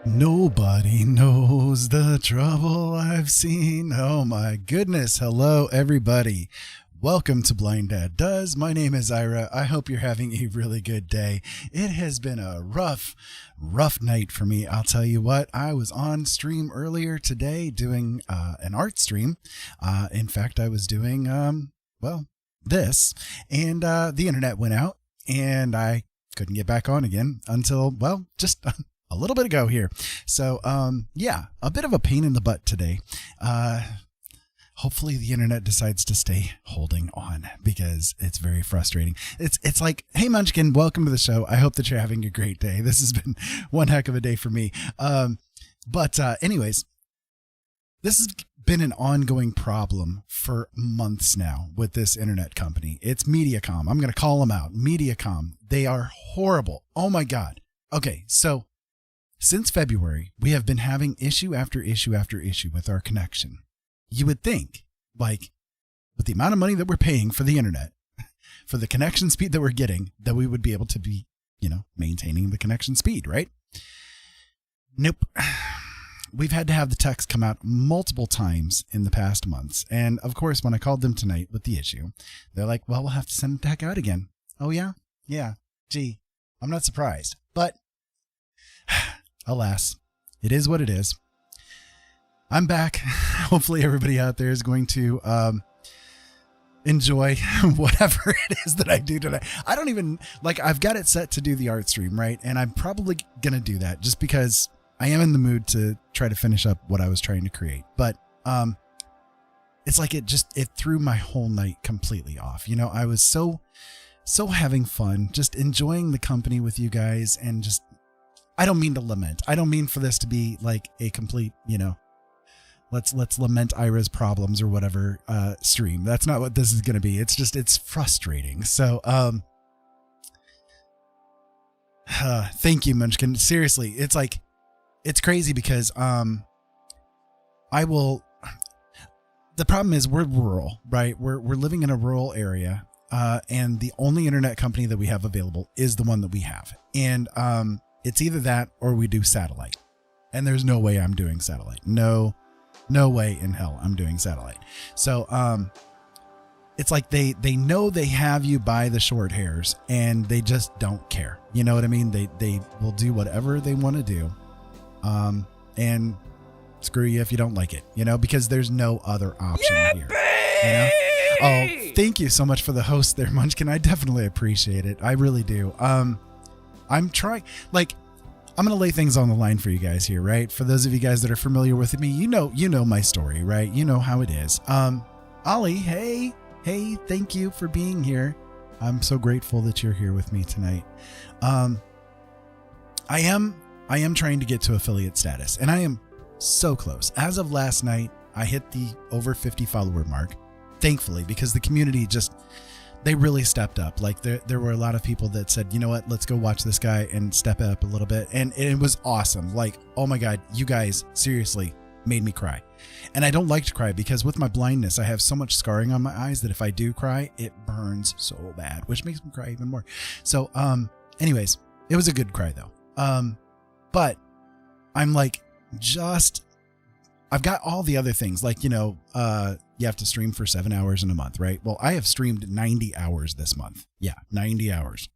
Nobody knows the trouble I've seen. Oh my goodness. Hello, everybody. Welcome to Blind Dad Does. My name is Ira. I hope you're having a really good day. It has been a rough night for me. I'll tell you what, I was on stream earlier today doing an art stream. In fact, I was doing, this, and the internet went out and I couldn't get back on again until, just a little bit ago here. So, a bit of a pain in the butt today. Hopefully the internet decides to stay holding on because it's very frustrating. It's like, hey Munchkin, welcome to the show. I hope that you're having a great day. This has been one heck of a day for me. Anyways, this has been an ongoing problem for months now with this internet company. It's Mediacom. I'm going to call them out. Mediacom. They are horrible. Oh my God. Okay. So since February, we have been having issue after issue after issue with our connection. You would think, like, with the amount of money that we're paying for the internet, for the connection speed that we're getting, that we would be able to be, maintaining the connection speed, right? Nope. We've had to have the techs come out multiple times in the past months. And of course, when I called them tonight with the issue, they're like, well, we'll have to send the tech out again. Oh, yeah? Yeah. Gee, I'm not surprised. But alas, it is what it is. I'm back. Hopefully everybody out there is going to enjoy whatever it is that I do today. I don't even, I've got it set to do the art stream, right? And I'm probably going to do that just because I am in the mood to try to finish up what I was trying to create. But it's like it threw my whole night completely off. I was so having fun, just enjoying the company with you guys, and just, I don't mean to lament. I don't mean for this to be like a complete, let's lament Ira's problems or whatever stream. That's not what this is going to be. It's frustrating. So, thank you, Munchkin. Seriously, it's crazy because the problem is we're rural, right? We're living in a rural area, and the only internet company that we have available is the one that we have. And it's either that or we do satellite. And there's no way I'm doing satellite. No way in hell I'm doing satellite. So it's like they know they have you by the short hairs and they just don't care. You know what I mean? They will do whatever they want to do. And screw you if you don't like it, because there's no other option here. Oh, thank you so much for the host there, Munchkin. I definitely appreciate it. I really do. I'm trying, I'm going to lay things on the line for you guys here, right? For those of you guys that are familiar with me, you know my story, right? You know how it is. Ollie, hey, thank you for being here. I'm so grateful that you're here with me tonight. I am trying to get to affiliate status, and I am so close. As of last night, I hit the over 50 follower mark, thankfully, because the community they really stepped up. There were a lot of people that said, you know what, let's go watch this guy and step up a little bit. And it was awesome. Oh my God, you guys seriously made me cry. And I don't like to cry because with my blindness, I have so much scarring on my eyes that if I do cry, it burns so bad, which makes me cry even more. So, anyways, it was a good cry though. But I'm I've got all the other things you have to stream for 7 hours in a month, right? Well, I have streamed 90 hours this month. Yeah, 90 hours.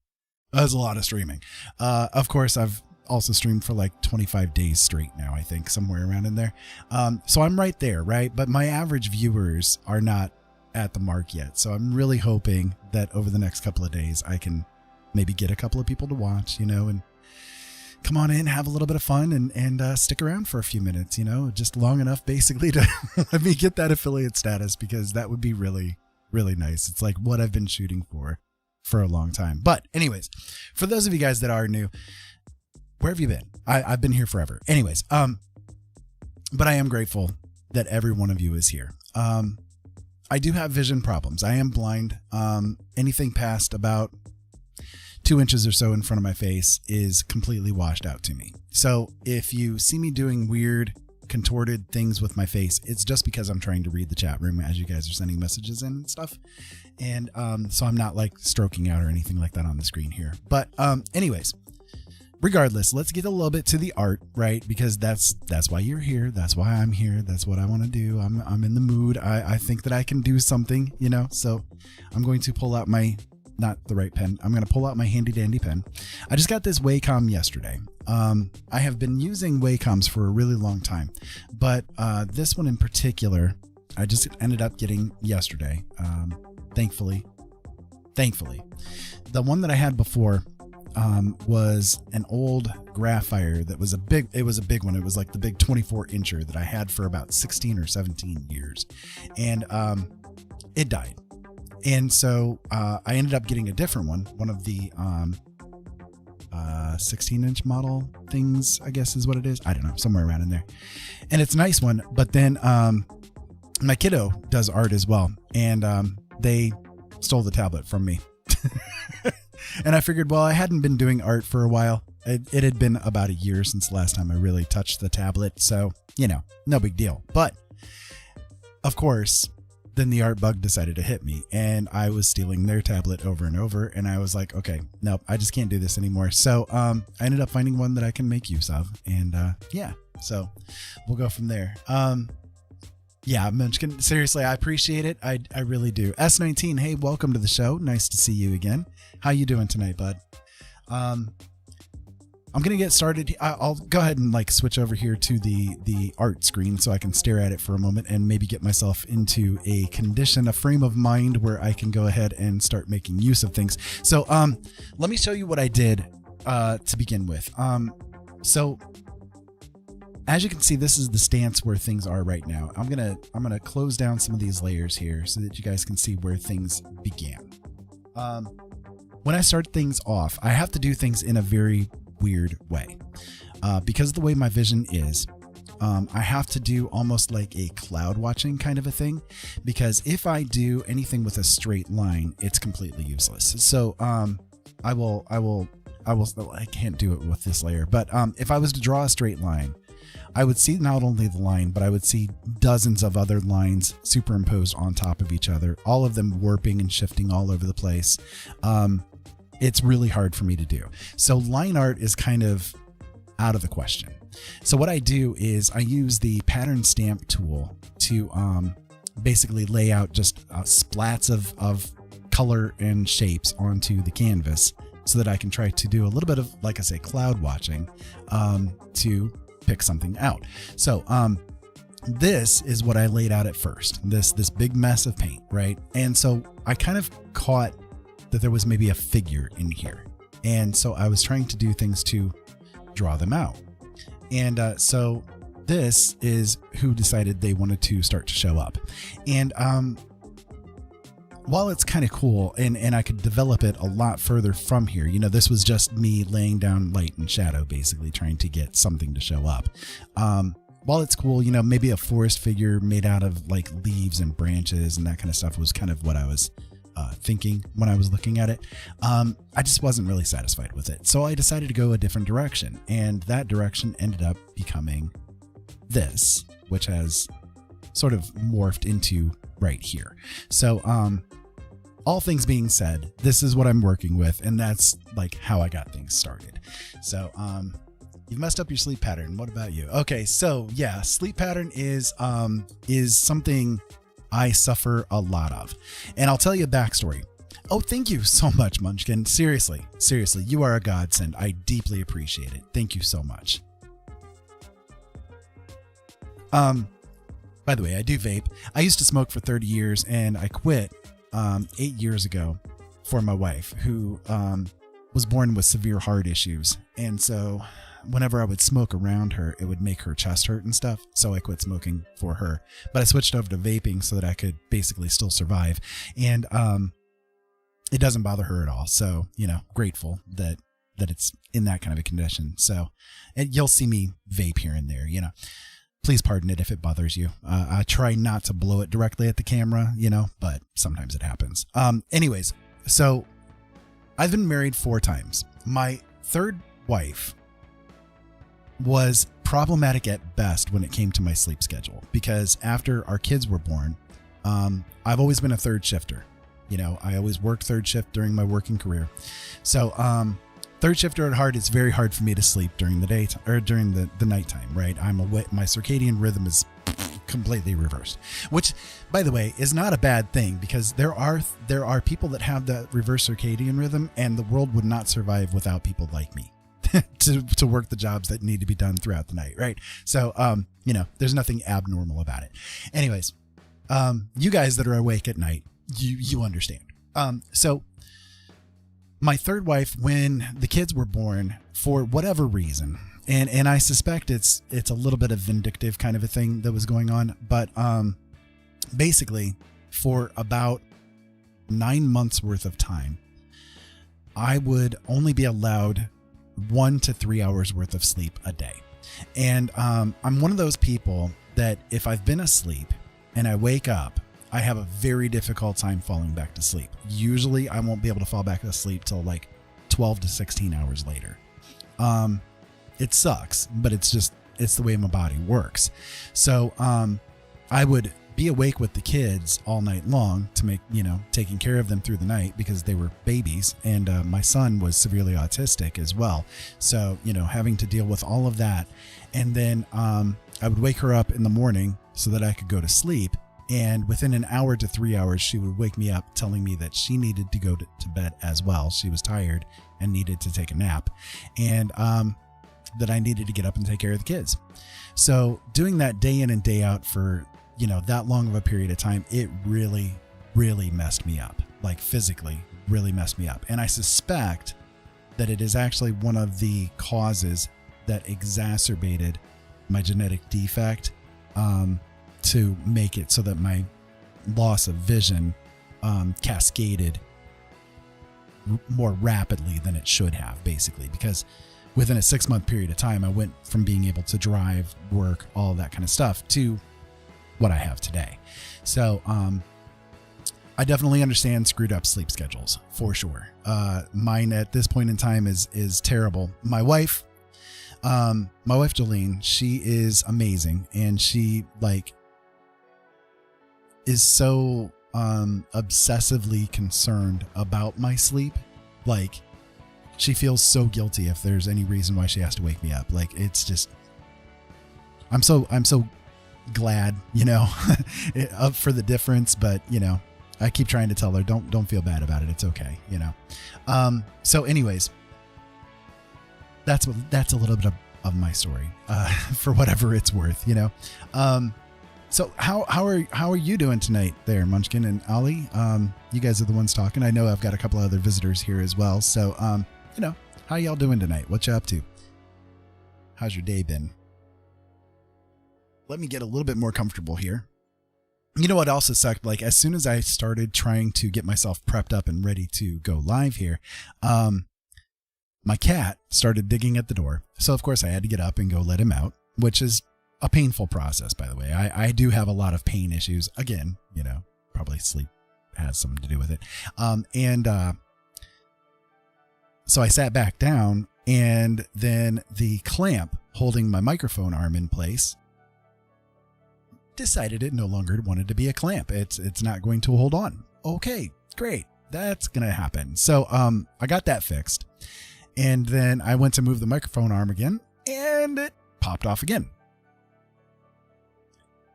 That's a lot of streaming. Of course, I've also streamed for 25 days straight now, I think, somewhere around in there. So I'm right there, right? But my average viewers are not at the mark yet. So I'm really hoping that over the next couple of days, I can maybe get a couple of people to watch, and come on in, have a little bit of fun, and stick around for a few minutes, just long enough basically to let me get that affiliate status, because that would be really, really nice. It's like what I've been shooting for a long time. But anyways, for those of you guys that are new, where have you been? I've been here forever. Anyways, but I am grateful that every one of you is here. I do have vision problems. I am blind. Anything past about 2 inches or so in front of my face is completely washed out to me. So if you see me doing weird contorted things with my face, it's just because I'm trying to read the chat room as you guys are sending messages in and stuff. And so I'm not stroking out or anything like that on the screen here. But anyways, regardless, let's get a little bit to the art, right? Because that's why you're here. That's why I'm here. That's what I want to do. I'm in the mood. I think that I can do something, so I'm going to pull out my, not the right pen. I'm going to pull out my handy dandy pen. I just got this Wacom yesterday. I have been using Wacoms for a really long time, but this one in particular, I just ended up getting yesterday. Thankfully, the one that I had before was an old Graphire that was a big one. It was like the big 24-incher that I had for about 16 or 17 years, and it died. And so I ended up getting a different one of the 16-inch model things, I guess is what it is. I don't know, somewhere around in there. And it's a nice one. But then my kiddo does art as well, and they stole the tablet from me. And I figured, well, I hadn't been doing art for a while. It had been about a year since the last time I really touched the tablet. So, no big deal. But of course, then the art bug decided to hit me, and I was stealing their tablet over and over. And I was like, okay, nope, I just can't do this anymore. So I ended up finding one that I can make use of. And yeah, so we'll go from there. Yeah, Munchkin, seriously, I appreciate it. I really do. S19, hey, welcome to the show. Nice to see you again. How you doing tonight, bud? I'm going to get started. I'll go ahead and switch over here to the art screen so I can stare at it for a moment and maybe get myself into a frame of mind where I can go ahead and start making use of things. So let me show you what I did to begin with. So as you can see, this is the stance where things are right now. I'm gonna close down some of these layers here so that you guys can see where things began. When I start things off, I have to do things in a very weird way. Because of the way my vision is, I have to do almost like a cloud watching kind of a thing, because if I do anything with a straight line, it's completely useless. So I can't do it with this layer, but if I was to draw a straight line, I would see not only the line, but I would see dozens of other lines superimposed on top of each other, all of them warping and shifting all over the place. It's really hard for me to do. So line art is kind of out of the question. So what I do is I use the pattern stamp tool to basically lay out just splats of color and shapes onto the canvas so that I can try to do a little bit of, like I say, cloud watching to pick something out. So this is what I laid out at first, this big mess of paint, right? And so I kind of caught that there was maybe a figure in here, and so I was trying to do things to draw them out. And so this is who decided they wanted to start to show up. And while it's kind of cool and I could develop it a lot further from here, this was just me laying down light and shadow, basically trying to get something to show up. While it's cool, maybe a forest figure made out of like leaves and branches and that kind of stuff was kind of what I was thinking when I was looking at it. I just wasn't really satisfied with it. So I decided to go a different direction, and that direction ended up becoming this, which has sort of morphed into right here. So, all things being said, this is what I'm working with, and that's like how I got things started. So, you've messed up your sleep pattern. What about you? Okay. So yeah, sleep pattern is something I suffer a lot of, and I'll tell you a backstory. Oh, thank you so much, Munchkin. Seriously, you are a godsend. I deeply appreciate it. Thank you so much. By the way, I do vape. I used to smoke for 30 years, and I quit 8 years ago for my wife, who was born with severe heart issues. And so whenever I would smoke around her, it would make her chest hurt and stuff. So I quit smoking for her. But I switched over to vaping so that I could basically still survive. And it doesn't bother her at all. So, grateful that it's in that kind of a condition. So you'll see me vape here and there, Please pardon it if it bothers you. I try not to blow it directly at the camera, but sometimes it happens. Anyways, so I've been married 4 times. My third wife was problematic at best when it came to my sleep schedule, because after our kids were born, I've always been a third shifter. I always worked third shift during my working career. So third shifter at heart, it's very hard for me to sleep during the day or during the nighttime, right? I'm awake. My circadian rhythm is completely reversed, which, by the way, is not a bad thing, because there are people that have the reverse circadian rhythm, and the world would not survive without people like me to work the jobs that need to be done throughout the night, right? So, there's nothing abnormal about it. Anyways, you guys that are awake at night, you understand. So my third wife, when the kids were born, for whatever reason, and I suspect it's a little bit of vindictive kind of a thing that was going on, but basically for about 9 months worth of time, I would only be allowed 1 to 3 hours worth of sleep a day. And I'm one of those people that if I've been asleep and I wake up, I have a very difficult time falling back to sleep. Usually I won't be able to fall back to sleep till like 12 to 16 hours later. It sucks, but it's the way my body works. So I would be awake with the kids all night long to make, taking care of them through the night, because they were babies, and my son was severely autistic as well. So, having to deal with all of that. And then I would wake her up in the morning so that I could go to sleep. And within an hour to 3 hours, she would wake me up telling me that she needed to go to bed as well. She was tired and needed to take a nap, and that I needed to get up and take care of the kids. So doing that day in and day out for, that long of a period of time, it really, really messed me up, like physically really messed me up. And I suspect that it is actually one of the causes that exacerbated my genetic defect, to make it so that my loss of vision cascaded more rapidly than it should have, basically, because within a 6-month period of time, I went from being able to drive, work, all that kind of stuff to what I have today. So I definitely understand screwed up sleep schedules for sure. Mine at this point in time is terrible. My wife Jolene, she is amazing, and she is so obsessively concerned about my sleep. Like, she feels so guilty if there's any reason why she has to wake me up. Like, it's just, I'm so glad, up for the difference, but I keep trying to tell her, don't feel bad about it. It's okay. So anyways, that's a little bit of my story, for whatever it's worth, So how are you doing tonight there, Munchkin and Ollie? You guys are the ones talking. I know I've got a couple other visitors here as well. So, how y'all doing tonight? What you up to? How's your day been? Let me get a little bit more comfortable here. You know what also sucked? Like, as soon as I started trying to get myself prepped up and ready to go live here, my cat started digging at the door. So of course I had to get up and go let him out, which is a painful process, by the way. I do have a lot of pain issues. Again, probably sleep has something to do with it. So I sat back down, and then the clamp holding my microphone arm in place decided it no longer wanted to be a clamp. It's not going to hold on. Okay, great. That's going to happen. So I got that fixed. And then I went to move the microphone arm again, and it popped off again.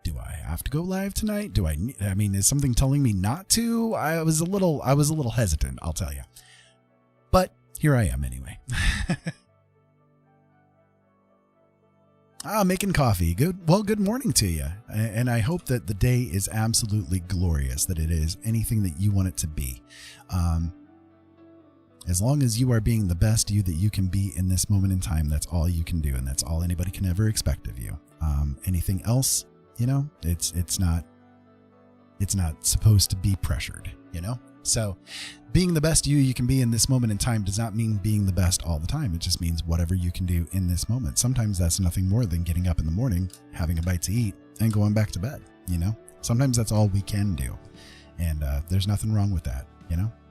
Do I have to go live tonight? Is something telling me not to? I was a little hesitant, I'll tell you. But here I am anyway. Making coffee. Good. Well, good morning to you. And I hope that the day is absolutely glorious, that it is anything that you want it to be. As long as you are being the best you that you can be in this moment in time, that's all you can do. And that's all anybody can ever expect of you. Anything else, it's not supposed to be pressured, So being the best you can be in this moment in time does not mean being the best all the time. It just means whatever you can do in this moment. Sometimes that's nothing more than getting up in the morning, having a bite to eat, and going back to bed, Sometimes that's all we can do. And there's nothing wrong with that,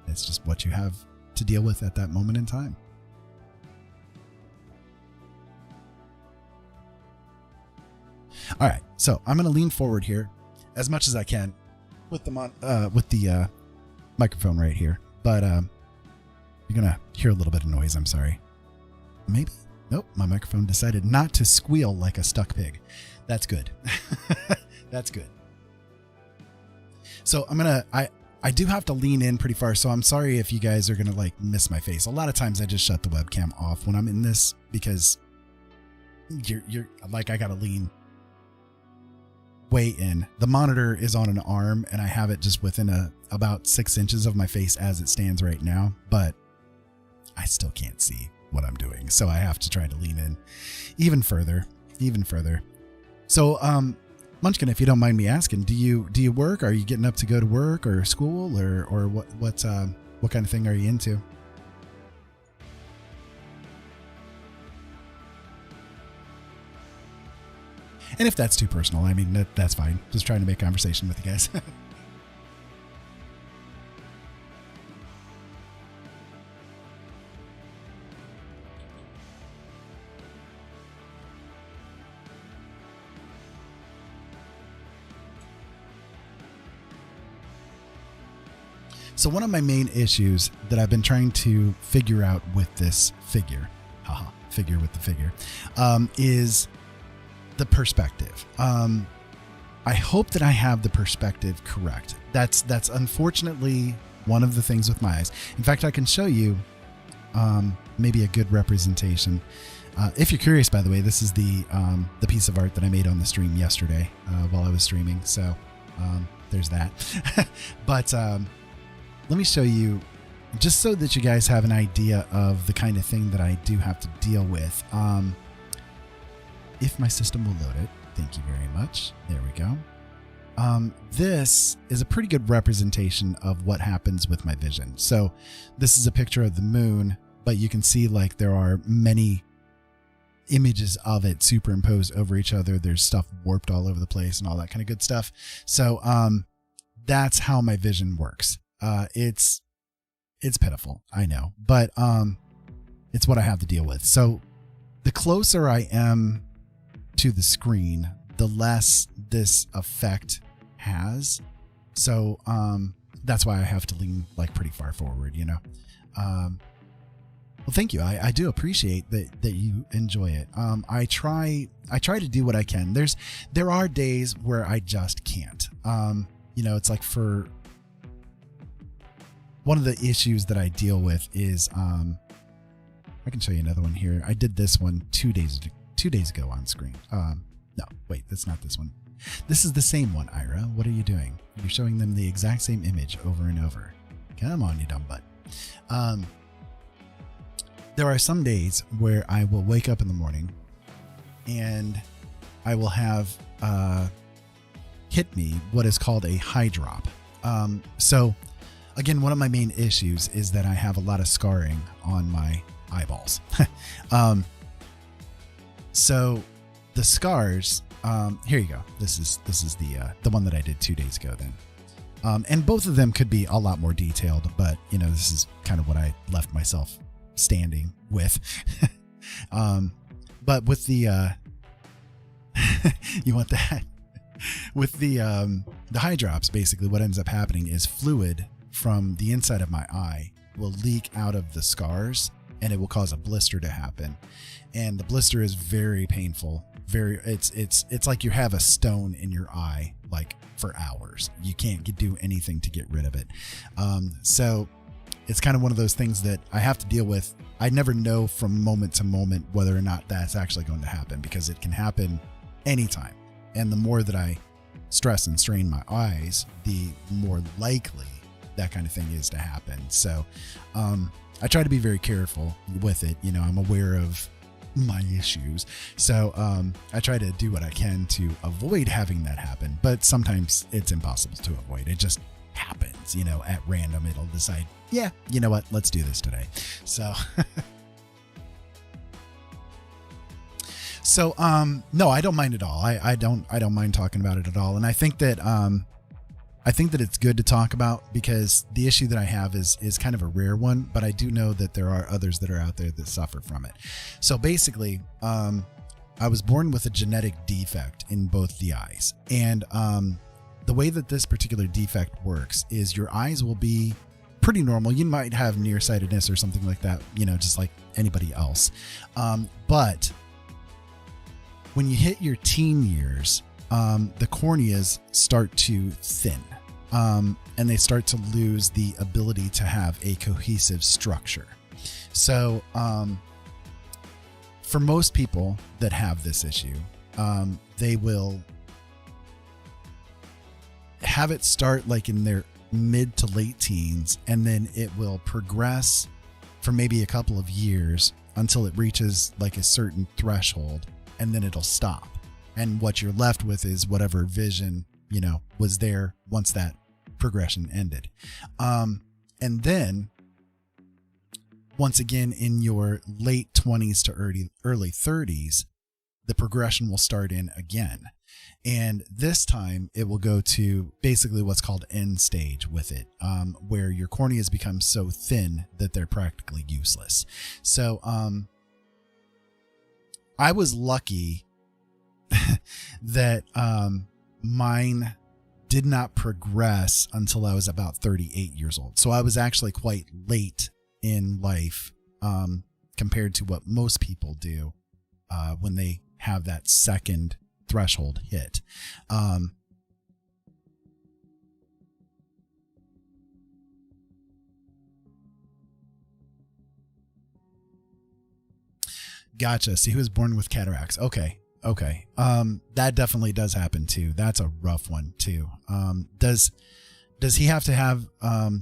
It's just what you have to deal with at that moment in time. All right, so I'm going to lean forward here as much as I can with the microphone right here, but you're going to hear a little bit of noise. I'm sorry. maybe. Nope, my microphone decided not to squeal like a stuck pig. That's good. That's good. So I do have to lean in pretty far, so I'm sorry if you guys are going to like miss my face. A lot of times I just shut the webcam off when I'm in this because you're like, I got to lean way in. The monitor is on an arm and I have it just within about 6 inches of my face as it stands right now, but I still can't see what I'm doing. So I have to try to lean in even further. So, Munchkin, if you don't mind me asking, do you work? Are you getting up to go to work or school or what kind of thing are you into? And if that's too personal, I mean, that's fine. Just trying to make conversation with you guys. So one of my main issues that I've been trying to figure out with this figure, is the perspective. I hope that I have the perspective correct. That's unfortunately one of the things with my eyes. In fact, I can show you maybe a good representation. If you're curious, by the way, this is the piece of art that I made on the stream yesterday while I was streaming. So there's that. But let me show you, just so that you guys have an idea of the kind of thing that I do have to deal with. If my system will load it, thank you very much. There we go. This is a pretty good representation of what happens with my vision. So this is a picture of the moon, but you can see like there are many images of it superimposed over each other. There's stuff warped all over the place and all that kind of good stuff. So that's how my vision works. It's pitiful, I know, but it's what I have to deal with. So the closer I am to the screen, the less this effect has. So that's why I have to lean like pretty far forward, you know. Well, thank you. I do appreciate that you enjoy it. I try to do what I can. There are days where I just can't. You know, it's like for one of the issues that I deal with is I can show you another one here. I did this one 2 days ago on screen. No, wait, that's not this one. This is the same one, Ira. What are you doing? You're showing them the exact same image over and over. Come on, you dumb butt. There are some days where I will wake up in the morning and I will have hit me what is called a high drop. So again, one of my main issues is that I have a lot of scarring on my eyeballs. So the scars, here you go. This is the one that I did 2 days ago then. And both of them could be a lot more detailed, but you know, this is kind of what I left myself standing with. But with the, you want that? With the high drops, basically what ends up happening is fluid from the inside of my eye will leak out of the scars and it will cause a blister to happen. And the blister is very painful. It's like you have a stone in your eye, like for hours. You can't do anything to get rid of it. So it's kind of one of those things that I have to deal with. I never know from moment to moment whether or not that's actually going to happen, because it can happen anytime. And the more that I stress and strain my eyes, the more likely that kind of thing is to happen. So I try to be very careful with it. You know, I'm aware of my issues. So I try to do what I can to avoid having that happen. But sometimes it's impossible to avoid. It just happens, you know, at random. It'll decide, yeah, you know what, let's do this today. So So, no, I don't mind at all. I don't mind talking about it at all. And I think that it's good to talk about, because the issue that I have is kind of a rare one, but I do know that there are others that are out there that suffer from it. So basically, I was born with a genetic defect in both the eyes. And, the way that this particular defect works is your eyes will be pretty normal. You might have nearsightedness or something like that, just like anybody else. But when you hit your teen years, the corneas start to thin, and they start to lose the ability to have a cohesive structure. So for most people that have this issue, they will have it start like in their mid to late teens, and then it will progress for maybe a couple of years until it reaches like a certain threshold, and then it'll stop. And what you're left with is whatever vision, was there once that progression ended. And then once again, in your late 20s to early 30s, the progression will start in again. And this time it will go to basically what's called end stage with it, where your corneas become so thin that they're practically useless. So I was lucky that mine did not progress until I was about 38 years old. So I was actually quite late in life compared to what most people do when they have that second threshold hit. Gotcha. So he was born with cataracts. Okay. That definitely does happen too. That's a rough one too. Does he have to have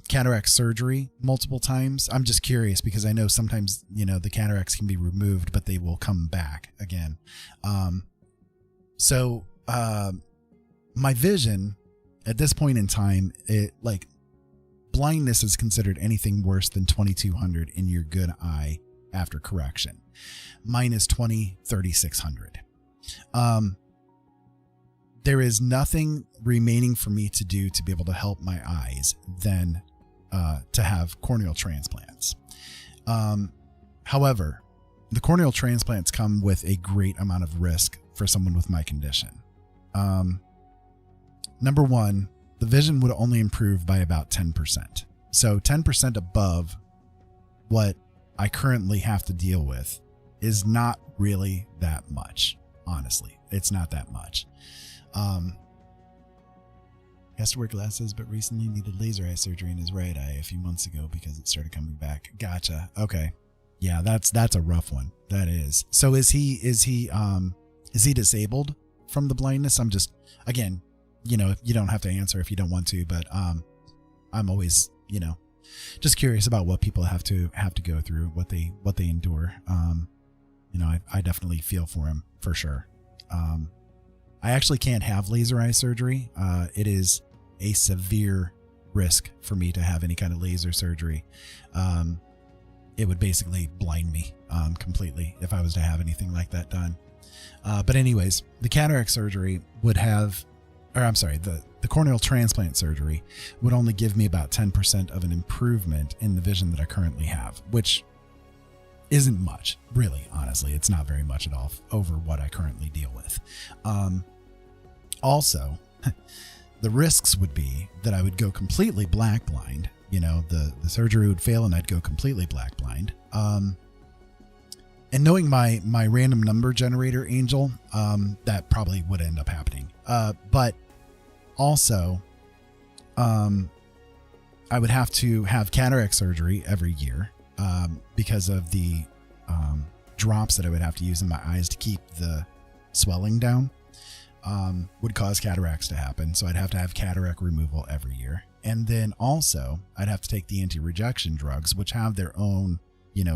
cataract surgery multiple times? I'm just curious because I know sometimes, the cataracts can be removed, but they will come back again. So my vision at this point in time, blindness is considered anything worse than 2200 in your good eye after correction. Mine is 3600. There is nothing remaining for me to do to be able to help my eyes than to have corneal transplants. However, the corneal transplants come with a great amount of risk for someone with my condition. Number one, the vision would only improve by about 10%. So 10% above what I currently have to deal with is not really that much. Honestly, it's not that much. He has to wear glasses, but recently needed laser eye surgery in his right eye a few months ago because it started coming back. Gotcha. Okay. Yeah, that's a rough one. That is. So is he disabled from the blindness? I'm just, again, you don't have to answer if you don't want to, but I'm always, just curious about what people have to go through, what they endure. I definitely feel for him for sure. I actually can't have laser eye surgery. It is a severe risk for me to have any kind of laser surgery. It would basically blind me completely if I was to have anything like that done. But anyways, the cataract surgery the corneal transplant surgery would only give me about 10% of an improvement in the vision that I currently have, which isn't much, really, honestly. It's not very much at all over what I currently deal with. Also, the risks would be that I would go completely black blind. The surgery would fail and I'd go completely black blind. And knowing my random number generator angel, that probably would end up happening. But also, I would have to have cataract surgery every year because of the drops that I would have to use in my eyes to keep the swelling down. Would cause cataracts to happen. So I'd have to have cataract removal every year. And then also I'd have to take the anti-rejection drugs, which have their own,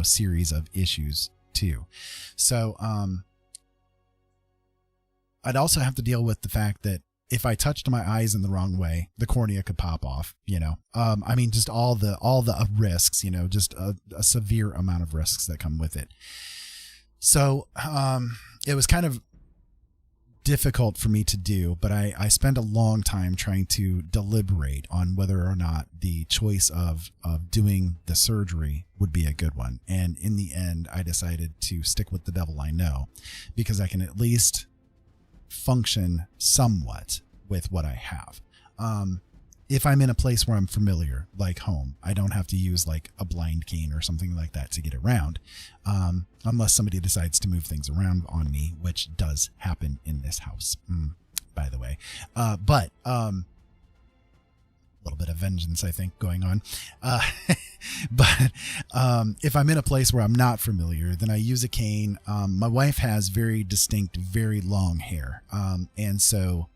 series of issues too. So I'd also have to deal with the fact that if I touched my eyes in the wrong way, the cornea could pop off, just all the risks, just a severe amount of risks that come with it. So it was kind of difficult for me to do, but I spent a long time trying to deliberate on whether or not the choice of doing the surgery would be a good one. And in the end, I decided to stick with the devil I know, because I can at least function somewhat with what I have. if I'm in a place where I'm familiar, like home, I don't have to use like a blind cane or something like that to get around, unless somebody decides to move things around on me, which does happen in this house, by the way. But a little bit of vengeance, I think, going on. But if I'm in a place where I'm not familiar, then I use a cane. My wife has very distinct, very long hair. And so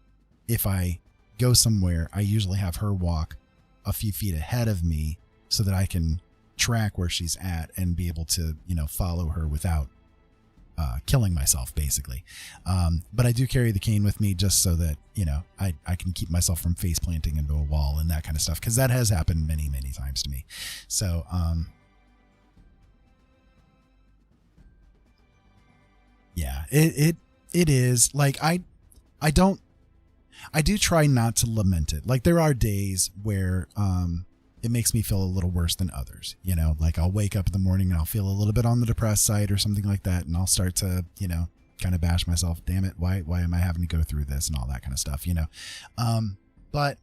if I go somewhere, I usually have her walk a few feet ahead of me so that I can track where she's at and be able to, follow her without killing myself, basically. But I do carry the cane with me just so that, I can keep myself from face planting into a wall and that kind of stuff, because that has happened many, many times to me. So, yeah, it is like, I do try not to lament it. Like there are days where it makes me feel a little worse than others. Like I'll wake up in the morning and I'll feel a little bit on the depressed side or something like that. And I'll start to, kind of bash myself. Damn it. Why am I having to go through this and all that kind of stuff, But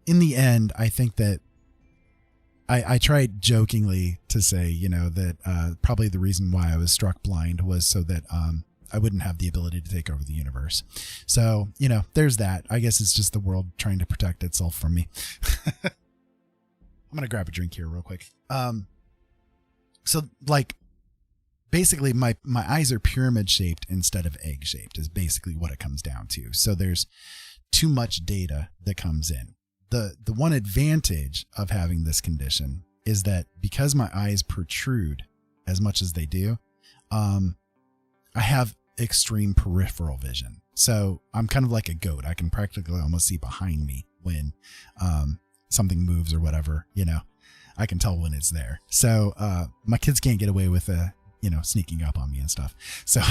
in the end, I think that I tried jokingly to say, that probably the reason why I was struck blind was so that I wouldn't have the ability to take over the universe. So, there's that. I guess it's just the world trying to protect itself from me. I'm going to grab a drink here real quick. So like basically my eyes are pyramid shaped instead of egg shaped is basically what it comes down to. So there's too much data that comes in. The one advantage of having this condition is that because my eyes protrude as much as they do, I have extreme peripheral vision. So I'm kind of like a goat. I can practically almost see behind me when something moves or whatever, I can tell when it's there. So my kids can't get away with sneaking up on me and stuff. So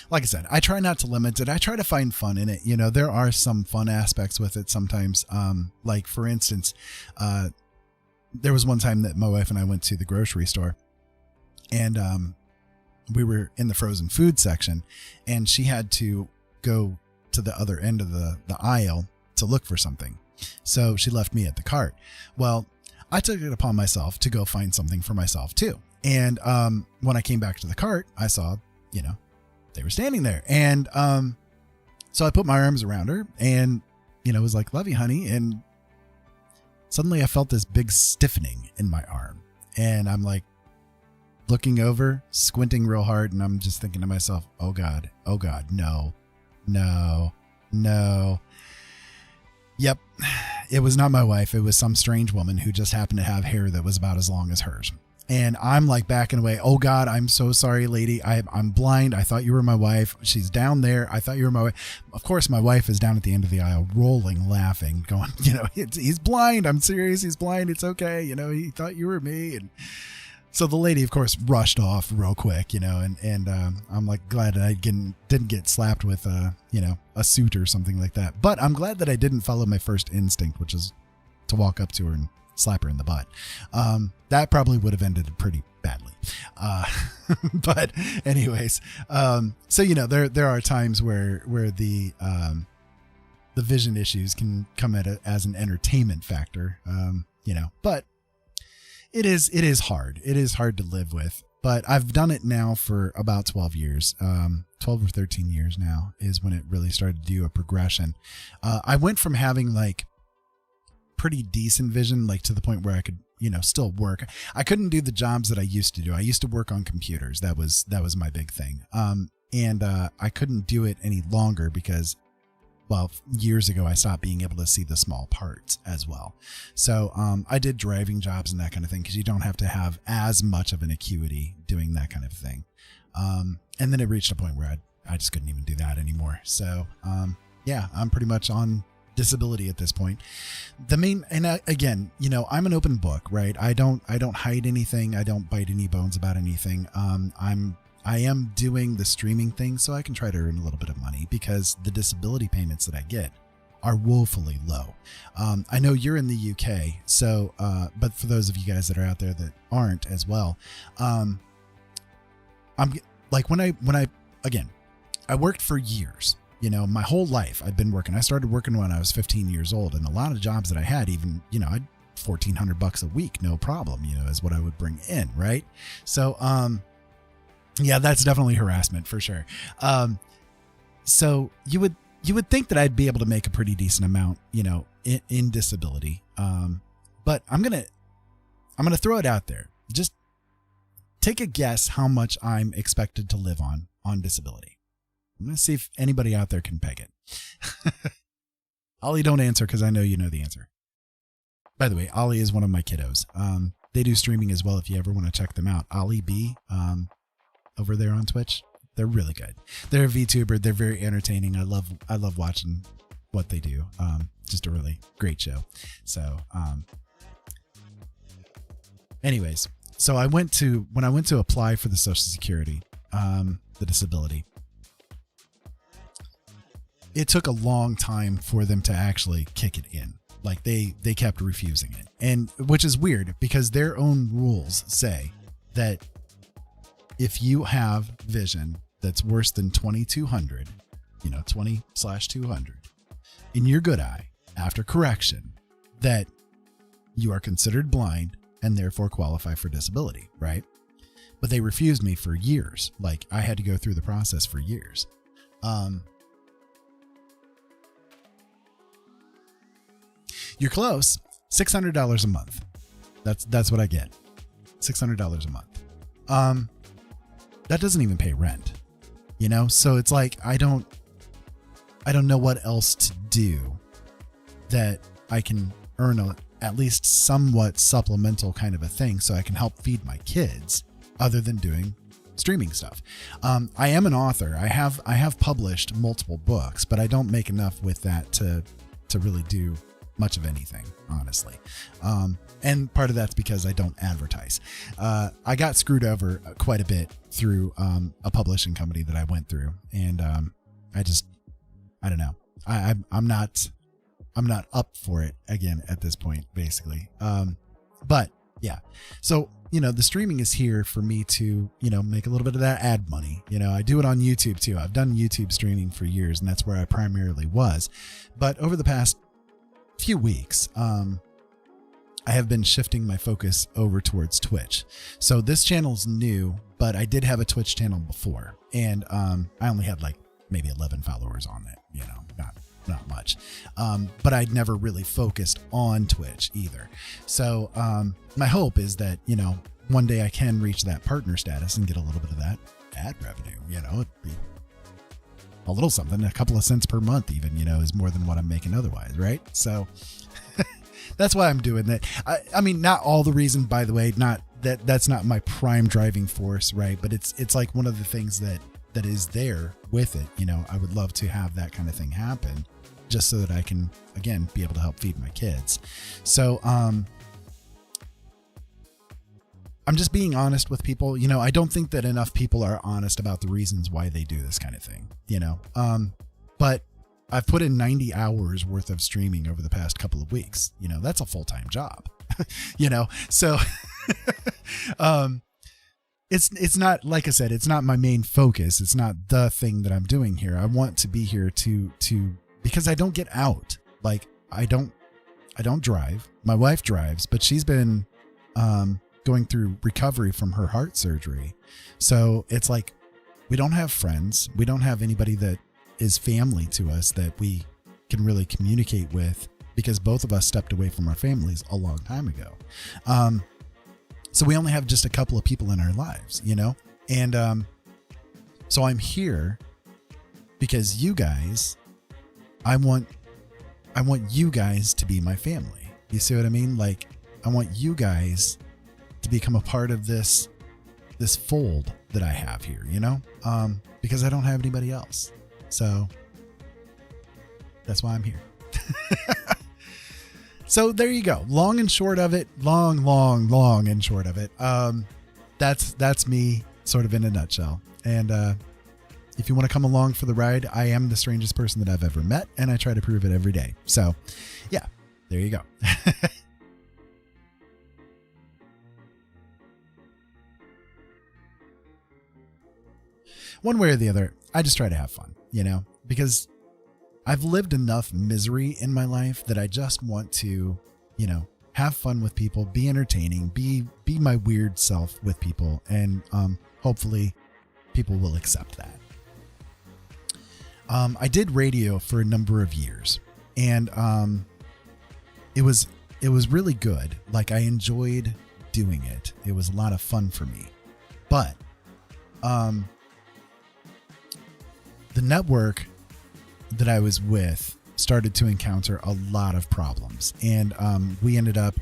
like I said, I try not to limit it. I try to find fun in it. There are some fun aspects with it sometimes. Like for instance, there was one time that my wife and I went to the grocery store and we were in the frozen food section and she had to go to the other end of the aisle to look for something. So she left me at the cart. Well, I took it upon myself to go find something for myself too. And when I came back to the cart, I saw, they were standing there. And so I put my arms around her and, was like, love you, honey. And suddenly I felt this big stiffening in my arm. And I'm like looking over, squinting real hard. And I'm just thinking to myself, oh God, no. Yep. It was not my wife. It was some strange woman who just happened to have hair that was about as long as hers. And I'm like backing away. Oh God, I'm so sorry, lady. I'm blind. I thought you were my wife. She's down there. I thought you were my wife. Of course, my wife is down at the end of the aisle, rolling, laughing, going, he's blind. I'm serious. He's blind. It's okay. He thought you were me. And so the lady, of course, rushed off real quick, and I'm like glad that I didn't get slapped with, a suit or something like that. But I'm glad that I didn't follow my first instinct, which is to walk up to her and slap her in the butt. That probably would have ended pretty badly. But anyways, so, there are times where the vision issues can come as an entertainment factor, but it is hard. It is hard to live with, but I've done it now for about 12 years. 12 or 13 years now is when it really started to do a progression. I went from having like pretty decent vision, like to the point where I could, still work. I couldn't do the jobs that I used to do. I used to work on computers. That was my big thing. And I couldn't do it any longer because, well, years ago, I stopped being able to see the small parts as well. So I did driving jobs and that kind of thing because you don't have to have as much of an acuity doing that kind of thing. And then it reached a point where I just couldn't even do that anymore. So yeah, I'm pretty much on disability at this point. Again, I'm an open book, right? I don't hide anything. I don't bite any bones about anything. I am doing the streaming thing so I can try to earn a little bit of money because the disability payments that I get are woefully low. I know you're in the UK, so but for those of you guys that are out there that aren't as well, I'm like when I again, I worked for years. You know, my whole life I've been working. I started working when I was 15 years old, and a lot of jobs that I had, even, you know, I'd $1,400 a week, no problem, you know, is what I would bring in. Right. So, yeah, that's definitely harassment for sure. So you would think that I'd be able to make a pretty decent amount, you know, in disability. But I'm going to throw it out there. Just take a guess how much I'm expected to live on disability. I'm going to see if anybody out there can peg it. Ollie, don't answer because I know you know the answer. By the way, Ollie is one of my kiddos. They do streaming as well if you ever want to check them out. Ollie B, over there on Twitch. They're really good. They're a VTuber. They're very entertaining. I love watching what they do. Just a really great show. So, anyways, so when I went to apply for the Social Security, the disability, it took a long time for them to actually kick it in. Like they kept refusing it, and which is weird because their own rules say that if you have vision that's worse than 2200, you know, 20/200 in your good eye after correction, that you are considered blind and therefore qualify for disability, right? But they refused me for years. Like I had to go through the process for years. You're close. $600 a month. That's what I get. $600 a month. That doesn't even pay rent, you know? So it's like, I don't know what else to do that I can earn at least somewhat supplemental kind of a thing so I can help feed my kids other than doing streaming stuff. I am an author. I have published multiple books, but I don't make enough with that to really do much of anything, honestly. And part of that's because I don't advertise. I got screwed over quite a bit through a publishing company that I went through, and I don't know. I'm not up for it again at this point, basically. But yeah, so you know, the streaming is here for me to, you know, make a little bit of that ad money. You know, I do it on YouTube too. I've done YouTube streaming for years, and that's where I primarily was. But over the past few weeks, I have been shifting my focus over towards Twitch. So this channel's new, but I did have a Twitch channel before, and I only had like maybe 11 followers on it, you know, not much. But I'd never really focused on Twitch either. So my hope is that, you know, one day I can reach that partner status and get a little bit of that ad revenue. You know, it'd be a little something, a couple of cents per month even, you know, is more than what I'm making otherwise, right? So that's why I'm doing that. I mean, not all the reason, by the way, not that's not my prime driving force, right? But it's like one of the things that is there with it. You know, I would love to have that kind of thing happen just so that I can, again, be able to help feed my kids. So, I'm just being honest with people. You know, I don't think that enough people are honest about the reasons why they do this kind of thing, you know? But I've put in 90 hours worth of streaming over the past couple of weeks. You know, that's a full-time job, you know? So, it's not, like I said, it's not my main focus. It's not the thing that I'm doing here. I want to be here to because I don't get out. Like I don't drive. My wife drives, but she's been, going through recovery from her heart surgery. So it's like, we don't have friends. We don't have anybody that is family to us that we can really communicate with, because both of us stepped away from our families a long time ago. So we only have just a couple of people in our lives, you know? And, so I'm here because you guys, I want you guys to be my family. You see what I mean? Like, I want you guys to become a part of this fold that I have here, you know? Because I don't have anybody else. So that's why I'm here. So there you go. Long and short of it, long and short of it. That's me sort of in a nutshell. And, if you want to come along for the ride, I am the strangest person that I've ever met, and I try to prove it every day. So, yeah, there you go. One way or the other, I just try to have fun, because I've lived enough misery in my life that I just want to, have fun with people, be entertaining, be my weird self with people, and hopefully people will accept that. I did radio for a number of years, and it was really good. Like, I enjoyed doing it. It was a lot of fun for me. But the network that I was with started to encounter a lot of problems, and we ended up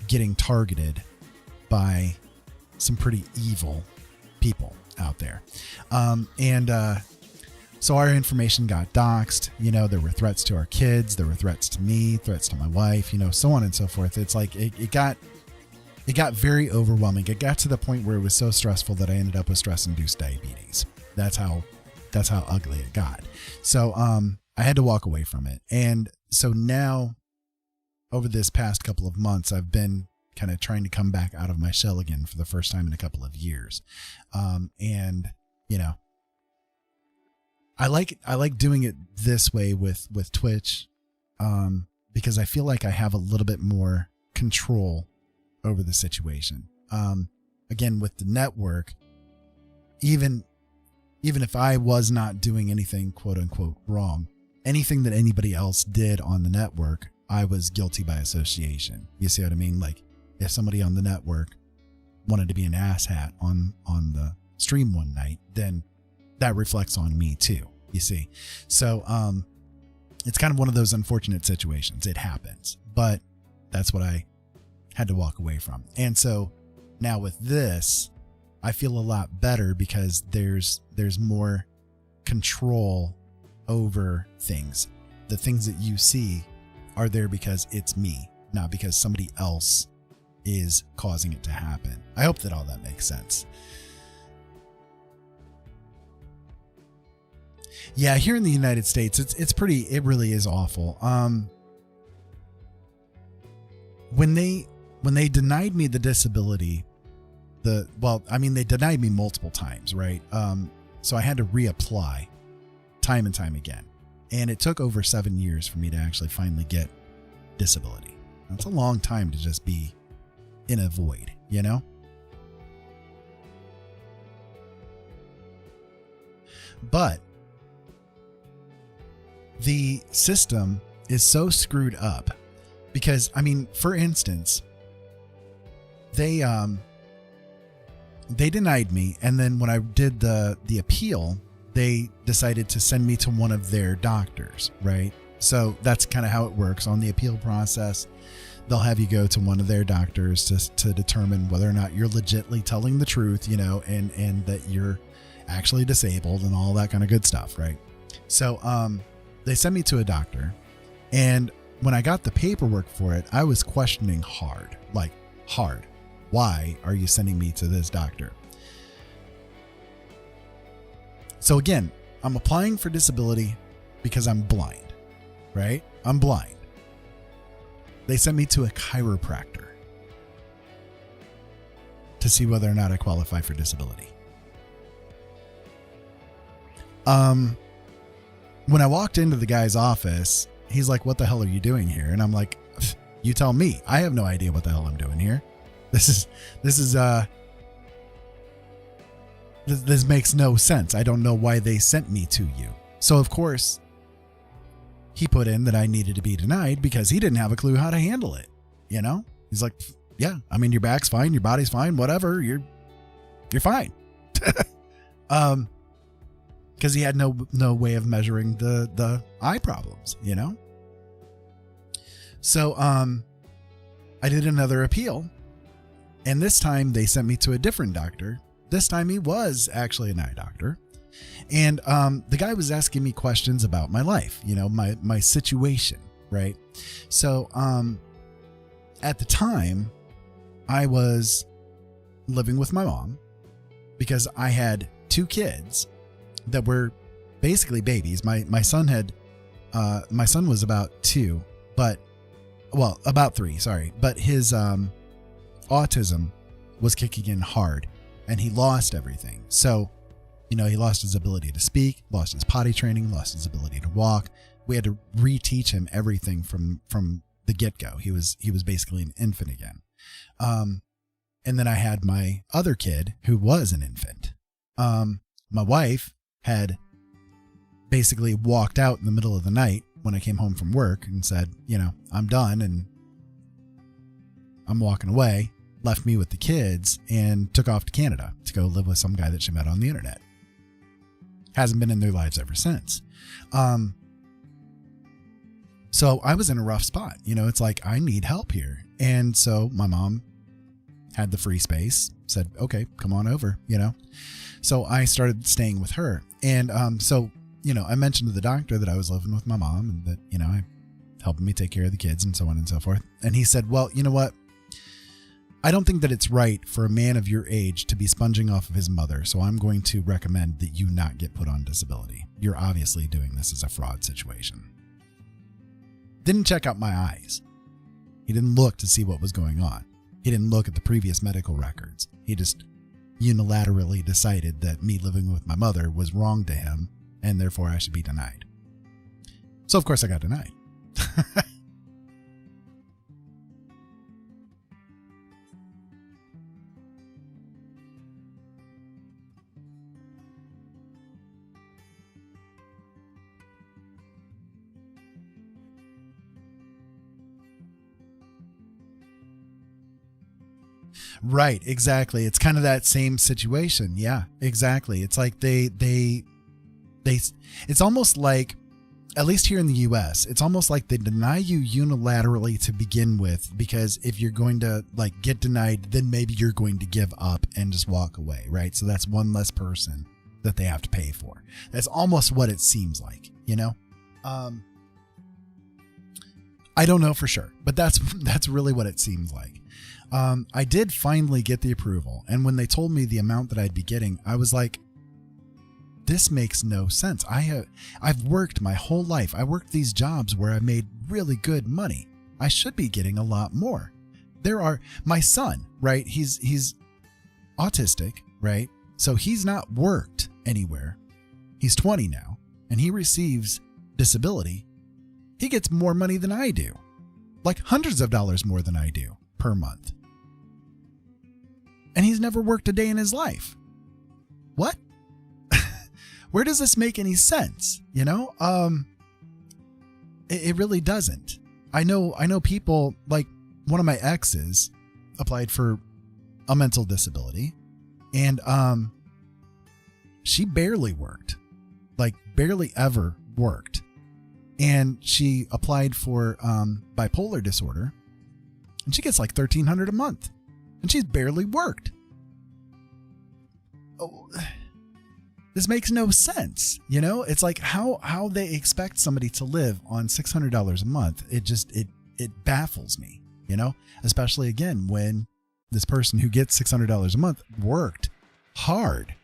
getting targeted by some pretty evil people out there. So our information got doxxed. There were threats to our kids, there were threats to me, threats to my wife, so on and so forth. It's like it got very overwhelming. It got to the point where it was so stressful that I ended up with stress-induced diabetes. That's how ugly it got. So I had to walk away from it. And so now, over this past couple of months, I've been kind of trying to come back out of my shell again for the first time in a couple of years. I like doing it this way with Twitch, because I feel like I have a little bit more control over the situation. Again, with the network, even if I was not doing anything quote unquote wrong, anything that anybody else did on the network, I was guilty by association. You see what I mean? Like, if somebody on the network wanted to be an asshat on the stream one night, then that reflects on me too, you see? So, it's kind of one of those unfortunate situations. It happens, but that's what I had to walk away from. And so now with this, I feel a lot better because there's more control over things. The things that you see are there because it's me, not because somebody else is causing it to happen. I hope that all that makes sense. Yeah, here in the United States, it really is awful. When they denied me the disability, they denied me multiple times, right? So I had to reapply time and time again. And it took over 7 years for me to actually finally get disability. That's a long time to just be in a void, But the system is so screwed up because, for instance, they denied me, and then when I did the appeal, they decided to send me to one of their doctors, right? So that's kind of how it works on the appeal process. They'll have you go to one of their doctors to determine whether or not you're legitimately telling the truth, and that you're actually disabled and all that kind of good stuff, right? So they sent me to a doctor, and when I got the paperwork for it, I was questioning hard. Why are you sending me to this doctor? So again, I'm applying for disability because I'm blind, right? I'm blind. They sent me to a chiropractor to see whether or not I qualify for disability. When I walked into the guy's office, he's like, "What the hell are you doing here?" And I'm like, "You tell me. I have no idea what the hell I'm doing here. This makes no sense. I don't know why they sent me to you." So of course, he put in that I needed to be denied because he didn't have a clue how to handle it. He's like, "Yeah, your back's fine, your body's fine, whatever. You're fine." Because he had no way of measuring the eye problems, So I did another appeal, and this time they sent me to a different doctor. This time he was actually an eye doctor, and the guy was asking me questions about my life, my situation, right? So at the time, I was living with my mom because I had 2 kids that were basically babies. My son was about 2, about 3, sorry. But his autism was kicking in hard, and he lost everything. So, he lost his ability to speak, lost his potty training, lost his ability to walk. We had to reteach him everything from the get-go. He was basically an infant again. And then I had my other kid who was an infant. My wife had basically walked out in the middle of the night when I came home from work and said, I'm done and I'm walking away, left me with the kids, and took off to Canada to go live with some guy that she met on the internet. Hasn't been in their lives ever since. So I was in a rough spot. It's like, I need help here. And so my mom had the free space, said, okay, come on over, So I started staying with her. And so, I mentioned to the doctor that I was living with my mom and that, I helping me take care of the kids and so on and so forth. And he said, well, you know what? I don't think that it's right for a man of your age to be sponging off of his mother. So I'm going to recommend that you not get put on disability. You're obviously doing this as a fraud situation. Didn't check out my eyes. He didn't look to see what was going on. He didn't look at the previous medical records. He just unilaterally decided that me living with my mother was wrong to him, and therefore I should be denied. So of course I got denied. Right, exactly. It's kind of that same situation. Yeah, exactly. It's like it's almost like, at least here in the US, it's almost like they deny you unilaterally to begin with, because if you're going to get denied, then maybe you're going to give up and just walk away, right? So that's one less person that they have to pay for. That's almost what it seems like, I don't know for sure, but that's really what it seems like. I did finally get the approval. And when they told me the amount that I'd be getting, I was like, this makes no sense. I've worked my whole life. I worked these jobs where I made really good money. I should be getting a lot more. My son, right? He's autistic, right? So he's not worked anywhere. He's 20 now and he receives disability. He gets more money than I do, like hundreds of dollars more than I do per month. And he's never worked a day in his life. What? Where does this make any sense? It really doesn't. I know people, like one of my exes applied for a mental disability, and she barely worked, like barely ever worked. And she applied for bipolar disorder, and she gets like $1,300 a month, and she's barely worked. Oh, this makes no sense. It's like how they expect somebody to live on $600 a month. It baffles me, especially again, when this person who gets $600 a month worked hard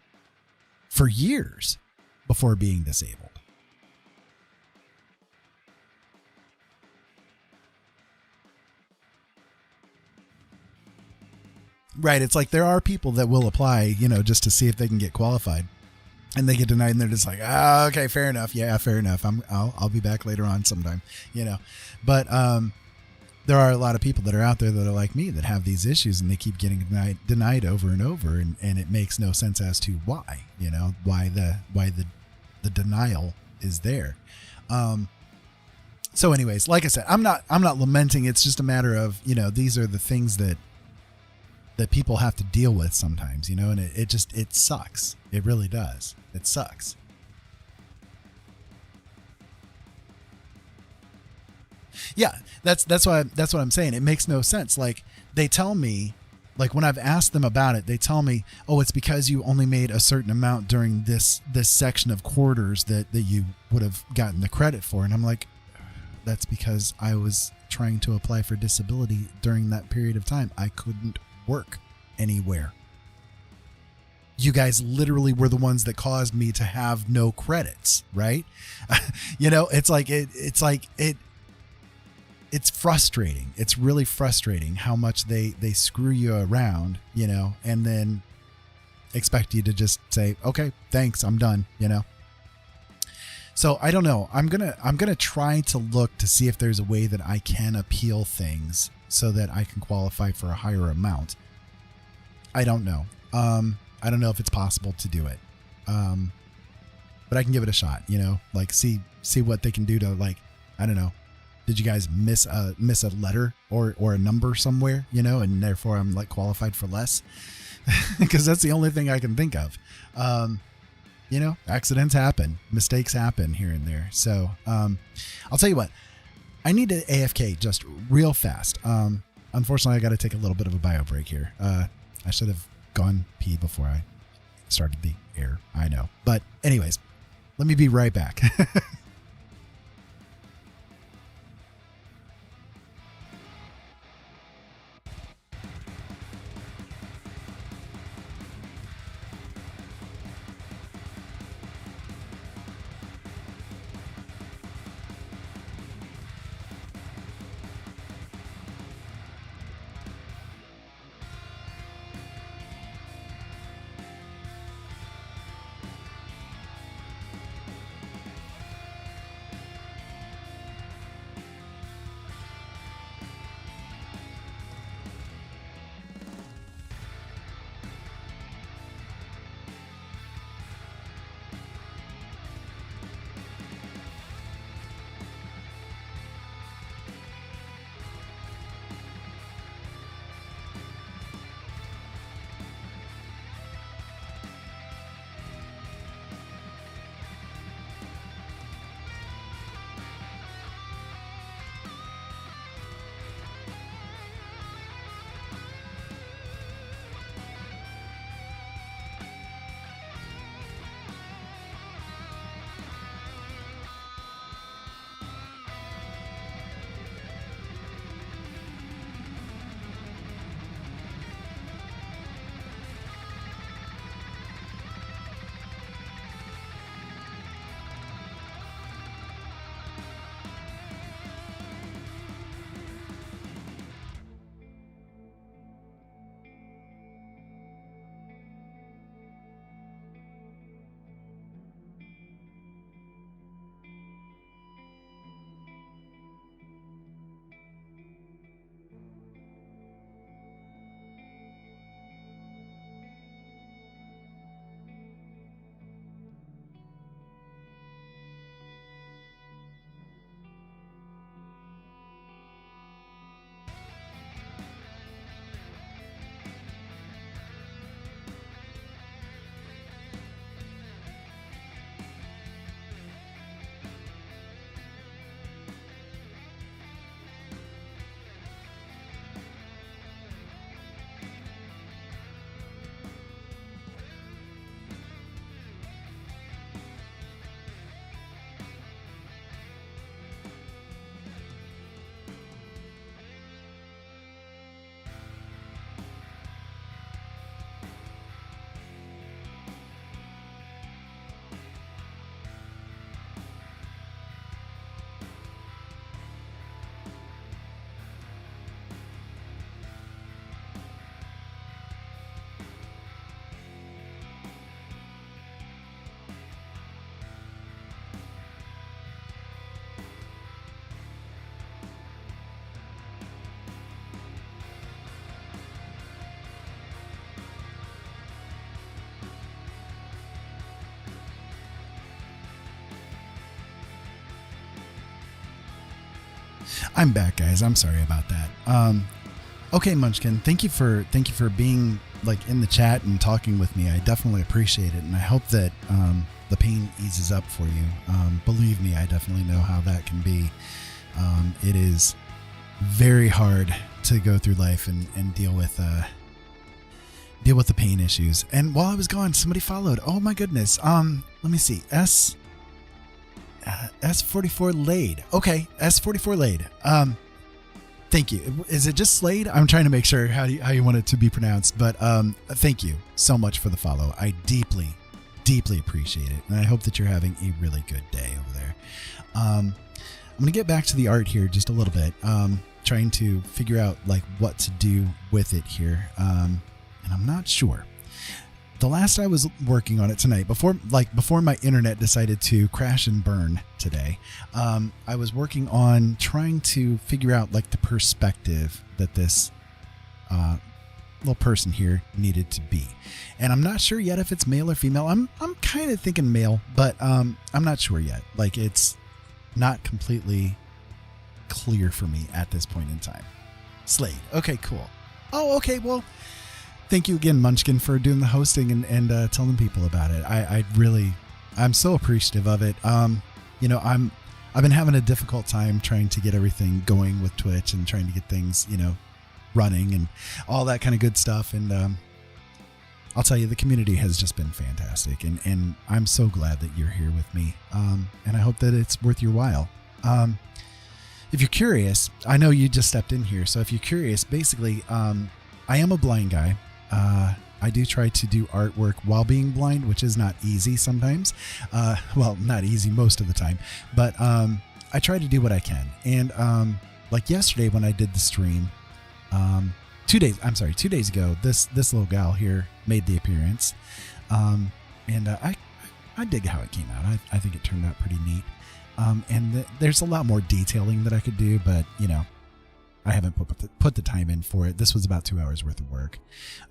for years before being disabled. Right. It's like there are people that will apply, just to see if they can get qualified, and they get denied, and they're just like, okay, fair enough. Yeah, fair enough. I'll be back later on sometime, but there are a lot of people that are out there that are like me that have these issues, and they keep getting denied over and over. And it makes no sense as to why, why the denial is there. So anyways, like I said, I'm not lamenting. It's just a matter of, these are the things that people have to deal with sometimes, and it sucks. It really does. It sucks. Yeah, that's what I'm saying. It makes no sense. Like they tell me, like when I've asked them about it, they tell me, oh, it's because you only made a certain amount during this section of quarters that you would have gotten the credit for. And I'm like, that's because I was trying to apply for disability during that period of time. I couldn't work anywhere. you guys literally were the ones that caused me to have no credits, right? It's frustrating. It's really frustrating how much they screw you around, and then expect you to just say, okay, thanks, I'm done, So I don't know. I'm gonna try to look to see if there's a way that I can appeal things so that I can qualify for a higher amount. I don't know. I don't know if it's possible to do it. But I can give it a shot, like see what they can do to, like, I don't know. Did you guys miss a letter or a number somewhere, and therefore I'm like qualified for less? Because that's the only thing I can think of. Accidents happen, mistakes happen here and there. So I'll tell you what, I need to AFK just real fast. Unfortunately, I got to take a little bit of a bio break here. I should have gone pee before I started the air. I know. But anyways, let me be right back. I'm back, guys. I'm sorry about that. Okay, Munchkin, thank you for being like in the chat and talking with me. I definitely appreciate it, and I hope that the pain eases up for you. Believe me, I definitely know how that can be. It is very hard to go through life and deal with the pain issues. And while I was gone, somebody followed. Oh my goodness. Let me see. S44 Laid. Okay, S44 Laid. Thank you. Is it just Slade? I'm trying to make sure how you want it to be pronounced, but thank you so much for the follow. I deeply, deeply appreciate it, and I hope that you're having a really good day over there. I'm going to get back to the art here just a little bit, trying to figure out like what to do with it here, and I'm not sure. The last I was working on it tonight, before my internet decided to crash and burn today, I was working on trying to figure out like the perspective that this little person here needed to be. And I'm not sure yet if it's male or female. I'm kind of thinking male, but I'm not sure yet. Like, it's not completely clear for me at this point in time. Slade. Okay, cool. Oh, okay, well, thank you again, Munchkin, for doing the hosting and telling people about it. I'm so appreciative of it. I've been having a difficult time trying to get everything going with Twitch and trying to get things, running and all that kind of good stuff. And I'll tell you, the community has just been fantastic. And I'm so glad that you're here with me. And I hope that it's worth your while. If you're curious, I know you just stepped in here. So if you're curious, basically, I am a blind guy. I do try to do artwork while being blind, which is not easy sometimes. Well, not easy most of the time, but I try to do what I can. And like yesterday when I did the stream, 2 days ago, this little gal here made the appearance. And I dig how it came out. I think it turned out pretty neat. And there's a lot more detailing that I could do, but I haven't put the time in for it. This was about 2 hours worth of work.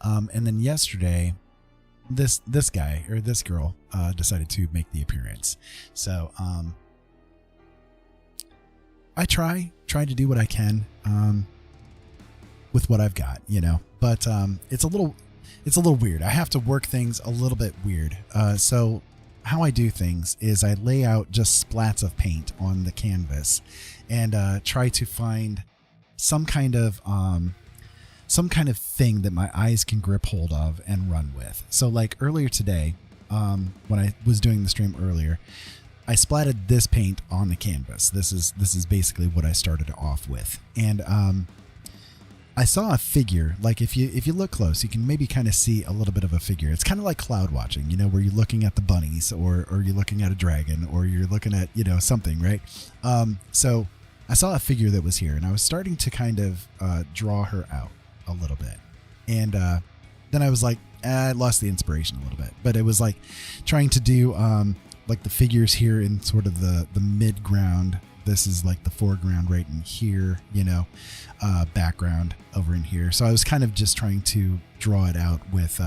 And then yesterday, this guy or this girl decided to make the appearance. So I try to do what I can with what I've got, but it's a little weird. I have to work things a little bit weird. So how I do things is I lay out just splats of paint on the canvas and try to find some kind of thing that my eyes can grip hold of and run with. So like earlier today, when I was doing the stream earlier, I splatted this paint on the canvas. This is basically what I started off with. And I saw a figure. Like if you look close, you can maybe kind of see a little bit of a figure. It's kind of like cloud watching, where you're looking at the bunnies or you're looking at a dragon or you're looking at, something, right? So I saw a figure that was here, and I was starting to kind of draw her out a little bit. And then I was like, I lost the inspiration a little bit. But it was like trying to do like the figures here in sort of the mid-ground. This is like the foreground right in here, background over in here. So I was kind of just trying to draw it out with,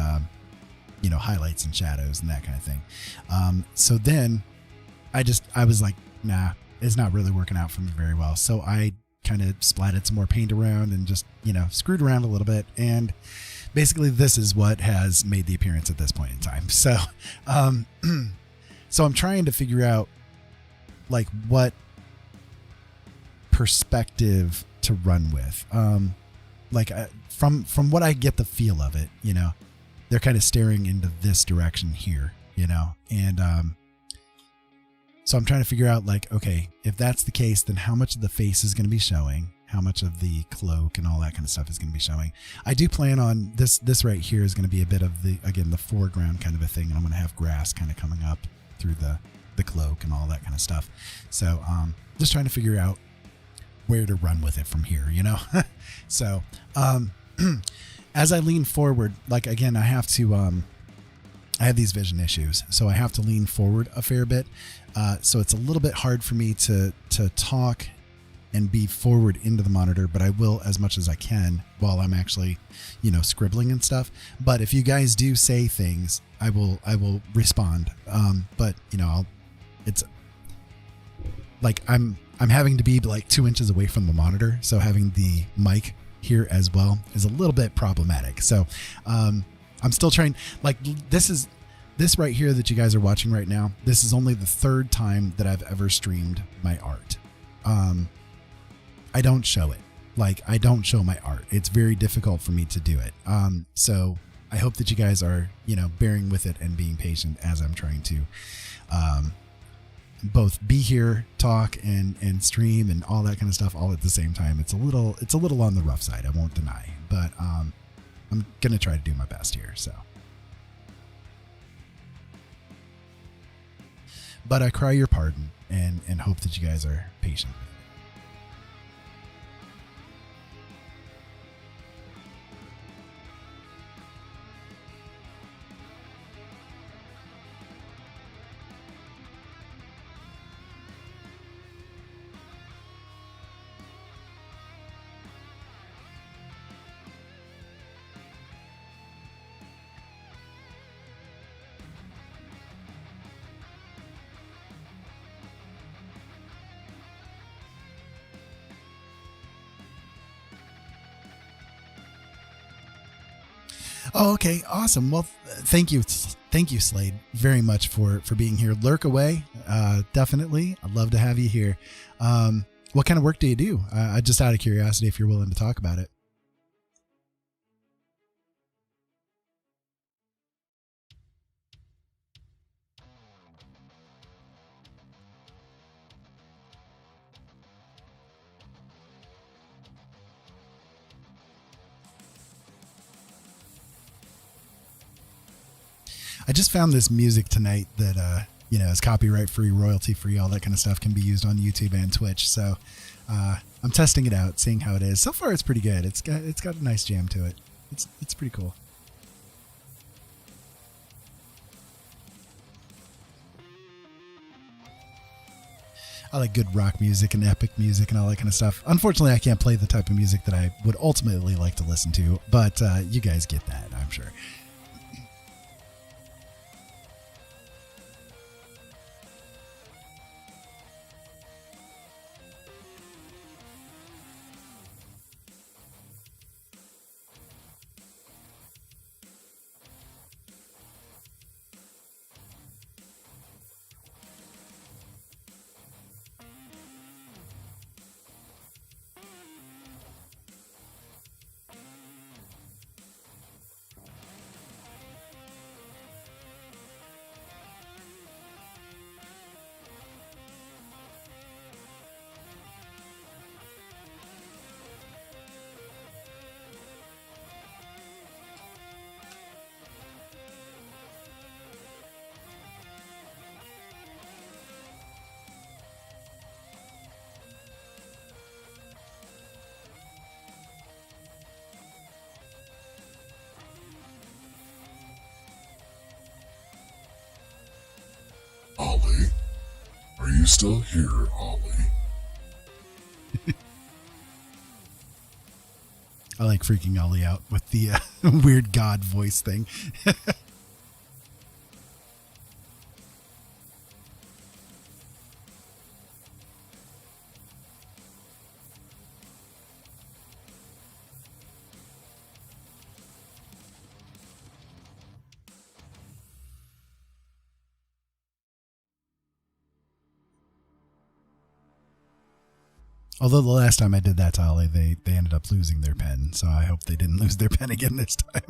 highlights and shadows and that kind of thing. So then I was like, nah. Is not really working out for me very well. So I kind of splatted some more paint around and just, screwed around a little bit. And basically this is what has made the appearance at this point in time. So, so I'm trying to figure out like what perspective to run with. From what I get the feel of it, they're kind of staring into this direction here, and, so I'm trying to figure out like, okay, if that's the case, then how much of the face is going to be showing? How much of the cloak and all that kind of stuff is going to be showing? I do plan on this right here is going to be a bit of the foreground kind of a thing. And I'm going to have grass kind of coming up through the cloak and all that kind of stuff. So just trying to figure out where to run with it from here, So as I lean forward, like, again, I have to, I have these vision issues, so I have to lean forward a fair bit. So it's a little bit hard for me to talk and be forward into the monitor, but I will as much as I can while I'm actually, scribbling and stuff. But if you guys do say things, I will respond. But it's like I'm having to be like 2 inches away from the monitor, so having the mic here as well is a little bit problematic. So I'm still trying. Like this right here that you guys are watching right now, this is only the third time that I've ever streamed my art. I don't show it. Like, I don't show my art. It's very difficult for me to do it. So I hope that you guys are, bearing with it and being patient as I'm trying to both be here, talk, and stream and all that kind of stuff all at the same time. It's a little on the rough side, I won't deny, but I'm gonna try to do my best here. So, but I cry your pardon and hope that you guys are patient. Oh, okay, awesome. Well, thank you, Slade, very much for being here. Lurk away, definitely. I'd love to have you here. What kind of work do you do? Just out of curiosity, if you're willing to talk about it. I just found this music tonight that is copyright free, royalty free, all that kind of stuff, can be used on YouTube and Twitch. So I'm testing it out, seeing how it is. So far, it's pretty good. It's got a nice jam to it. It's pretty cool. I like good rock music and epic music and all that kind of stuff. Unfortunately, I can't play the type of music that I would ultimately like to listen to, but you guys get that, I'm sure. Ollie? Are you still here, Ollie? I like freaking Ollie out with the weird god voice thing. Although the last time I did that to Ollie, they ended up losing their pen, so I hope they didn't lose their pen again this time.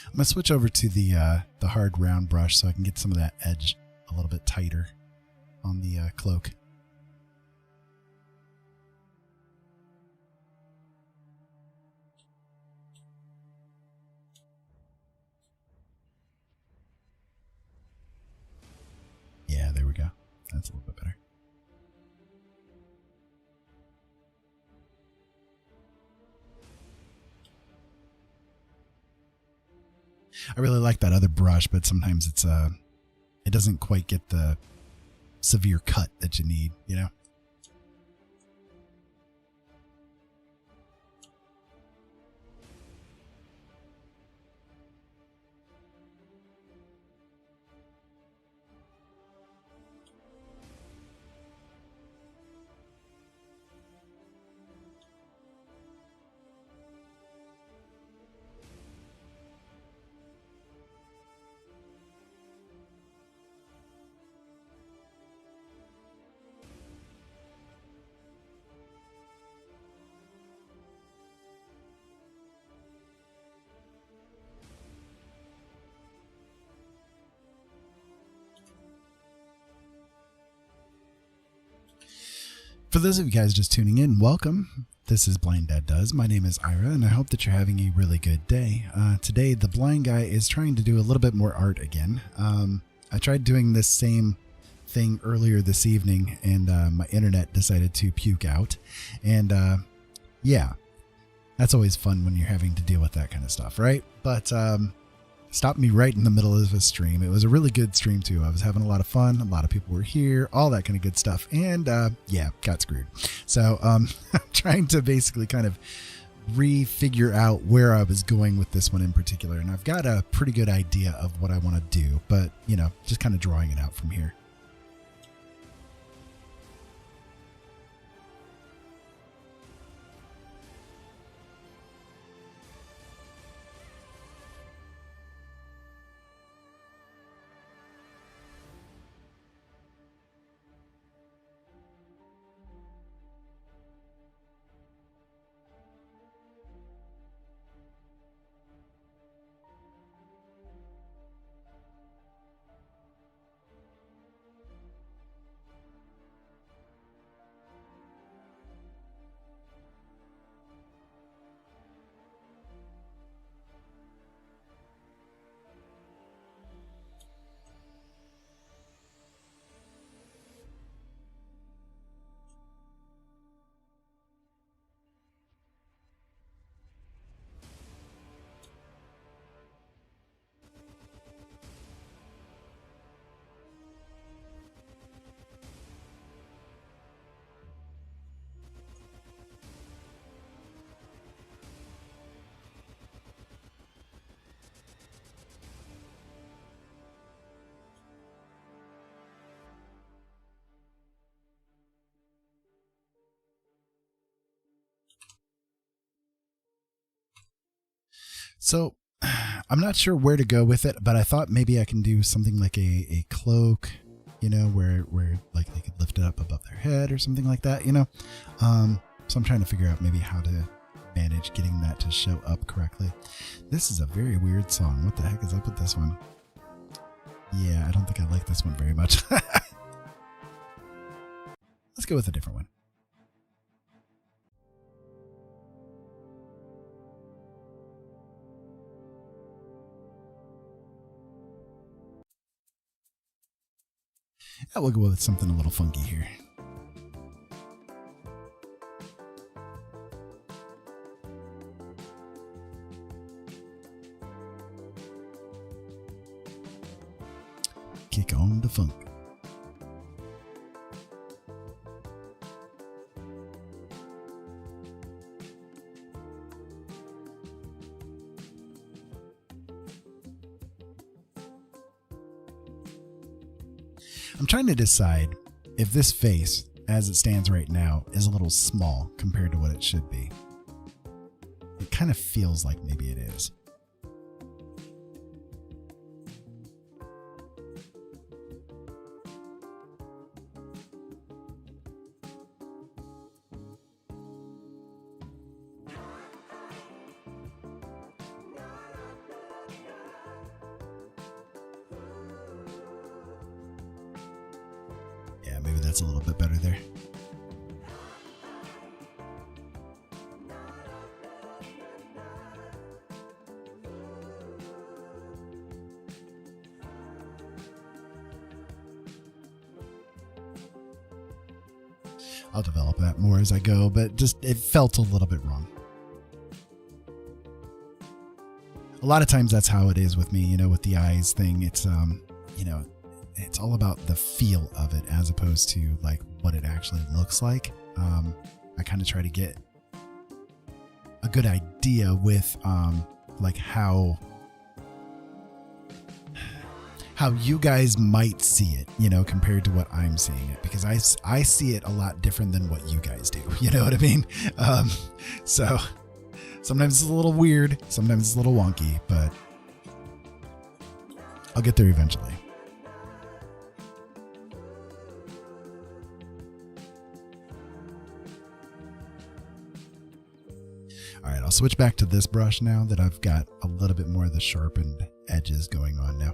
I'm gonna switch over to the hard round brush so I can get some of that edge a little bit tighter on the cloak. Yeah, there we go. That's a little bit better. I really like that other brush, but sometimes it doesn't quite get the severe cut that you need, you know? For those of you guys just tuning in, welcome. This is Blind Dad Does. My name is Ira, and I hope that you're having a really good day. Today, the blind guy is trying to do a little bit more art again. I tried doing this same thing earlier this evening, and my internet decided to puke out. And yeah, that's always fun when you're having to deal with that kind of stuff, right? But stopped me right in the middle of a stream. It was a really good stream too. I was having a lot of fun. A lot of people were here, all that kind of good stuff. And yeah, got screwed. So I'm trying to basically kind of refigure out where I was going with this one in particular. And I've got a pretty good idea of what I want to do, but you know, just kind of drawing it out from here. So I'm not sure where to go with it, but I thought maybe I can do something like a cloak, you know, where like they could lift it up above their head or something like that, you know. So I'm trying to figure out maybe how to manage getting that to show up correctly. This is a very weird song. What the heck is up with this one? Yeah, I don't think I like this one very much. Let's go with a different one. Yeah, we'll go with something a little funky here. Kick on the funk. I'm trying to decide if this face, as it stands right now, is a little small compared to what it should be. It kind of feels like maybe it is. Yeah, maybe that's a little bit better there. I'll develop that more as I go, but just it felt a little bit wrong. A lot of times that's how it is with me, you know, with the eyes thing. It's you know, it's all about the feel of it as opposed to like what it actually looks like. I kind of try to get a good idea with like how you guys might see it, you know, compared to what I'm seeing it, because I see it a lot different than what you guys do. You know what I mean? So sometimes it's a little weird, sometimes it's a little wonky, but I'll get there eventually. All right, I'll switch back to this brush now that I've got a little bit more of the sharpened edges going on now.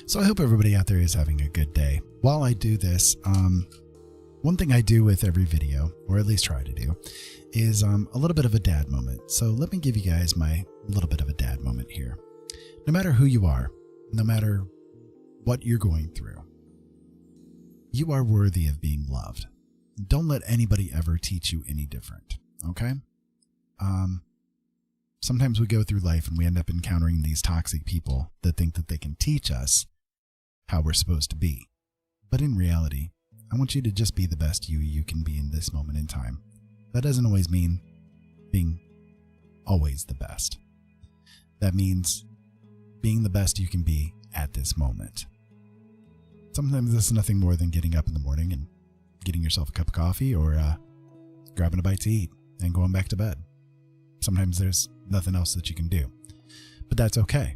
So I hope everybody out there is having a good day. While I do this, one thing I do with every video, or at least try to do, is a little bit of a dad moment. So let me give you guys my little bit of a dad moment here. No matter who you are, no matter what you're going through, you are worthy of being loved. Don't let anybody ever teach you any different, okay? Sometimes we go through life and we end up encountering these toxic people that think that they can teach us how we're supposed to be. But in reality, I want you to just be the best you can be in this moment in time. That doesn't always mean being always the best. That means being the best you can be at this moment. Sometimes this is nothing more than getting up in the morning and getting yourself a cup of coffee or grabbing a bite to eat and going back to bed. Sometimes there's nothing else that you can do, but that's okay.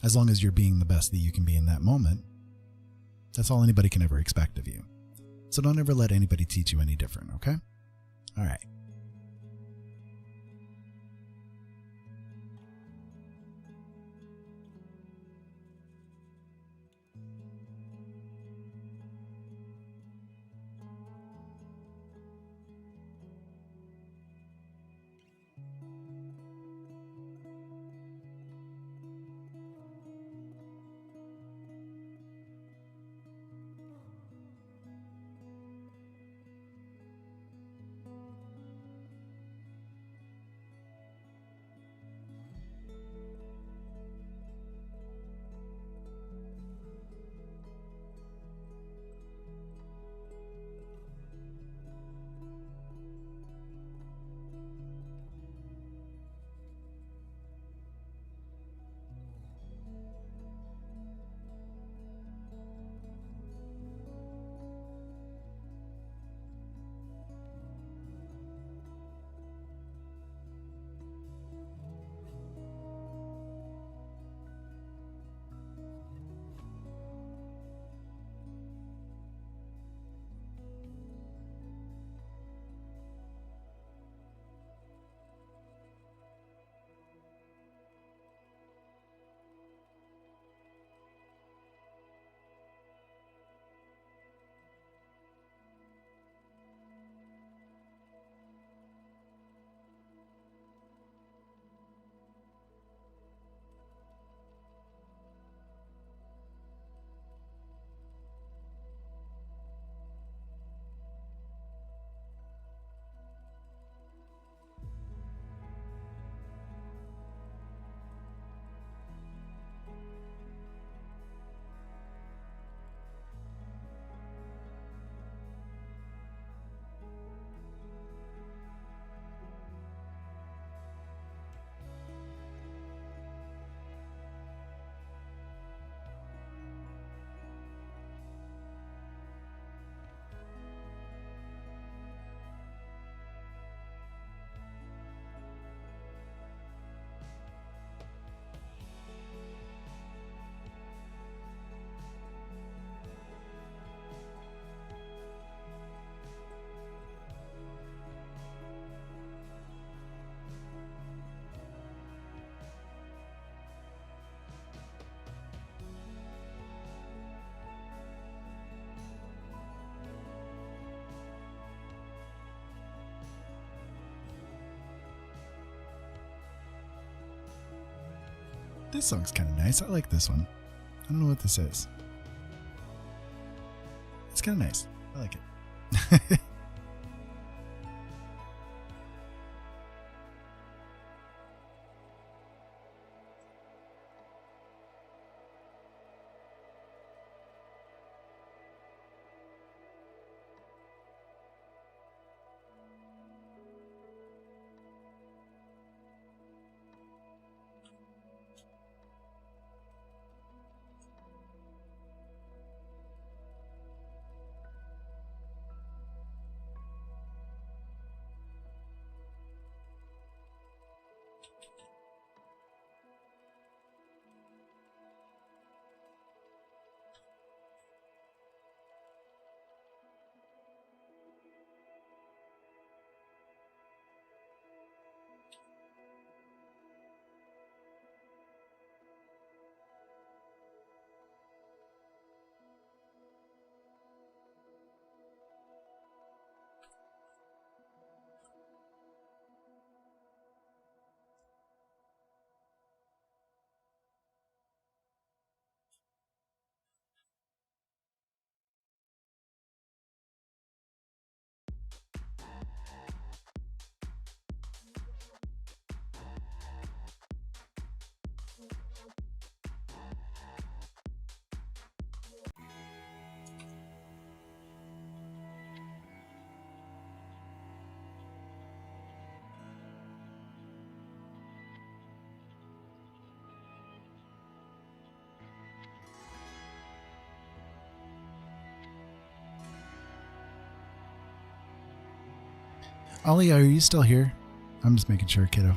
As long as you're being the best that you can be in that moment, that's all anybody can ever expect of you. So don't ever let anybody teach you any different, okay? All right. This song's kind of nice. I like this one. I don't know what this is. It's kind of nice. I like it. Ollie, are you still here? I'm just making sure, kiddo.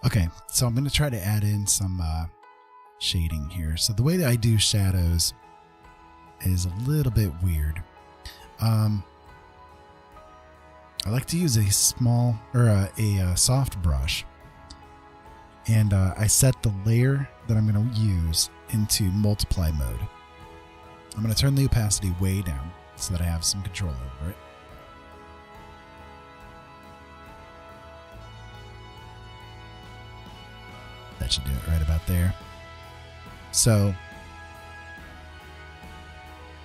Okay, so I'm going to try to add in some shading here. So the way that I do shadows is a little bit weird. I like to use a small or a soft brush, and I set the layer that I'm going to use into multiply mode. I'm going to turn the opacity way down so that I have some control over it. That should do it right about there. So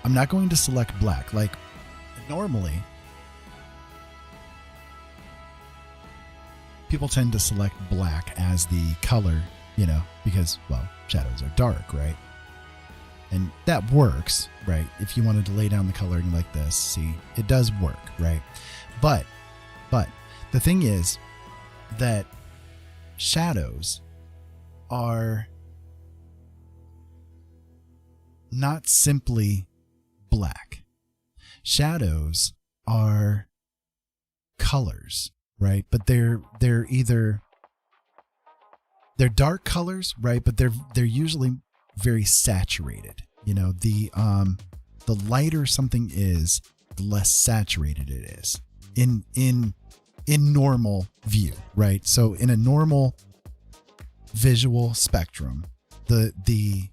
I'm not going to select black. Like normally, people tend to select black as the color, you know, because, well, shadows are dark, right? And that works, right? If you wanted to lay down the coloring like this, see, it does work, right? But the thing is that shadows are not simply black. Shadows are colors, right? But they're dark colors, right? But they're usually very saturated. You know, the lighter something is, the less saturated it is in normal view, right? So in a normal visual spectrum, the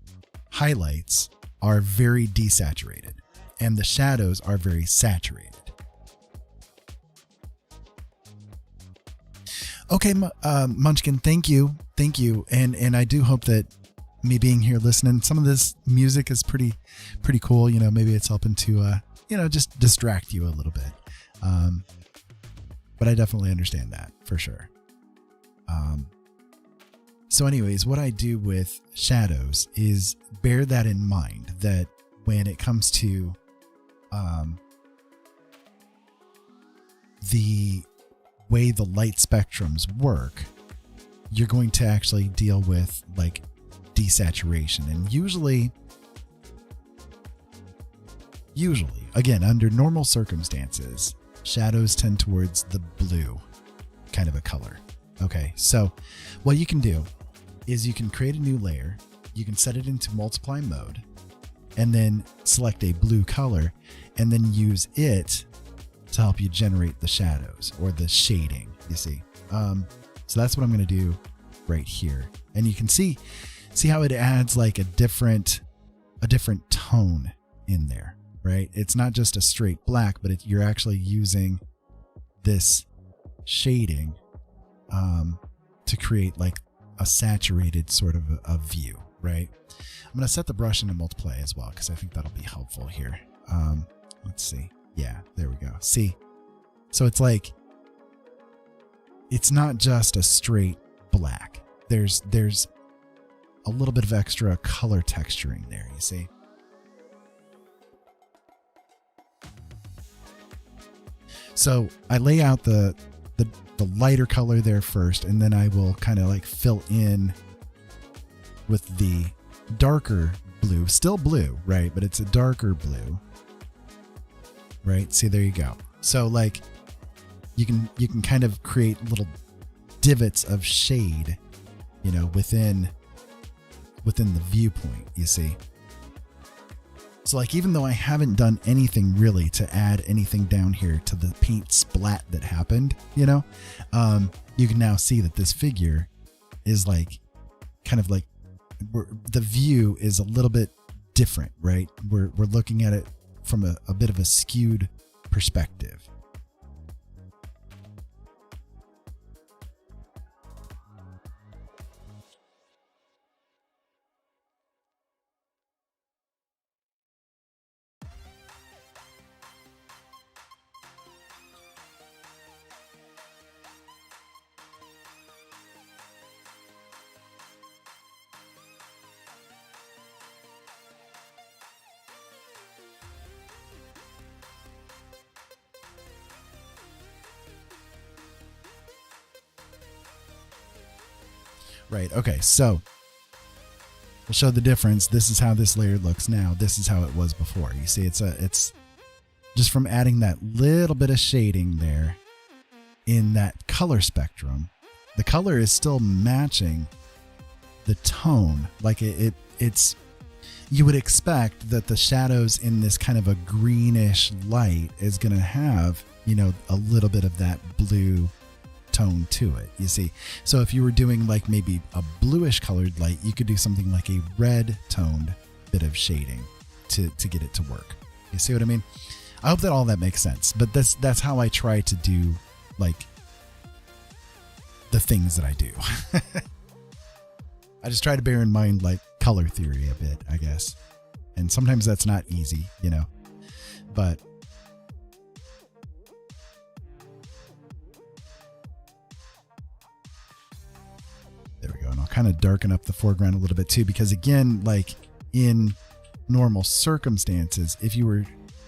highlights are very desaturated and the shadows are very saturated. Okay, Munchkin, thank you, and I do hope that me being here listening, some of this music is pretty cool. You know, maybe it's helping to just distract you a little bit. But I definitely understand that for sure. So anyways, what I do with shadows is bear that in mind, that when it comes to the way the light spectrums work, you're going to actually deal with like desaturation. And usually, again, under normal circumstances, shadows tend towards the blue kind of a color. Okay, so what you can do is you can create a new layer, you can set it into multiply mode, and then select a blue color, and then use it to help you generate the shadows or the shading, you see. So that's what I'm going to do right here. And you can see how it adds like a different tone in there, right? It's not just a straight black, but you're actually using this shading to create like a saturated sort of a view, right? I'm going to set the brush into multiply as well, because I think that'll be helpful here. Let's see. Yeah, there we go. See? So it's like, it's not just a straight black. There's a little bit of extra color texturing there, you see? So I lay out the lighter color there first, and then I will kind of like fill in with the darker blue, still blue, right? But it's a darker blue, right? See, there you go. So like you can kind of create little divots of shade, you know, within the viewpoint, you see. So like, even though I haven't done anything really to add anything down here to the paint splat that happened, you know, you can now see that this figure is like, kind of like, the view is a little bit different, right? We're looking at it from a bit of a skewed perspective. Right. Okay. So we'll show the difference. This is how this layer looks now. This is how it was before. You see, it's just from adding that little bit of shading there in that color spectrum. The color is still matching the tone. Like it's, you would expect that the shadows in this kind of a greenish light is going to have, you know, a little bit of that blue tone to it, you see. So if you were doing like maybe a bluish colored light, you could do something like a red toned bit of shading to get it to work. You see what I mean? I hope that all that makes sense, but that's how I try to do like the things that I do. I just try to bear in mind like color theory a bit, I guess. And sometimes that's not easy, you know, but there we go. And I'll kind of darken up the foreground a little bit too, because again, like in normal circumstances, if you were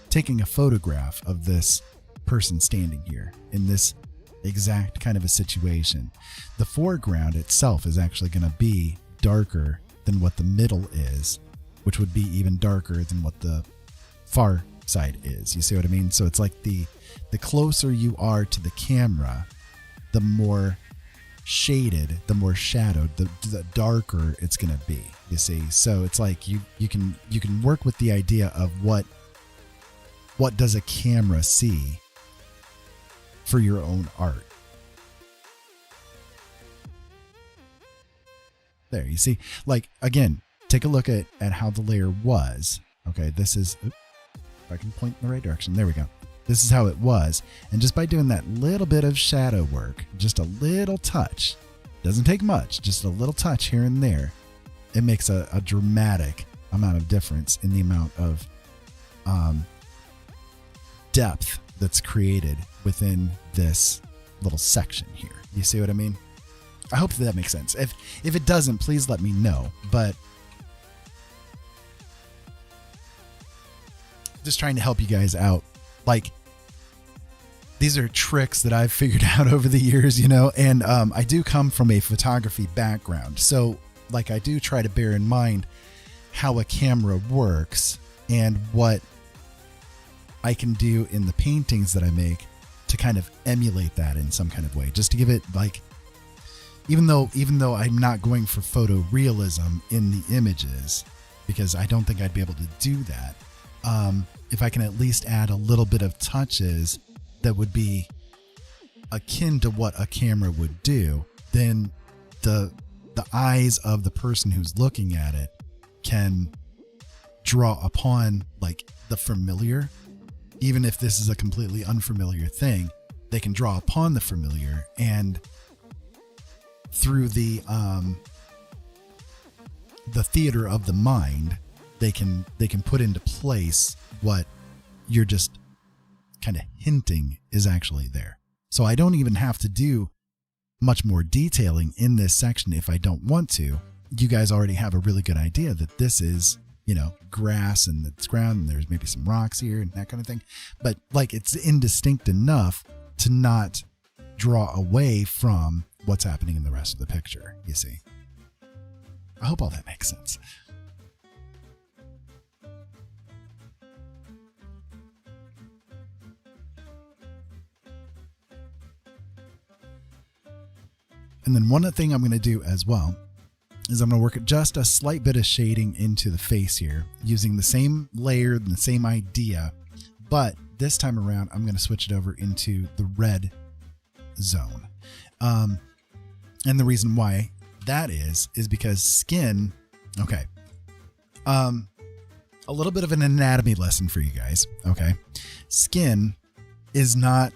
taking a photograph of this person standing here in this exact kind of a situation, the foreground itself is actually going to be darker than what the middle is, which would be even darker than what the far side is. You see what I mean? So it's like the closer you are to the camera, the more shaded, the more shadowed, the darker it's going to be, you see. So it's like you can work with the idea of what does a camera see for your own art. There, you see, like, again, take a look at how the layer was. Okay, this is, if I can point in the right direction, there we go. This is how it was. And just by doing that little bit of shadow work, just a little touch, doesn't take much, just a little touch here and there, it makes a dramatic amount of difference in the amount of depth that's created within this little section here. You see what I mean? I hope that makes sense. If it doesn't, please let me know. But just trying to help you guys out. Like, these are tricks that I've figured out over the years, you know, and I do come from a photography background. So like, I do try to bear in mind how a camera works and what I can do in the paintings that I make to kind of emulate that in some kind of way, just to give it like, even though I'm not going for photorealism in the images, because I don't think I'd be able to do that. If I can at least add a little bit of touches that would be akin to what a camera would do, then the eyes of the person who's looking at it can draw upon like the familiar. Even if this is a completely unfamiliar thing, they can draw upon the familiar, and through the theater of the mind, they can put into place what you're just kind of hinting is actually there. So I don't even have to do much more detailing in this section if I don't want to. You guys already have a really good idea that this is, grass and it's ground and there's maybe some rocks here and that kind of thing. But like it's indistinct enough to not draw away from what's happening in the rest of the picture, you see. I hope all that makes sense. And then one thing I'm going to do as well is I'm going to work just a slight bit of shading into the face here using the same layer and the same idea, but this time around I'm going to switch it over into the red zone. And the reason why that is because skin, okay. A little bit of an anatomy lesson for you guys, okay? Skin is not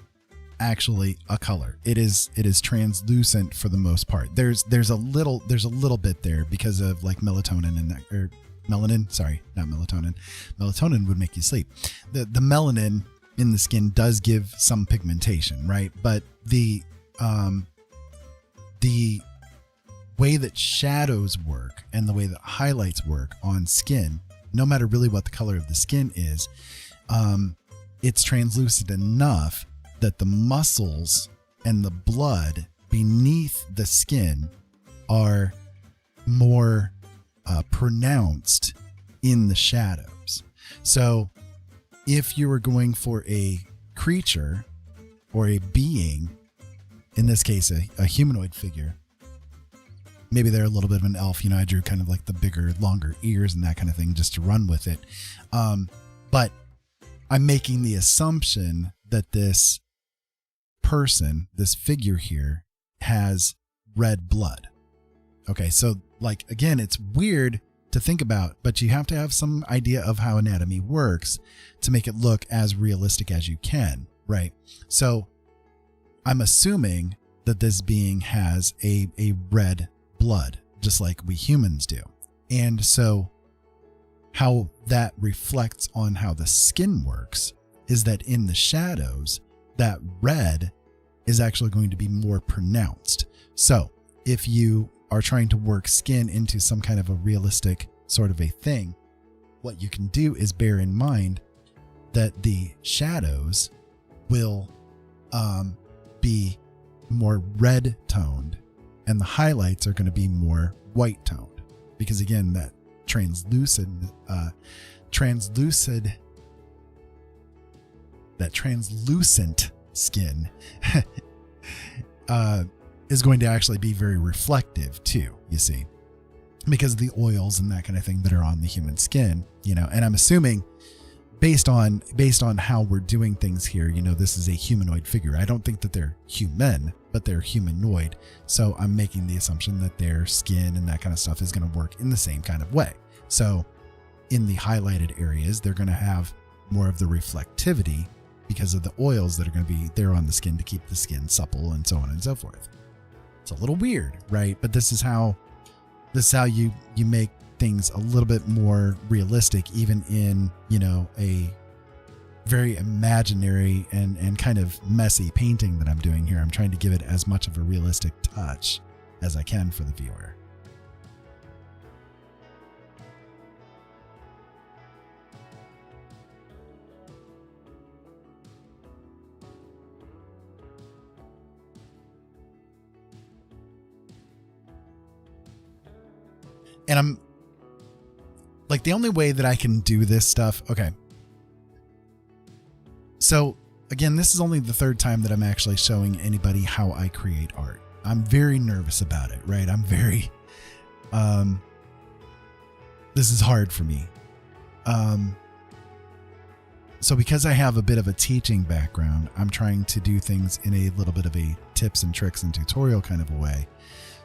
actually a color. It is translucent for the most part. There's a little bit there because of like melatonin and that, or melanin, sorry, not melatonin. Melatonin would make you sleep. The melanin in the skin does give some pigmentation, right? But the way that shadows work and the way that highlights work on skin, no matter really what the color of the skin is, it's translucent enough that the muscles and the blood beneath the skin are more pronounced in the shadows. So if you were going for a creature or a being, in this case, a humanoid figure, maybe they're a little bit of an elf. I drew kind of like the bigger, longer ears and that kind of thing just to run with it. But I'm making the assumption that this person, this figure here, has red blood. Okay, so like, again, it's weird to think about, but you have to have some idea of how anatomy works to make it look as realistic as you can, right? So I'm assuming that this being has a red blood, just like we humans do. And so how that reflects on how the skin works is that in the shadows, that red is actually going to be more pronounced. So if you are trying to work skin into some kind of a realistic sort of a thing, what you can do is bear in mind that the shadows will be more red toned and the highlights are going to be more white toned, because again, that translucent skin is going to actually be very reflective too, you see, because of the oils and that kind of thing that are on the human skin, and I'm assuming based on how we're doing things here, this is a humanoid figure. I don't think that they're human, but they're humanoid. So I'm making the assumption that their skin and that kind of stuff is going to work in the same kind of way. So in the highlighted areas, they're going to have more of the reflectivity because of the oils that are going to be there on the skin to keep the skin supple and so on and so forth. It's a little weird, right? But this is how you make things a little bit more realistic, even in, a very imaginary and kind of messy painting that I'm doing here. I'm trying to give it as much of a realistic touch as I can for the viewer. And I'm like, the only way that I can do this stuff. Okay. So again, this is only the third time that I'm actually showing anybody how I create art. I'm very nervous about it, right? I'm very, this is hard for me. So because I have a bit of a teaching background, I'm trying to do things in a little bit of a tips and tricks and tutorial kind of a way,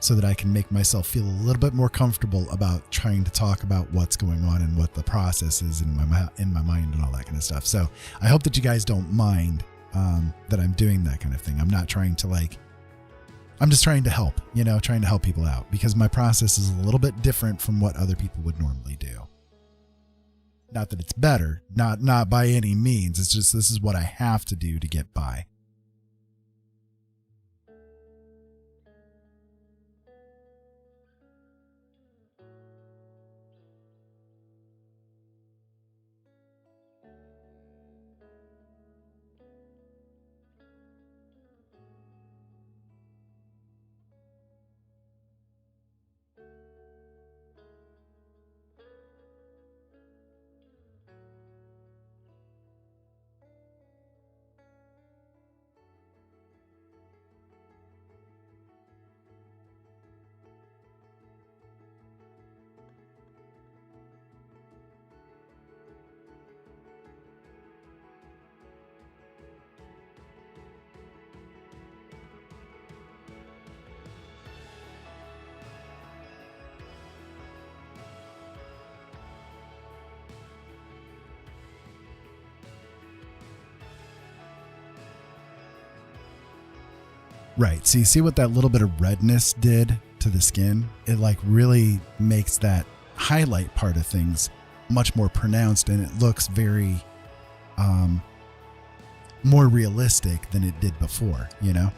so that I can make myself feel a little bit more comfortable about trying to talk about what's going on and what the process is in my mind and all that kind of stuff. So I hope that you guys don't mind that I'm doing that kind of thing. I'm not trying to I'm just trying to help, trying to help people out, because my process is a little bit different from what other people would normally do. Not that it's better, not by any means. It's just, this is what I have to do to get by. Right. So you see what that little bit of redness did to the skin? It like really makes that highlight part of things much more pronounced, and it looks very more realistic than it did before, you know?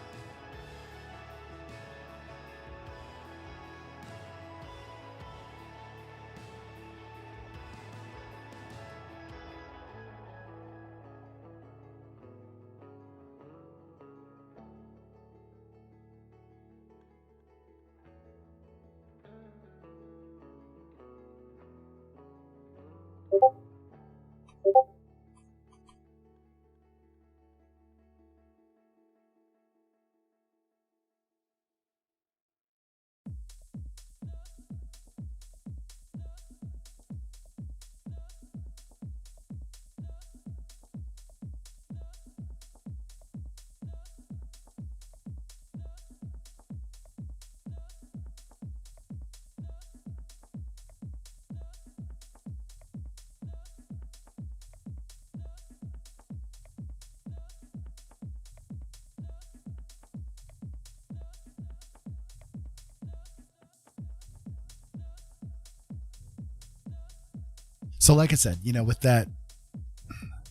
So like I said, you know, with that,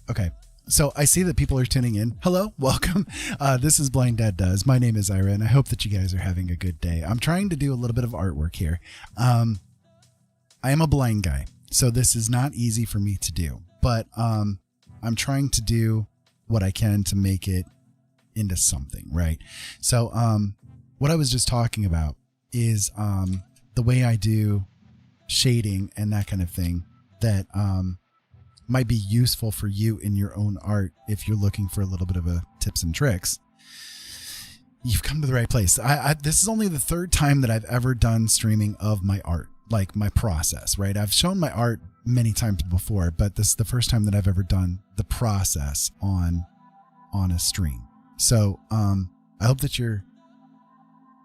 okay. So I see that people are tuning in. Hello, welcome. This is Blind Dad Does. My name is Ira, and I hope that you guys are having a good day. I'm trying to do a little bit of artwork here. I am a blind guy, so this is not easy for me to do, but I'm trying to do what I can to make it into something, right? So what I was just talking about is the way I do shading and that kind of thing that might be useful for you in your own art if you're looking for a little bit of a tips and tricks. You've come to the right place. This is only the third time that I've ever done streaming of my art, like my process, right? I've shown my art many times before, but this is the first time that I've ever done the process on a stream. So I hope that you're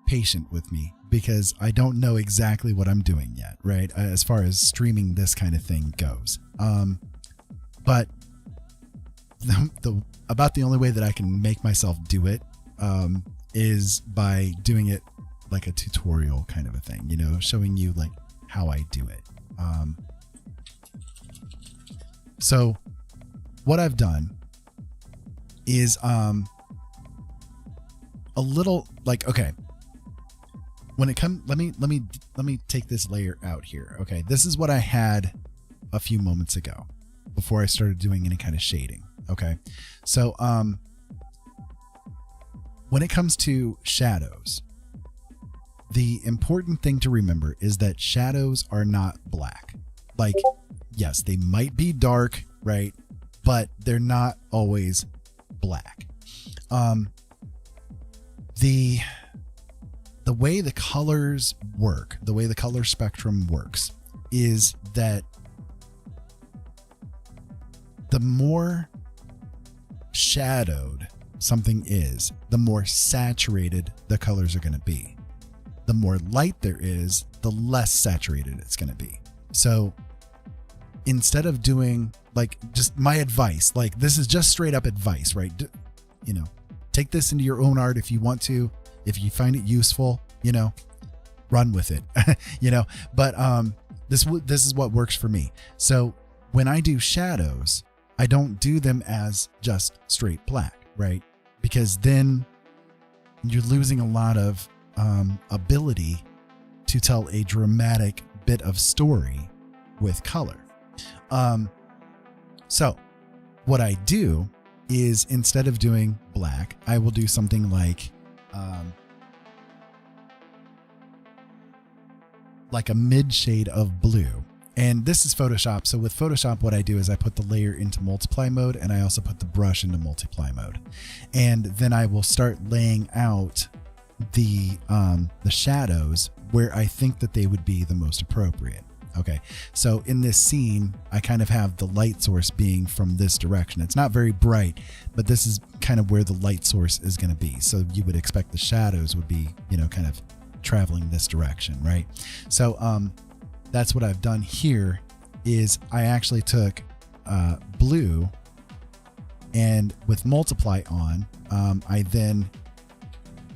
patient with me, because I don't know exactly what I'm doing yet, right? As far as streaming this kind of thing goes. But about the only way that I can make myself do it is by doing it like a tutorial kind of a thing, you know, showing you like how I do it. So what I've done is a little like, okay, when it comes, let me take this layer out here. Okay, this is what I had a few moments ago before I started doing any kind of shading. Okay, so when it comes to shadows, the important thing to remember is that shadows are not black. Like, yes, they might be dark, right? But they're not always black. The way the colors work, the way the color spectrum works, is that the more shadowed something is, the more saturated the colors are going to be. The more light there is, the less saturated it's going to be. So instead of doing, like, just my advice, like this is just straight up advice, right? You know, take this into your own art if you want to. If you find it useful, you know, run with it, you know, but this is what works for me. So when I do shadows, I don't do them as just straight black, right? Because then you're losing a lot of ability to tell a dramatic bit of story with color. So what I do is, instead of doing black, I will do something like a mid shade of blue. And this is Photoshop. So with Photoshop, what I do is I put the layer into multiply mode, and I also put the brush into multiply mode. And then I will start laying out the shadows where I think that they would be the most appropriate. Okay, so in this scene, I kind of have the light source being from this direction. It's not very bright, but this is kind of where the light source is going to be. So you would expect the shadows would be, you know, kind of traveling this direction, right? So that's what I've done here. Is I actually took blue, and with multiply on, I then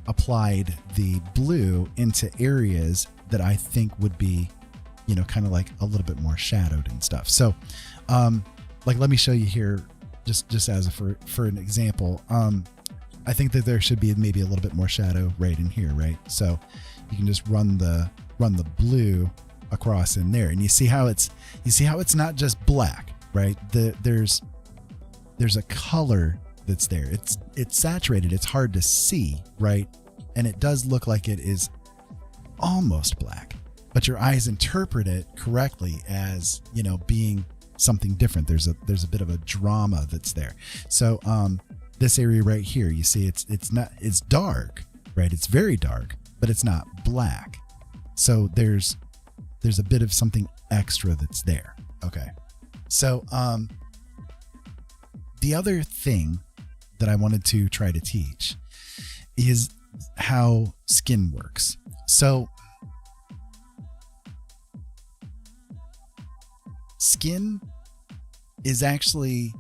applied the blue into areas that I think would be, kind of like a little bit more shadowed and stuff. So, let me show you here, just as for an example. I think that there should be maybe a little bit more shadow right in here, right? So you can just run the blue across in there, and you see how it's not just black, right? There's a color that's there. It's saturated. It's hard to see, right? And it does look like it is almost black, but your eyes interpret it correctly as, being something different. There's a bit of a drama that's there. So this area right here, you see it's dark, right? It's very dark, but it's not black. So there's a bit of something extra that's there. Okay. So the other thing that I wanted to try to teach is how skin works. So skin is actually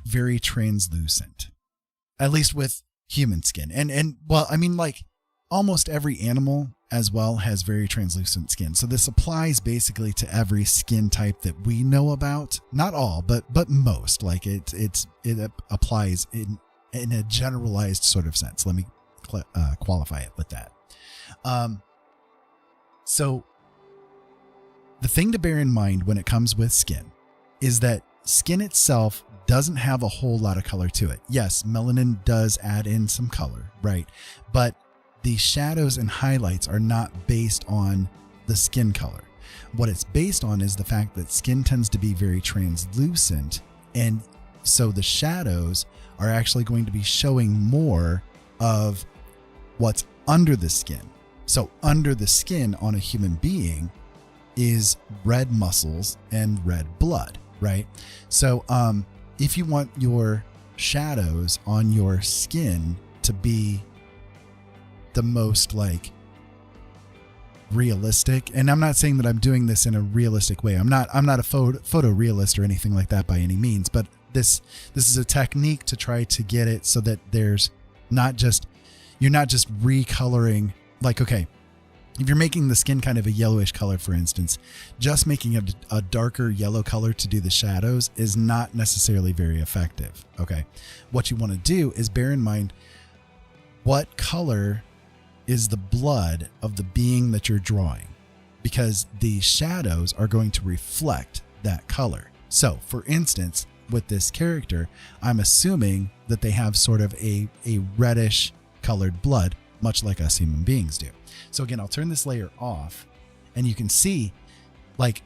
very translucent, at least with human skin. And well, I mean, like almost every animal as well has very translucent skin. So this applies basically to every skin type that we know about. Not all, but most. Like it applies in a generalized sort of sense. Let me qualify it with that. So the thing to bear in mind when it comes with skin is that skin itself doesn't have a whole lot of color to it. Yes, melanin does add in some color, right? But the shadows and highlights are not based on the skin color. What it's based on is the fact that skin tends to be very translucent, and so the shadows are actually going to be showing more of what's under the skin. So under the skin on a human being is red muscles and red blood, right? So if you want your shadows on your skin to be the most like realistic, and I'm not saying that I'm doing this in a realistic way. I'm not a photorealist or anything like that by any means, but this is a technique to try to get it so that you're not just recoloring. Like, okay, if you're making the skin kind of a yellowish color, for instance, just making a darker yellow color to do the shadows is not necessarily very effective. Okay. What you want to do is bear in mind what color is the blood of the being that you're drawing, because the shadows are going to reflect that color. So for instance, with this character, I'm assuming that they have sort of a reddish colored blood, much like us human beings do. So again, I'll turn this layer off, and you can see like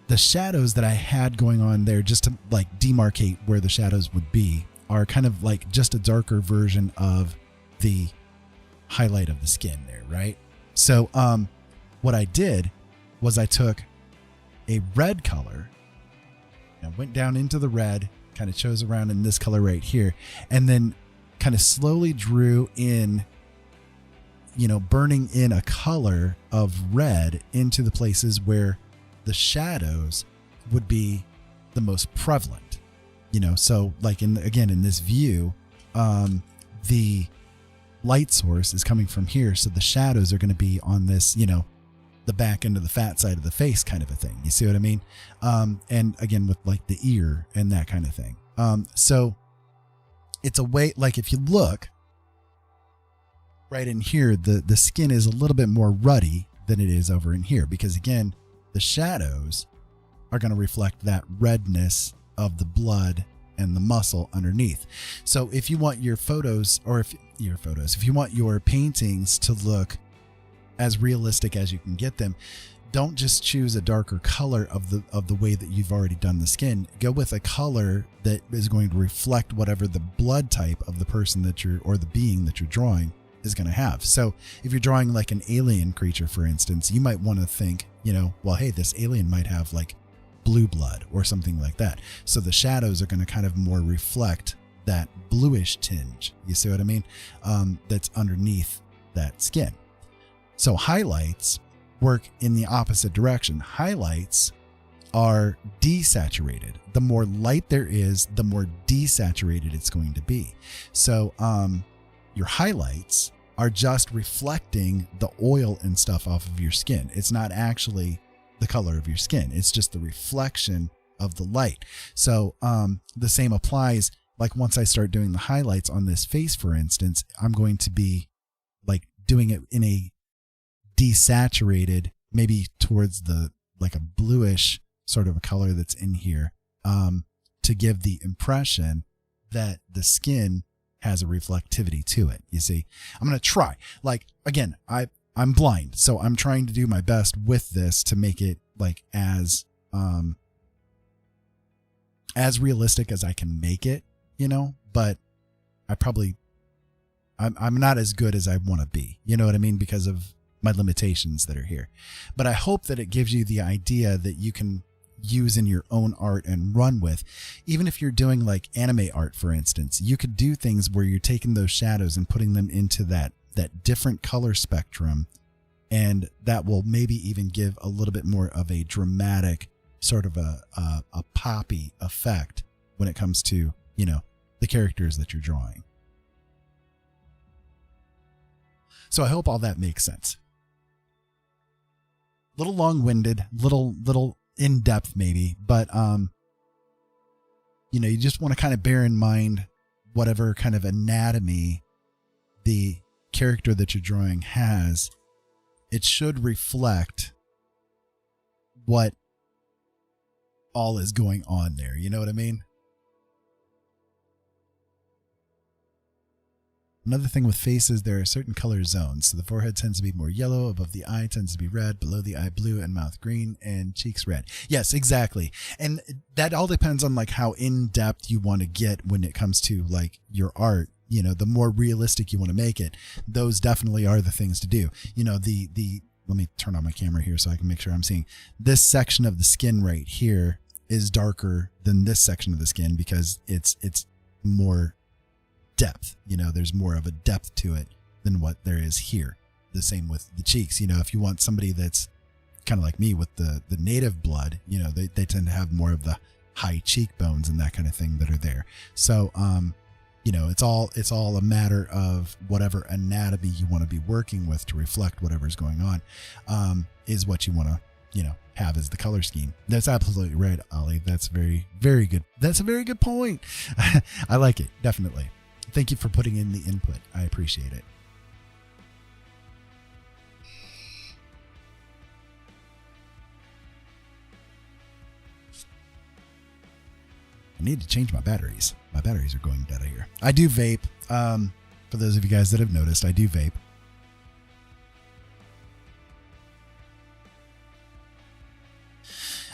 the shadows that I had going on there, just to like demarcate where the shadows would be, are kind of like just a darker version of the highlight of the skin there, right? So what I did was I took a red color and went down into the red, kind of chose around in this color right here, and then kind of slowly drew in, burning in a color of red into the places where the shadows would be the most prevalent. So like in this view, the light source is coming from here, so the shadows are going to be on this, the back end of the fat side of the face kind of a thing. You see what I mean? And again, with like the ear and that kind of thing. So it's a way, like if you look right in here, the skin is a little bit more ruddy than it is over in here, because again, the shadows are going to reflect that redness of the blood and the muscle underneath. So if you want your photos, or if you want your paintings to look as realistic as you can get them, don't just choose a darker color of the way that you've already done the skin. Go with a color that is going to reflect whatever the blood type of the person or the being that you're drawing is going to have. So if you're drawing like an alien creature, for instance, you might want to think, well, hey, this alien might have like blue blood or something like that. So the shadows are going to kind of more reflect that bluish tinge. You see what I mean? That's underneath that skin. So highlights work in the opposite direction. Highlights are desaturated. The more light there is, the more desaturated it's going to be. So your highlights are just reflecting the oil and stuff off of your skin. It's not actually the color of your skin. It's just the reflection of the light. So the same applies. Like once I start doing the highlights on this face, for instance, I'm going to be like doing it in a desaturated, maybe towards the like a bluish sort of a color that's in here, to give the impression that the skin has a reflectivity to it. You see, I'm going to try, like, again, I'm blind, so I'm trying to do my best with this to make it like as realistic as I can make it, you know, but I'm not as good as I want to be, you know what I mean? Because of my limitations that are here. But I hope that it gives you the idea that you can use in your own art and run with. Even if you're doing like anime art, for instance, you could do things where you're taking those shadows and putting them into that different color spectrum. And that will maybe even give a little bit more of a dramatic sort of a poppy effect when it comes to, you know, the characters that you're drawing. So I hope all that makes sense. Little long-winded, little in-depth maybe, but you know, you just want to kind of bear in mind whatever kind of anatomy the character that you're drawing has. It should reflect what all is going on there. You know what I mean? Another thing with faces, there are certain color zones. So the forehead tends to be more yellow, above the eye tends to be red, below the eye blue, and mouth green, and cheeks red. Yes, exactly. And that all depends on like how in-depth you want to get when it comes to like your art. You know, the more realistic you want to make it, those definitely are the things to do. You know, let me turn on my camera here so I can make sure I'm seeing this section of the skin right here is darker than this section of the skin because it's more depth. You know, there's more of a depth to it than what there is here. The same with the cheeks. You know, if you want somebody that's kind of like me with the native blood, you know, they tend to have more of the high cheekbones and that kind of thing that are there. So, you know, it's all a matter of whatever anatomy you want to be working with to reflect whatever's going on, is what you want to, you know, have as the color scheme. That's absolutely right, Ollie. That's very, very good. That's a very good point. I like it. Definitely. Thank you for putting in the input. I appreciate it. I need to change my batteries. My batteries are going dead here. I do vape. For those of you guys that have noticed, I do vape.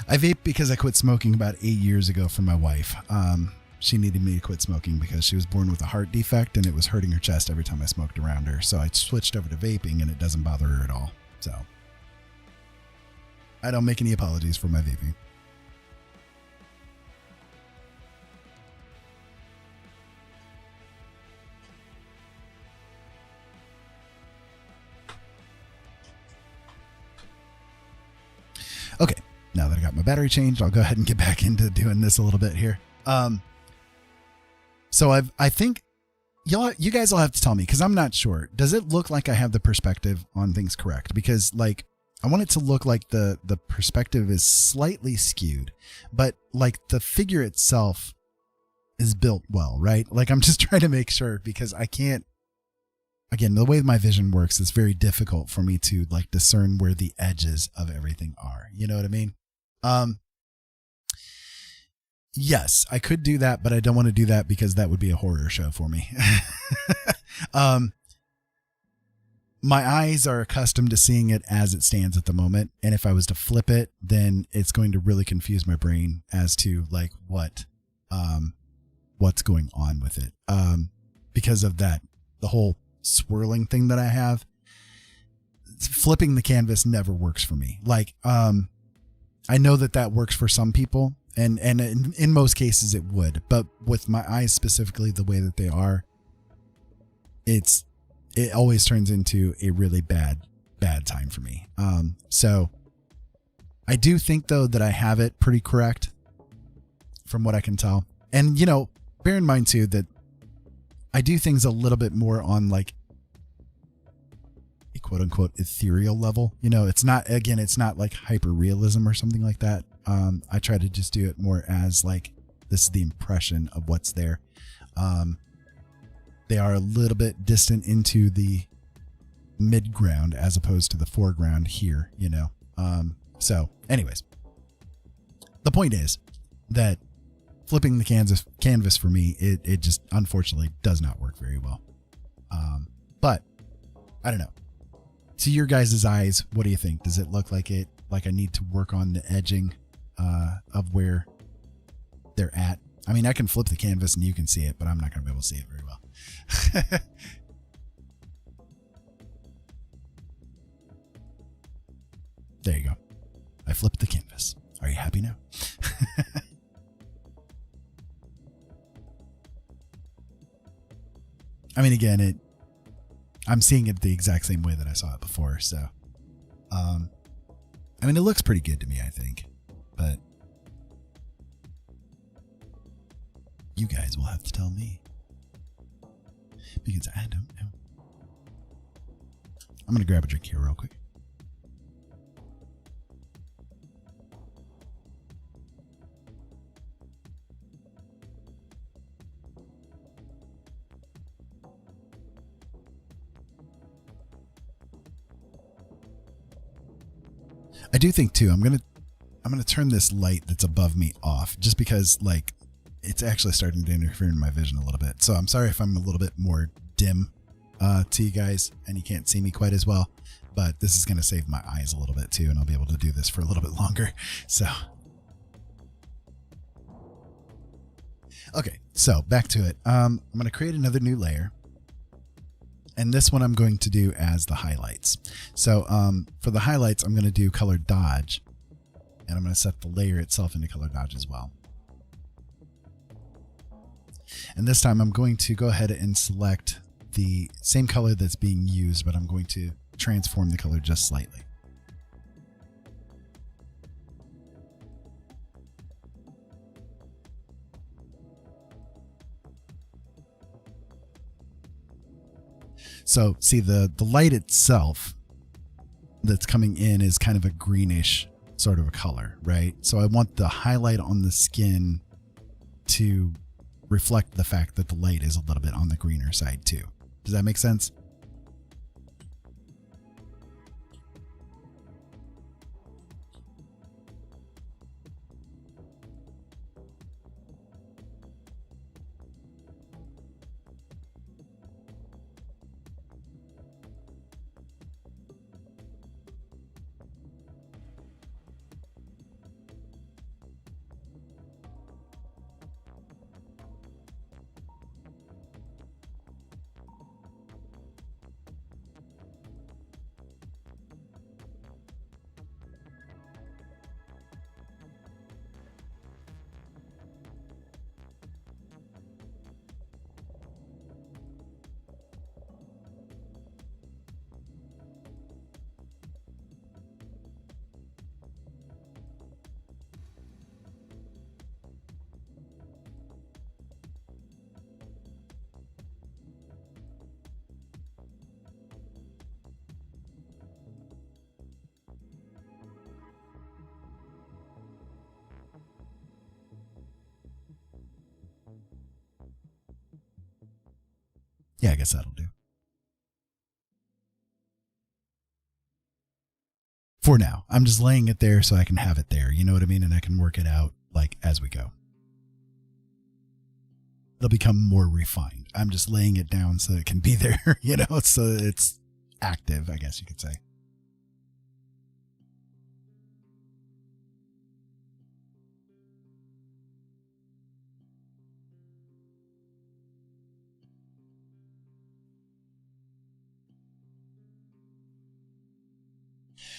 I vape because I quit smoking about 8 years ago for my wife. She needed me to quit smoking because she was born with a heart defect and it was hurting her chest every time I smoked around her. So I switched over to vaping and it doesn't bother her at all. So I don't make any apologies for my vaping. Okay, now that I got my battery changed, I'll go ahead and get back into doing this a little bit here. So I think you guys will have to tell me because I'm not sure. Does it look like I have the perspective on things correct? Because like I want it to look like the perspective is slightly skewed, but like the figure itself is built well, right? Like I'm just trying to make sure because I can't. Again, the way my vision works, it's very difficult for me to like discern where the edges of everything are. You know what I mean? Yes, I could do that, but I don't want to do that because that would be a horror show for me. My eyes are accustomed to seeing it as it stands at the moment. And if I was to flip it, then it's going to really confuse my brain as to like what's going on with it. Because of that, the whole swirling thing that I have, flipping the canvas never works for me. Like, I know that works for some people and in most cases it would, but with my eyes specifically, the way that they are, it always turns into a really bad time for me. So I do think though that I have it pretty correct from what I can tell. And, you know, bear in mind too, that I do things a little bit more on like quote unquote ethereal level. You know, it's not like hyper realism or something like that. I try to just do it more as like, this is the impression of what's there. They are a little bit distant into the mid ground as opposed to the foreground here, you know. So anyways, the point is that flipping the canvas for me, it just unfortunately does not work very well. But I don't know. To your guys' eyes, what do you think? Does it look like I need to work on the edging of where they're at? I mean, I can flip the canvas and you can see it, but I'm not going to be able to see it very well. There you go. I flipped the canvas. Are you happy now? I mean, again, I'm seeing it the exact same way that I saw it before. So, I mean, it looks pretty good to me, I think, but you guys will have to tell me because I don't know. I'm going to grab a drink here real quick. I do think too, I'm gonna turn this light that's above me off just because like it's actually starting to interfere in my vision a little bit. So I'm sorry if I'm a little bit more dim to you guys and you can't see me quite as well, but this is going to save my eyes a little bit too, and I'll be able to do this for a little bit longer. So, okay, so back to it. I'm going to create another new layer. And this one I'm going to do as the highlights. So for the highlights, I'm going to do color dodge. And I'm going to set the layer itself into color dodge as well. And this time I'm going to go ahead and select the same color that's being used, but I'm going to transform the color just slightly. So see the light itself that's coming in is kind of a greenish sort of a color, right? So I want the highlight on the skin to reflect the fact that the light is a little bit on the greener side too. Does that make sense? Yeah, I guess that'll do. For now, I'm just laying it there so I can have it there. You know what I mean? And I can work it out like as we go. It'll become more refined. I'm just laying it down so it can be there, you know, so it's active, I guess you could say.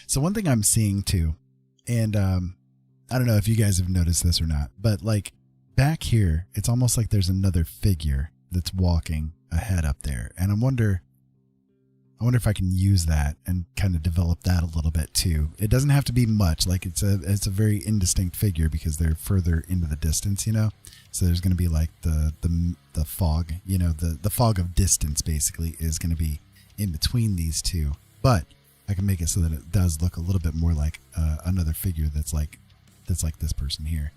So one thing I'm seeing too, and I don't know if you guys have noticed this or not, but like back here, it's almost like there's another figure that's walking ahead up there. And I wonder if I can use that and kind of develop that a little bit too. It doesn't have to be much, like it's a very indistinct figure because they're further into the distance, you know? So there's going to be like the fog, you know, the fog of distance basically is going to be in between these two. but I can make it so that it does look a little bit more like another figure that's like this person here.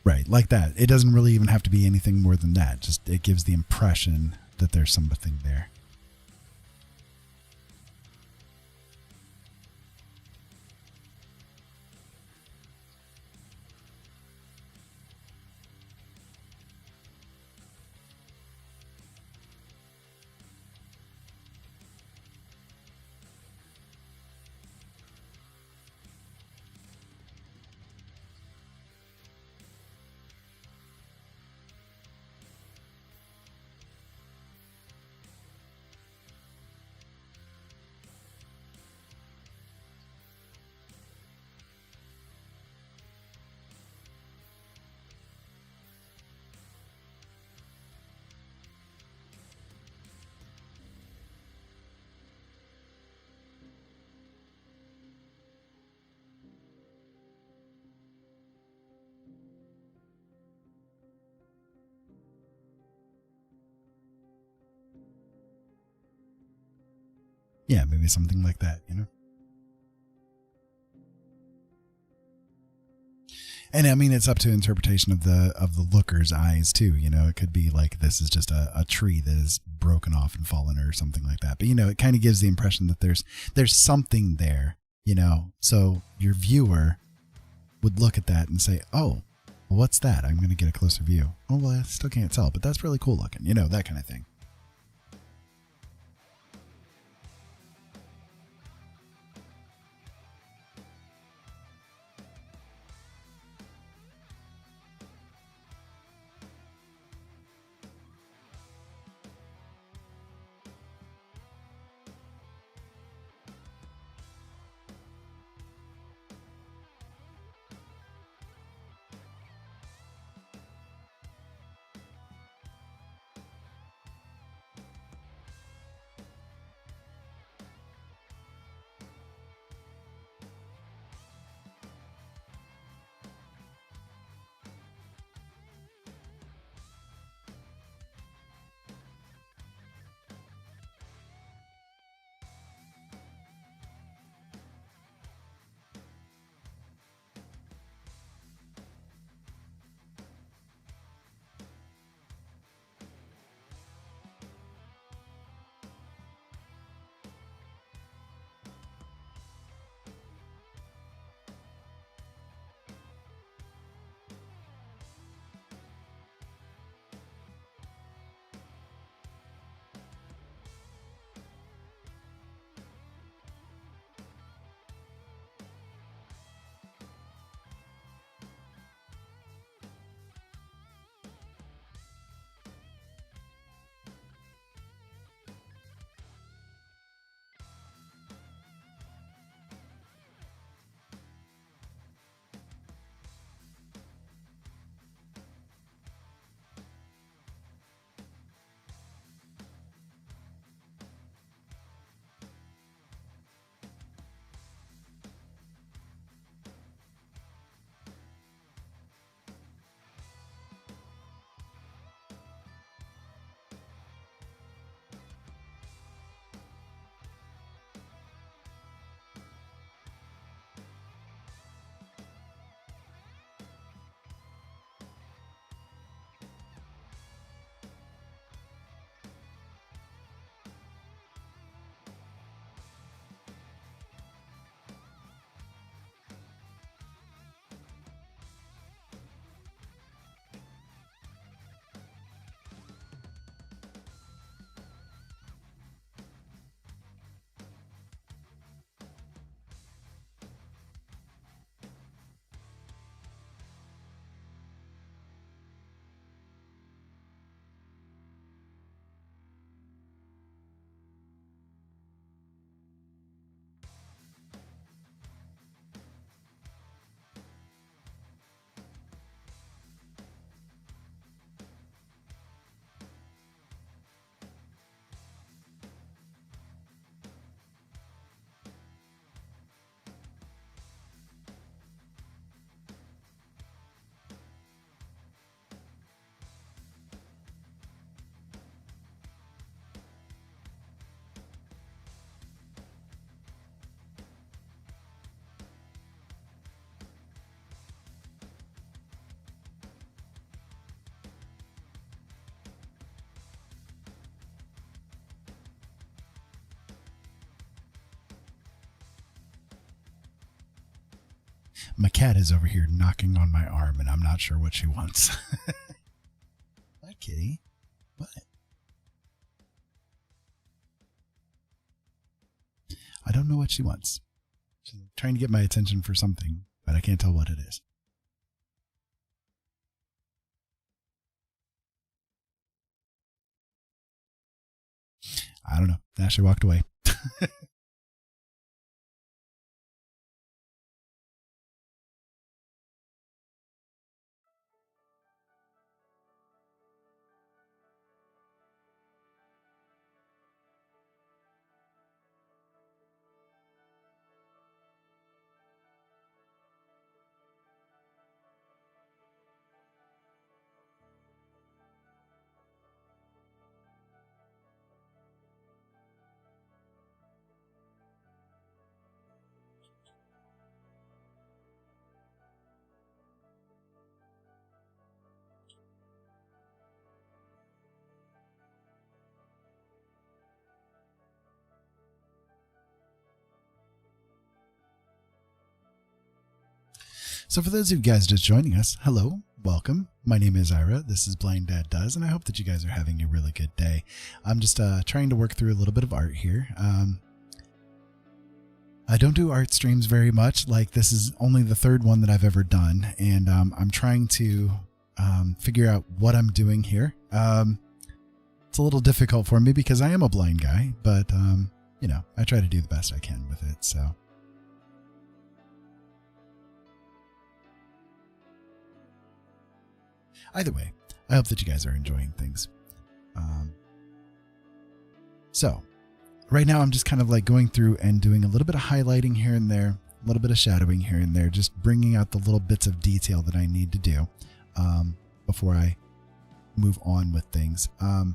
Right, like that. It doesn't really even have to be anything more than that. Just it gives the impression that there's something there. Yeah, maybe something like that, you know? And I mean, it's up to interpretation of the looker's eyes too. You know, it could be like this is just a tree that is broken off and fallen or something like that. But you know, it kind of gives the impression that there's something there. You know, so your viewer would look at that and say, "Oh, well, what's that?" I'm going to get a closer view. Oh, well, I still can't tell, but that's really cool looking. You know, that kind of thing. My cat is over here knocking on my arm, and I'm not sure what she wants. Hi, kitty. What? I don't know what she wants. She's trying to get my attention for something, but I can't tell what it is. I don't know. Now she walked away. So for those of you guys just joining us, hello, welcome. My name is Ira. This is Blind Dad Does, and I hope that you guys are having a really good day. I'm just trying to work through a little bit of art here. I don't do art streams very much. Like, this is only the third one that I've ever done, and I'm trying to figure out what I'm doing here. It's a little difficult for me because I am a blind guy, but you know, I try to do the best I can with it. So. Either way, I hope that you guys are enjoying things. So, right now I'm just kind of like going through and doing a little bit of highlighting here and there, a little bit of shadowing here and there, just bringing out the little bits of detail that I need to do before I move on with things. I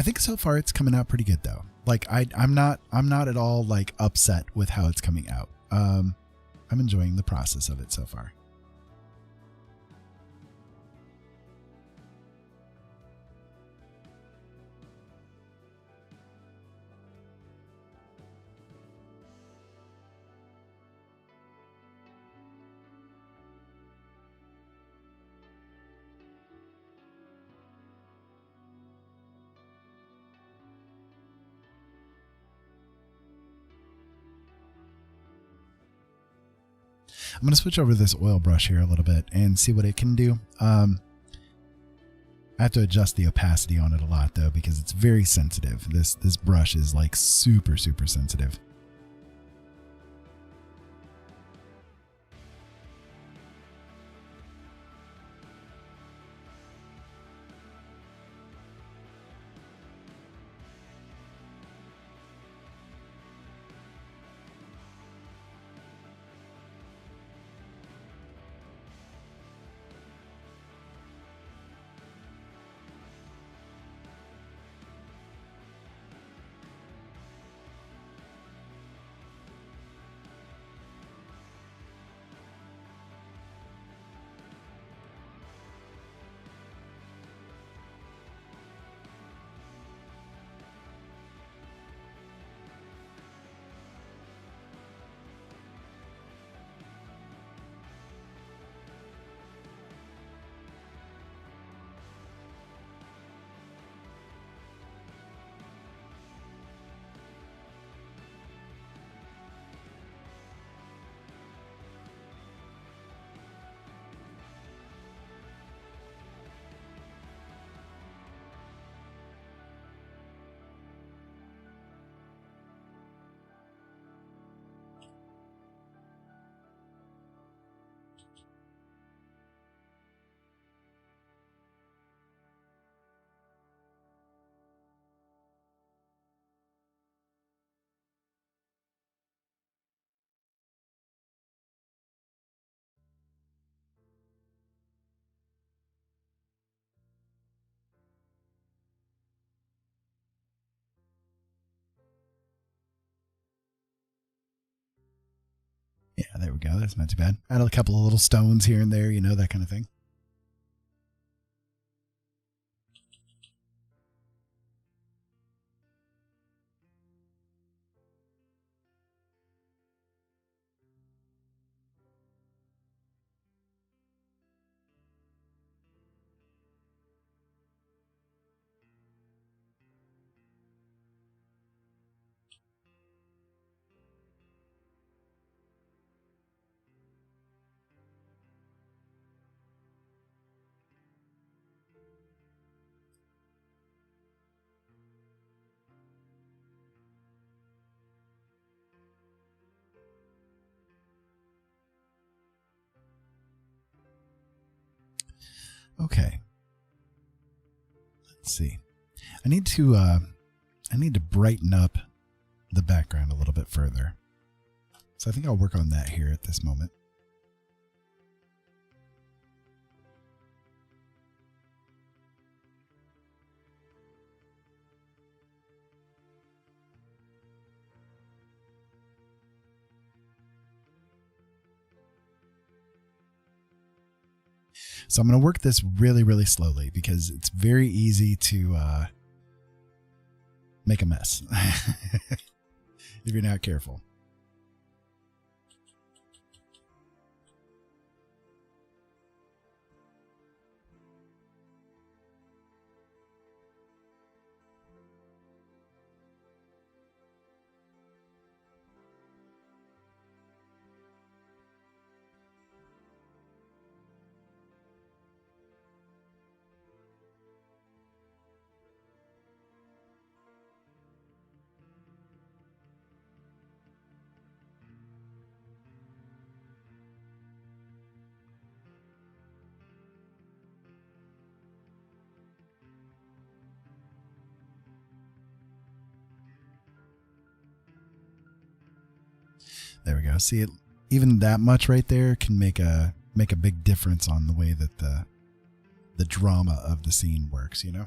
think so far it's coming out pretty good though. Like I'm not at all like upset with how it's coming out. I'm enjoying the process of it so far. I'm going to switch over to this oil brush here a little bit and see what it can do. I have to adjust the opacity on it a lot though, because it's very sensitive. This brush is like super, super sensitive. Yeah, there we go. That's not too bad. Add a couple of little stones here and there, you know, that kind of thing. Okay. Let's see. I need to brighten up the background a little bit further. So I think I'll work on that here at this moment. So I'm going to work this really, really slowly because it's very easy to make a mess if you're not careful. There we go. See it, even that much right there can make a big difference on the way that the drama of the scene works, you know?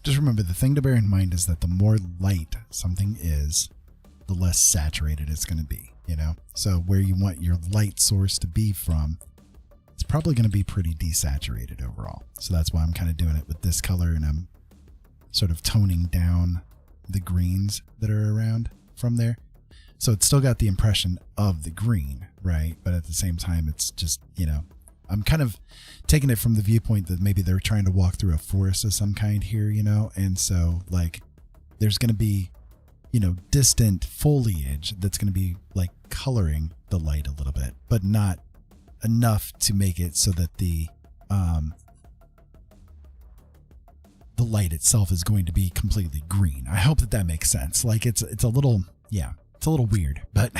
Just remember, the thing to bear in mind is that the more light something is, the less saturated it's going to be, you know? So where you want your light source to be from, it's probably going to be pretty desaturated overall. So that's why I'm kind of doing it with this color, and I'm sort of toning down the greens that are around from there. So it's still got the impression of the green, right? But at the same time, it's just, you know, I'm kind of taking it from the viewpoint that maybe they're trying to walk through a forest of some kind here, you know? And so, like, there's going to be, you know, distant foliage that's going to be, like, coloring the light a little bit, but not enough to make it so that the light itself is going to be completely green. I hope that that makes sense. Like, it's a little, yeah, it's a little weird, but...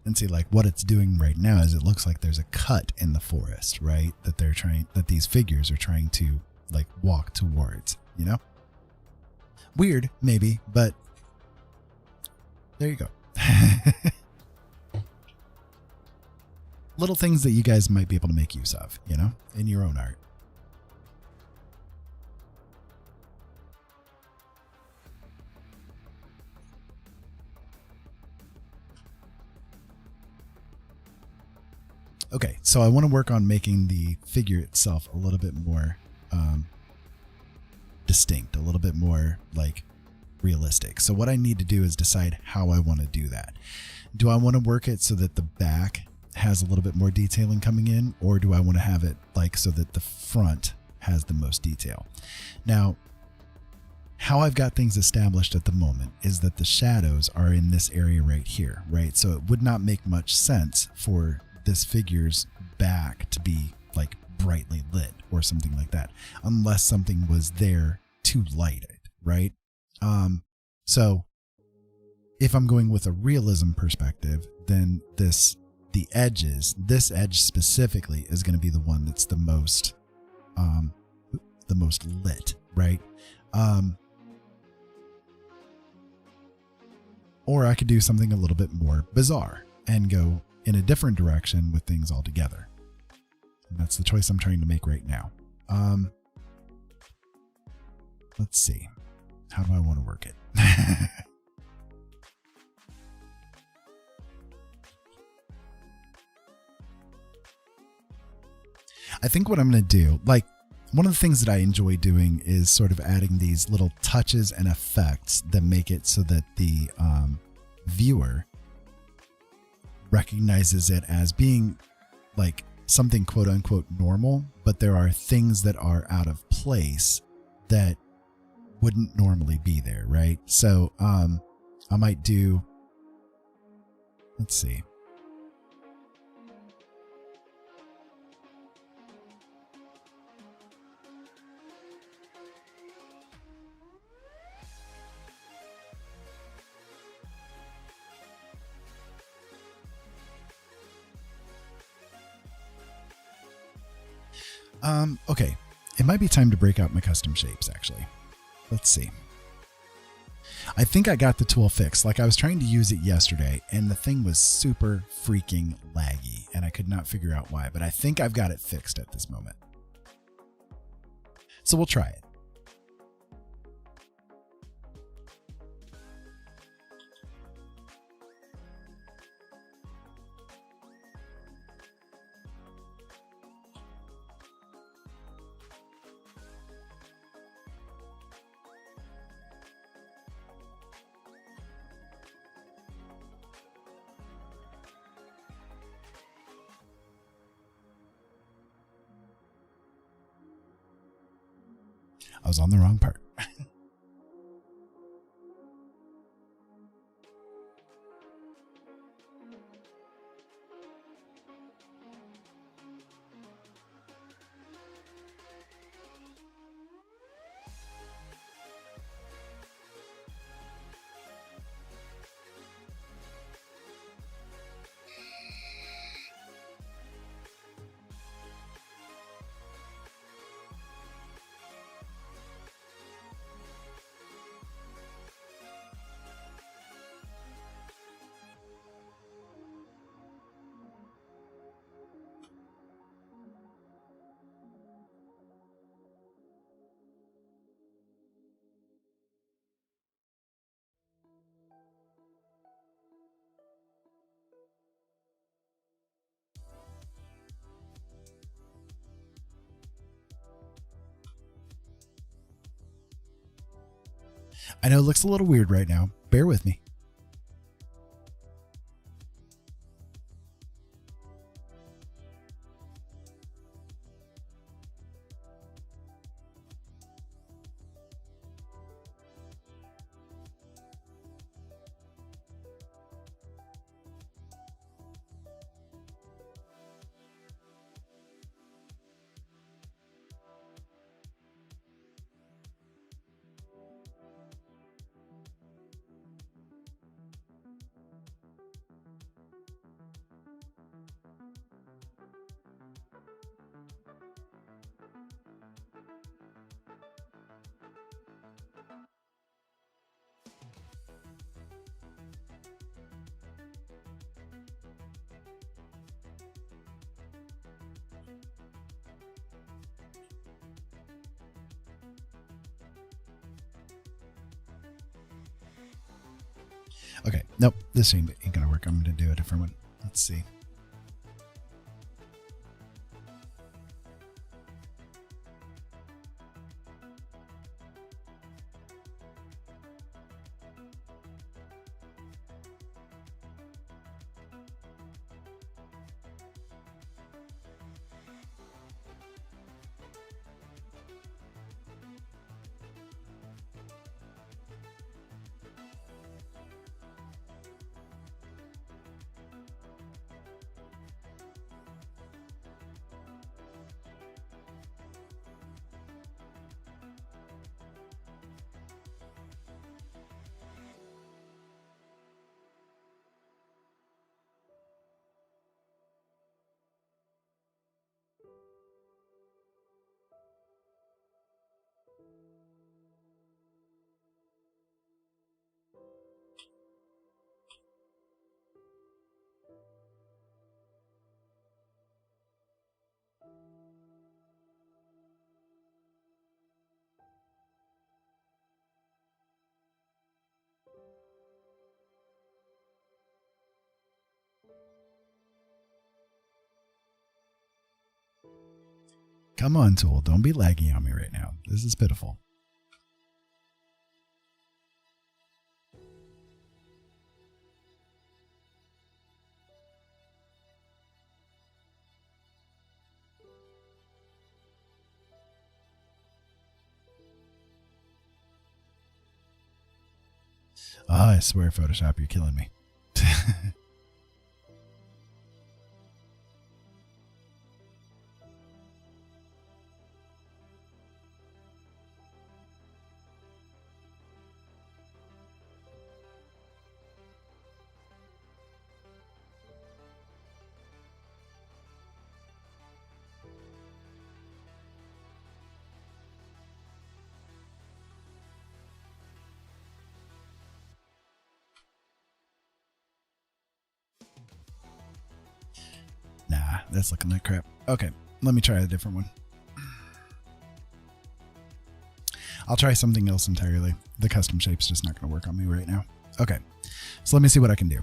And see, like, what it's doing right now is it looks like there's a cut in the forest, right? That these figures are trying to, like, walk towards, you know? Weird, maybe, but there you go. Little things that you guys might be able to make use of, you know, in your own art. Okay, so I want to work on making the figure itself a little bit more distinct, a little bit more like realistic. So what I need to do is decide how I want to do that. Do I want to work it so that the back has a little bit more detailing coming in, or do I want to have it like so that the front has the most detail? Now, how I've got things established at the moment is that the shadows are in this area right here, right? So it would not make much sense for this figure's back to be like brightly lit or something like that, unless something was there to light it, right? So if I'm going with a realism perspective, then this edge specifically is going to be the one that's the most lit, right? Or I could do something a little bit more bizarre and go in a different direction with things altogether. And that's the choice I'm trying to make right now. Let's see. How do I want to work it? I think what I'm going to do, like one of the things that I enjoy doing is sort of adding these little touches and effects that make it so that the viewer recognizes it as being like something quote unquote normal, but there are things that are out of place that wouldn't normally be there, right? So I might do, let's see. Okay, it might be time to break out my custom shapes, actually. Let's see. I think I got the tool fixed. Like I was trying to use it yesterday and the thing was super freaking laggy and I could not figure out why, but I think I've got it fixed at this moment. So we'll try it. I was on the wrong part. I know it looks a little weird right now. Bear with me. Okay, nope, this ain't gonna work. I'm gonna do a different one. Let's see. Come on, tool. Don't be laggy on me right now. This is pitiful. Oh, I swear, Photoshop, you're killing me. Nah, that's looking like crap. Okay, let me try a different one. I'll try something else entirely. The custom shape's just not going to work on me right now. Okay, so let me see what I can do.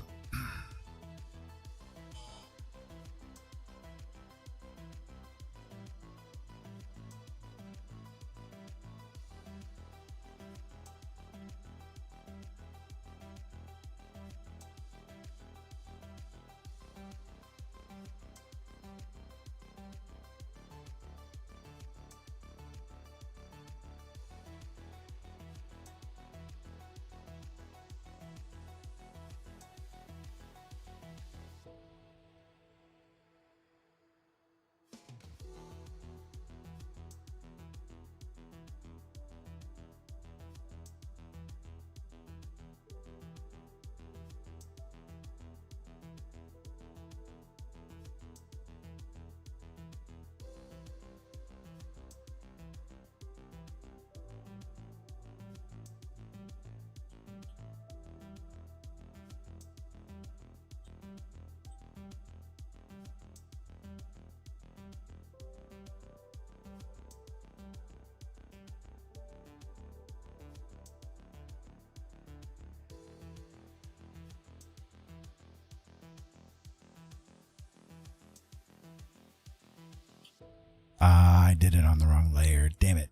I did it on the wrong layer. Damn it.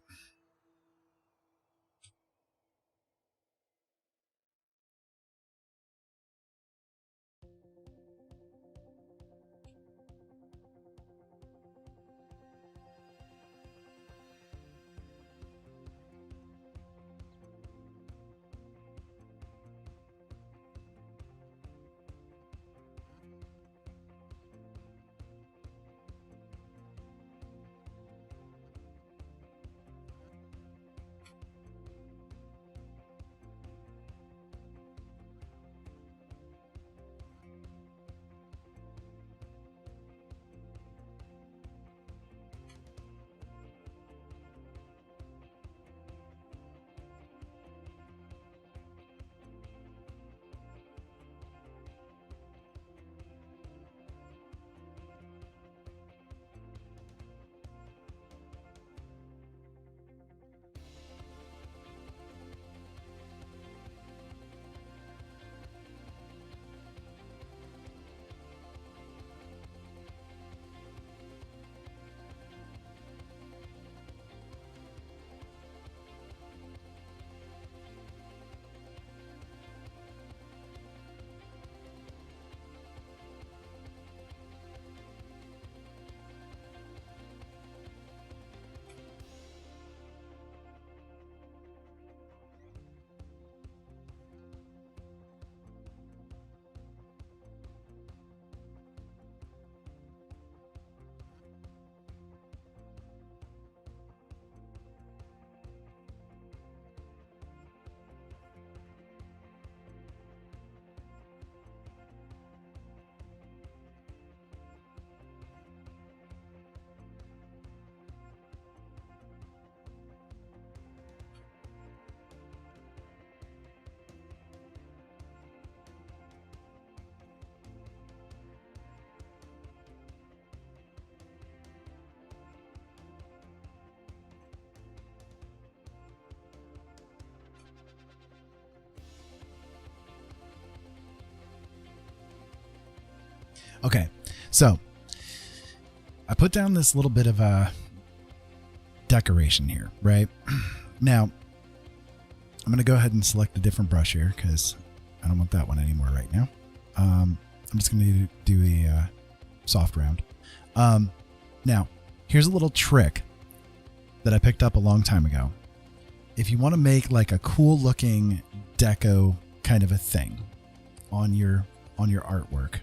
Okay, so I put down this little bit of decoration here, right? Now, I'm going to go ahead and select a different brush here because I don't want that one anymore right now. I'm just going to do a soft round. Now, here's a little trick that I picked up a long time ago. If you want to make like a cool looking deco kind of a thing on your artwork,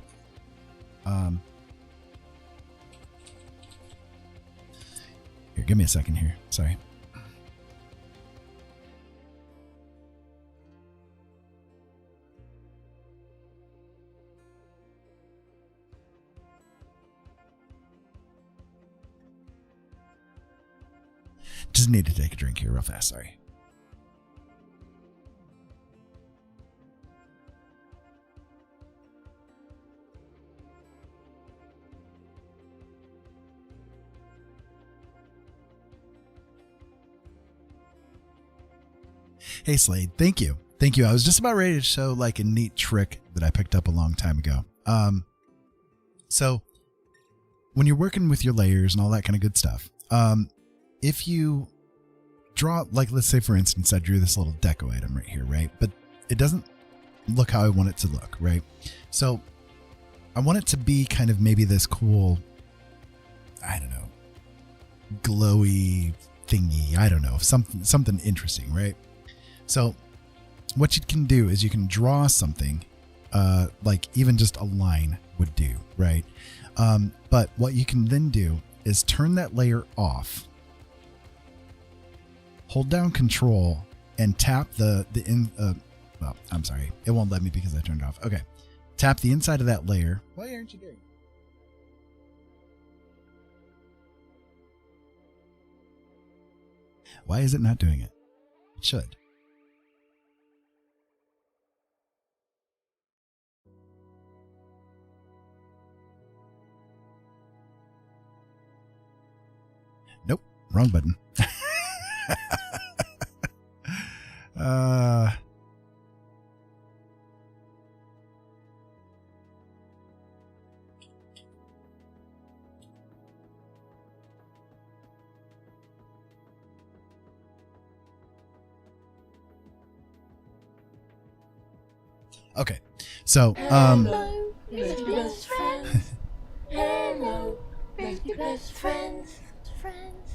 here, give me a second here. Sorry. Just need to take a drink here real fast. Sorry. Hey, Slade. Thank you. Thank you. I was just about ready to show like a neat trick that I picked up a long time ago. So when you're working with your layers and all that kind of good stuff, if you draw, like, let's say for instance, I drew this little deco item right here, right? But it doesn't look how I want it to look, right? So I want it to be kind of maybe this cool, I don't know, glowy thingy. I don't know, something interesting, right? So what you can do is you can draw something, like even just a line would do, right? But what you can then do is turn that layer off, hold down Control, and tap well, I'm sorry, it won't let me because I turned it off. Okay, tap the inside of that layer. Why aren't you doing it? Why is it not doing it? It should. Nope, wrong button. Okay, so Hello, let's be best friends. Hello, let's be best friends. Friends.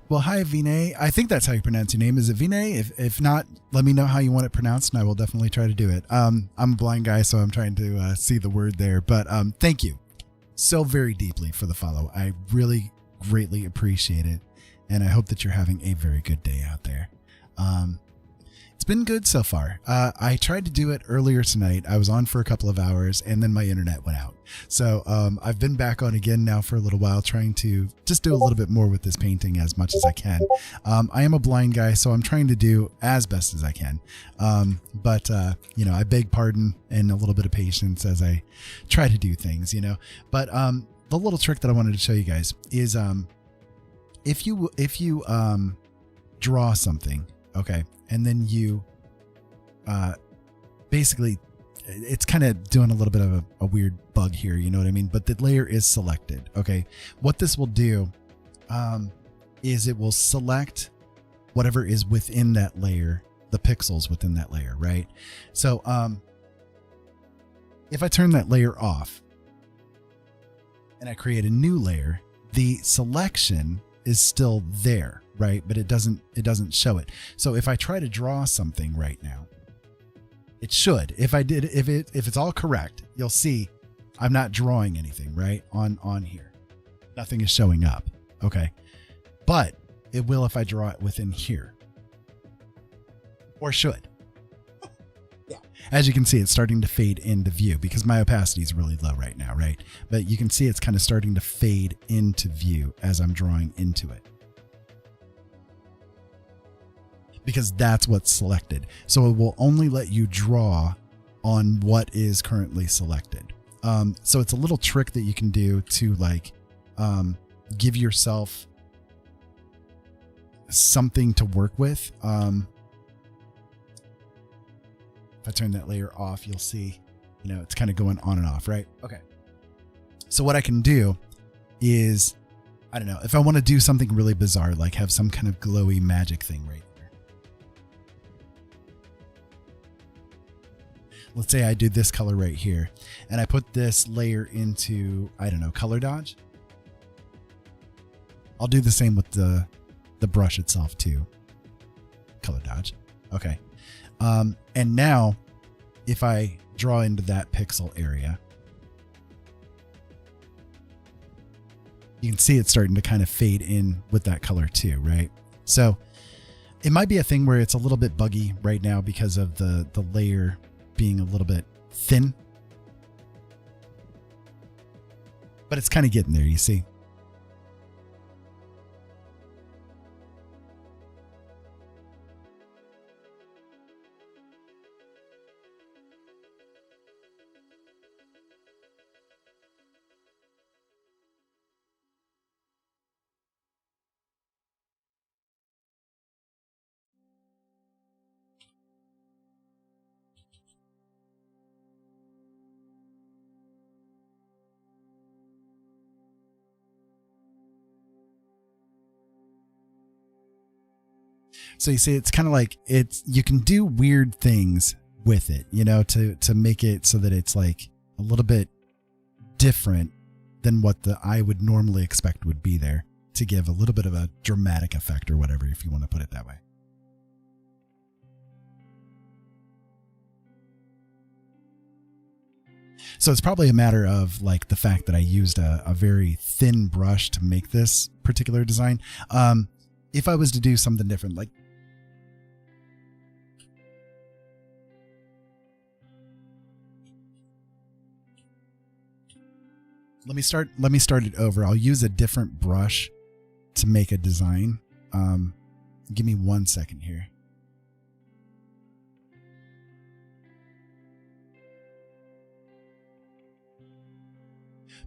well, hi Vinay. I think that's how you pronounce your name. Is it Vinay? If not, let me know how you want it pronounced, and I will definitely try to do it. I'm a blind guy, so I'm trying to see the word there. But thank you so very deeply for the follow. I really greatly appreciate it, and I hope that you're having a very good day out there. It's been good so far. I tried to do it earlier tonight. I was on for a couple of hours and then my internet went out. So I've been back on again now for a little while, trying to just do a little bit more with this painting as much as I can. I am a blind guy, so I'm trying to do as best as I can. But you know, I beg pardon and a little bit of patience as I try to do things, you know. But the little trick that I wanted to show you guys is if you draw something, okay, and then you basically, it's kind of doing a little bit of a weird bug here, you know what I mean? But the layer is selected, okay? What this will do is it will select whatever is within that layer, the pixels within that layer, right? So if I turn that layer off and I create a new layer, the selection is still there, right? But it doesn't show it. So if I try to draw something right now, it should. If it's all correct, you'll see I'm not drawing anything, right? On here. Nothing is showing up. Okay. But it will if I draw it within here. Or should. Yeah. As you can see, it's starting to fade into view because my opacity is really low right now, right? But you can see it's kind of starting to fade into view as I'm drawing into it. Because that's what's selected. So it will only let you draw on what is currently selected. So it's a little trick that you can do to like give yourself something to work with. If I turn that layer off, you'll see, you know, it's kind of going on and off, right? Okay. So what I can do is I don't know, if I want to do something really bizarre, like have some kind of glowy magic thing right here. Let's say I do this color right here and I put this layer into, I don't know, color dodge. I'll do the same with the brush itself too. Color dodge. Okay. And now if I draw into that pixel area, you can see it's starting to kind of fade in with that color too, right? So it might be a thing where it's a little bit buggy right now because of the layer being a little bit thin, but it's kind of getting there, you see? So you see, it's kind of like you can do weird things with it, you know, to make it so that it's like a little bit different than what the eye would normally expect would be there, to give a little bit of a dramatic effect or whatever, if you want to put it that way. So it's probably a matter of like the fact that I used a very thin brush to make this particular design. If I was to do something different, like let me start it over. I'll use a different brush to make a design. Give me 1 second here.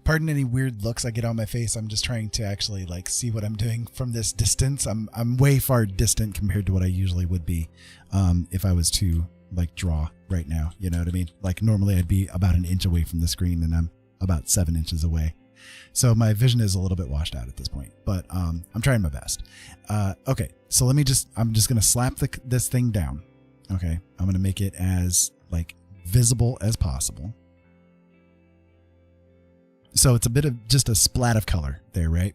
Pardon any weird looks I get on my face. I'm just trying to actually like see what I'm doing from this distance. I'm way far distant compared to what I usually would be if I was to like draw right now. You know what I mean? Like normally I'd be about an inch away from the screen and I'm about 7 inches away. So my vision is a little bit washed out at this point, but I'm trying my best. Okay, so I'm just going to slap this thing down. Okay, I'm going to make it as like visible as possible. So it's a bit of just a splat of color there, right?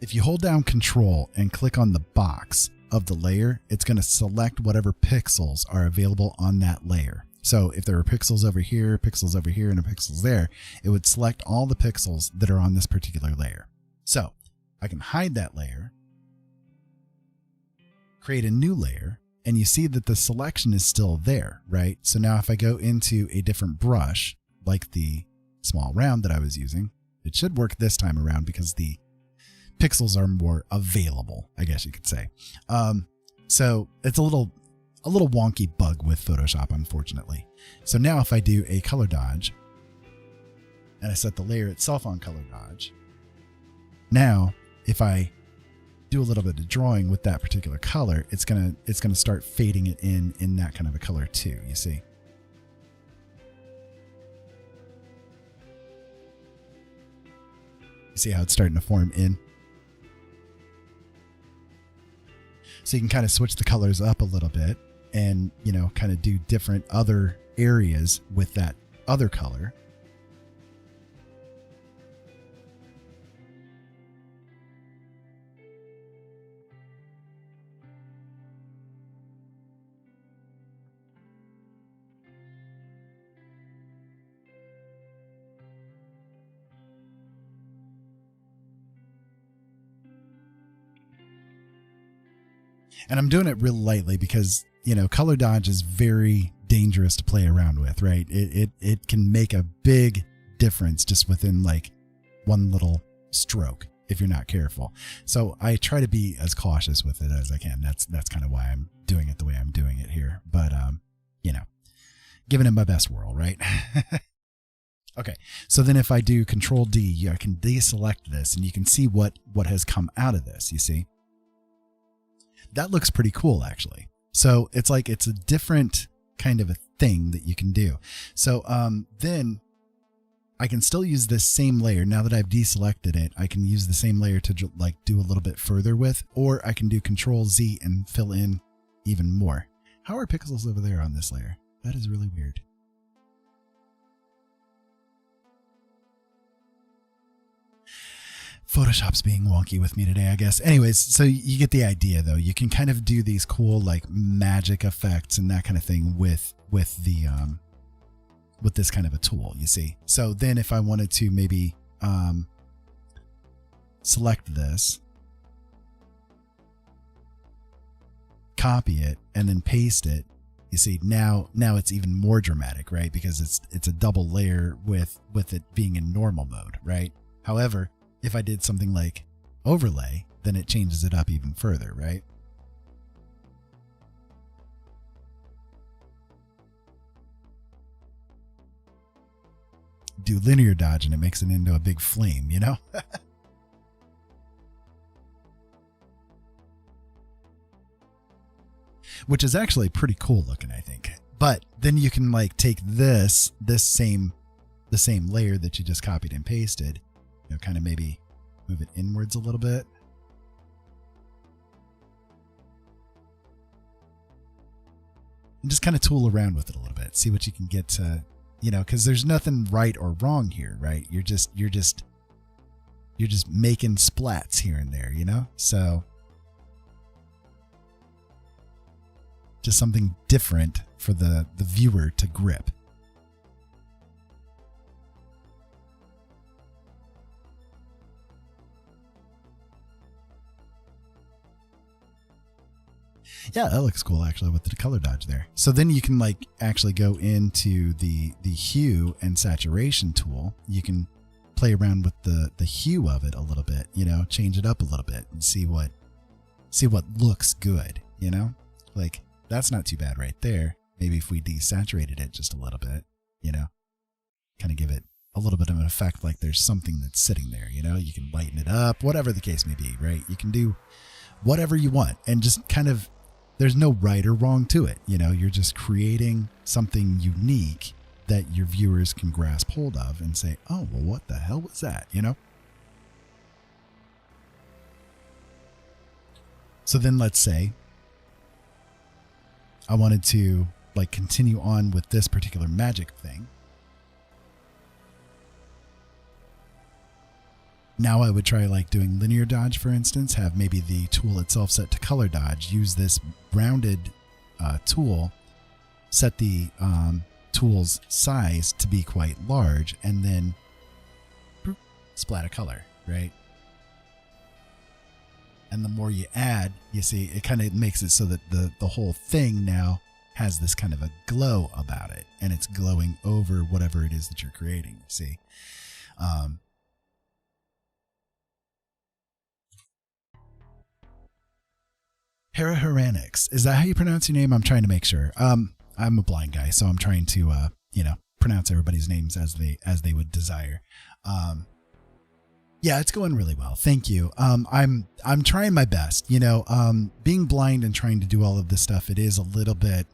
If you hold down Control and click on the box of the layer, it's going to select whatever pixels are available on that layer. So if there are pixels over here, and pixels there, it would select all the pixels that are on this particular layer. So I can hide that layer, create a new layer, and you see that the selection is still there, right? So now if I go into a different brush, like the small round that I was using, it should work this time around because the pixels are more available, I guess you could say. So it's a little wonky bug with Photoshop, unfortunately. So now if I do a color dodge, and I set the layer itself on color dodge, now if I do a little bit of drawing with that particular color, it's gonna start fading it in that kind of a color too, you see. You see how it's starting to form in? So you can kind of switch the colors up a little bit and, you know, kind of do different other areas with that other color. And I'm doing it real lightly because, you know, color dodge is very dangerous to play around with, right? It can make a big difference just within like one little stroke if you're not careful. So I try to be as cautious with it as I can. That's kind of why I'm doing it the way I'm doing it here. But, you know, giving it my best whirl, right? Okay, so then if I do Control D, I can deselect this and you can see what has come out of this, you see? That looks pretty cool, actually. So it's like it's a different kind of a thing that you can do. So then I can still use this same layer. Now that I've deselected it, I can use the same layer to like do a little bit further with, or I can do Control Z and fill in even more. How are pixels over there on this layer? That is really weird. Photoshop's being wonky with me today, I guess. Anyways, so you get the idea though. You can kind of do these cool like magic effects and that kind of thing with this kind of a tool, you see. So then if I wanted to maybe select this, copy it, and then paste it, you see now it's even more dramatic, right? Because it's a double layer with it being in normal mode, right? However, if I did something like overlay, then it changes it up even further, right? Do linear dodge and it makes it into a big flame, you know? Which is actually pretty cool looking, I think. But then you can like take the same layer that you just copied and pasted, you know, kind of maybe move it inwards a little bit. And just kind of tool around with it a little bit. See what you can get to, you know, because there's nothing right or wrong here, right? You're just making splats here and there, you know? So just something different for the viewer to grip. Yeah, that looks cool actually with the color dodge there. So then you can like actually go into the hue and saturation tool. You can play around with the hue of it a little bit, you know, change it up a little bit and see what looks good, you know? Like that's not too bad right there. Maybe if we desaturated it just a little bit, you know, kind of give it a little bit of an effect like there's something that's sitting there, you know? You can lighten it up, whatever the case may be, right? You can do whatever you want and just kind of, there's no right or wrong to it. You know, you're just creating something unique that your viewers can grasp hold of and say, oh, well, what the hell was that? You know? So then let's say I wanted to like continue on with this particular magic thing. Now I would try like doing linear dodge, for instance, have maybe the tool itself set to color dodge, use this rounded tool, set the tool's size to be quite large, and then boop, splat a color, right? And the more you add, you see, it kind of makes it so that the whole thing now has this kind of a glow about it, and it's glowing over whatever it is that you're creating, you see. Keratoconus. Is that how you pronounce your name? I'm trying to make sure. I'm a blind guy, so I'm trying to, pronounce everybody's names as they would desire. Yeah, it's going really well. Thank you. I'm trying my best, being blind and trying to do all of this stuff. It is a little bit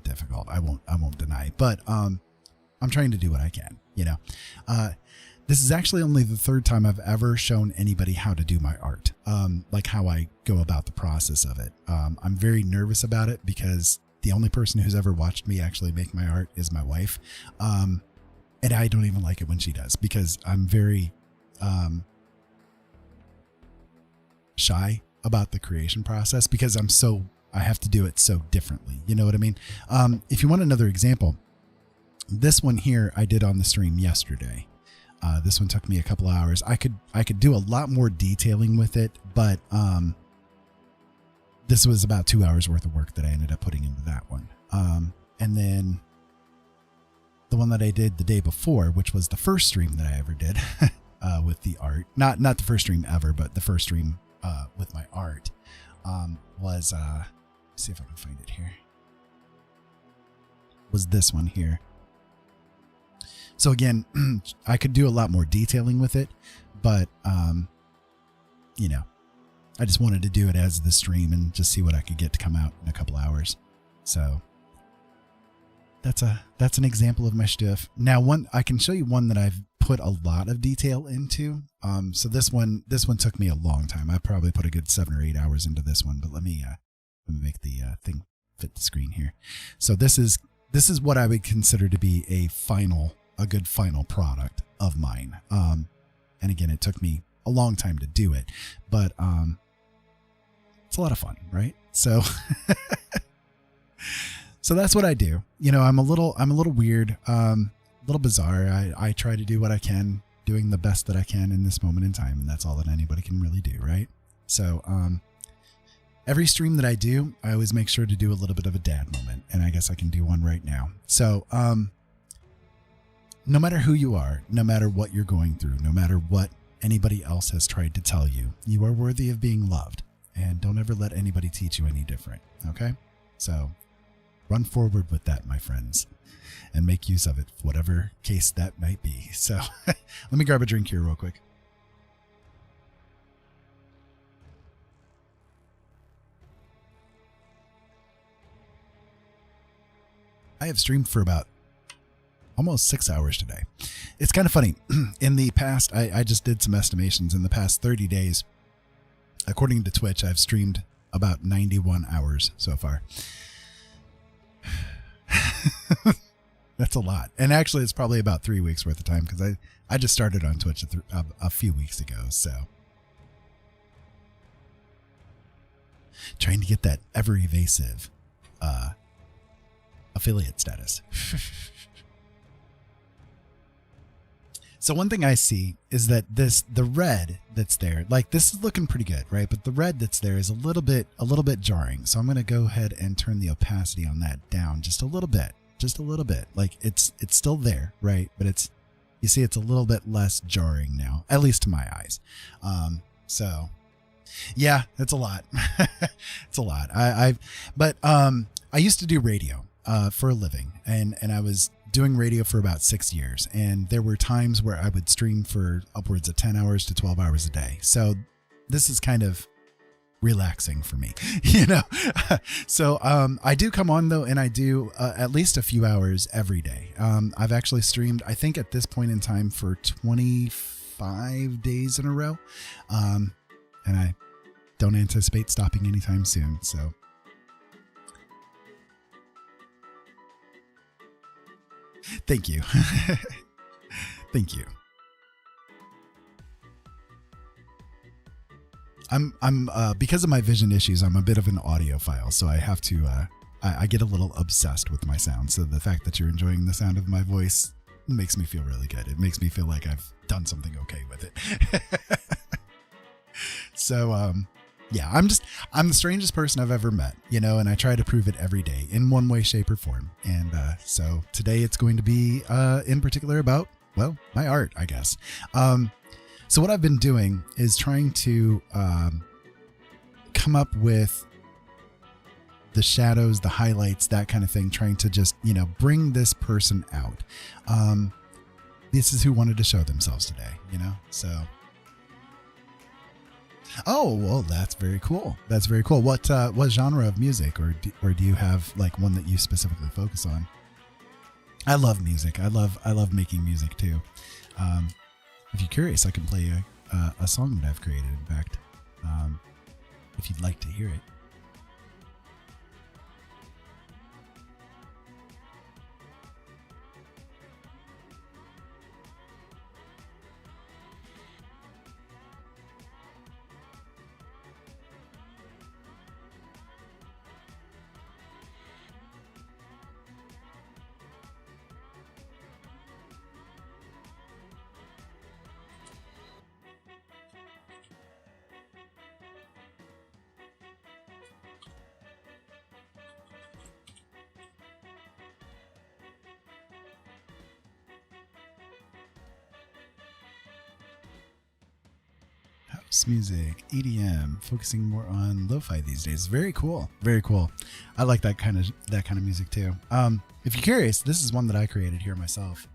difficult. I won't deny, but, I'm trying to do what I can, This is actually only the third time I've ever shown anybody how to do my art, like how I go about the process of it. I'm very nervous about it because the only person who's ever watched me actually make my art is my wife. And I don't even like it when she does because I'm very shy about the creation process because I have to do it so differently. You know what I mean? If you want another example, this one here I did on the stream yesterday. This one took me a couple hours. I could do a lot more detailing with it, but this was about 2 hours worth of work that I ended up putting into that one. And then the one that I did the day before, which was the first stream that I ever did with the art, not the first stream ever, but the first stream with my art, was let's see if I can find it here. Was this one here. So again, I could do a lot more detailing with it, but, I just wanted to do it as the stream and just see what I could get to come out in a couple hours. So that's an example of my stuff. Now, I can show you one that I've put a lot of detail into. So this one took me a long time. I probably put a good 7 or 8 hours into this one. But let me make the thing fit the screen here. So this is what I would consider to be a good final product of mine. And again, it took me a long time to do it, but it's a lot of fun, right? So so that's what I do. You know, I'm a little weird, a little bizarre. I try to do what I can, doing the best that I can in this moment in time, and that's all that anybody can really do, right? So every stream that I do, I always make sure to do a little bit of a dad moment, and I guess I can do one right now. So no matter who you are, no matter what you're going through, no matter what anybody else has tried to tell you, you are worthy of being loved, and don't ever let anybody teach you any different. Okay? So run forward with that, my friends, and make use of it, whatever case that might be. So let me grab a drink here real quick. I have streamed for about almost 6 hours today. It's kind of funny. In the past, I just did some estimations. In the past 30 days, according to Twitch, I've streamed about 91 hours so far. That's a lot. And actually, it's probably about 3 weeks worth of time because I just started on Twitch a few weeks ago. So trying to get that ever evasive affiliate status. So one thing I see is that the red that's there, like this is looking pretty good, right? But the red that's there is a little bit jarring. So I'm going to go ahead and turn the opacity on that down just a little bit. Like it's still there, right? But you see it's a little bit less jarring now, at least to my eyes. So yeah, it's a lot. It's a lot. I used to do radio for a living, and I was doing radio for about 6 years, and there were times where I would stream for upwards of 10 hours to 12 hours a day. So this is kind of relaxing for me, you know? So I do come on though, and I do at least a few hours every day. I've actually streamed, I think at this point in time, for 25 days in a row. And I don't anticipate stopping anytime soon. So thank you. Thank you. I'm because of my vision issues, I'm a bit of an audiophile, so I have to I get a little obsessed with my sound. So the fact that you're enjoying the sound of my voice makes me feel really good. It makes me feel like I've done something okay with it. So yeah, I'm the strangest person I've ever met, you know, and I try to prove it every day in one way, shape, or form. And so today it's going to be in particular about, well, my art, I guess. So what I've been doing is trying to come up with the shadows, the highlights, that kind of thing, trying to just, you know, bring this person out. This is who wanted to show themselves today, you know, so. Oh, well, that's very cool. That's very cool. What genre of music, or do you have like one that you specifically focus on? I love music. I love making music too. If you're curious, I can play a song that I've created, in fact, if you'd like to hear it. House music, EDM, focusing more on lo-fi these days. Very cool. Very cool. I like that kind of music too. If you're curious, this is one that I created here myself.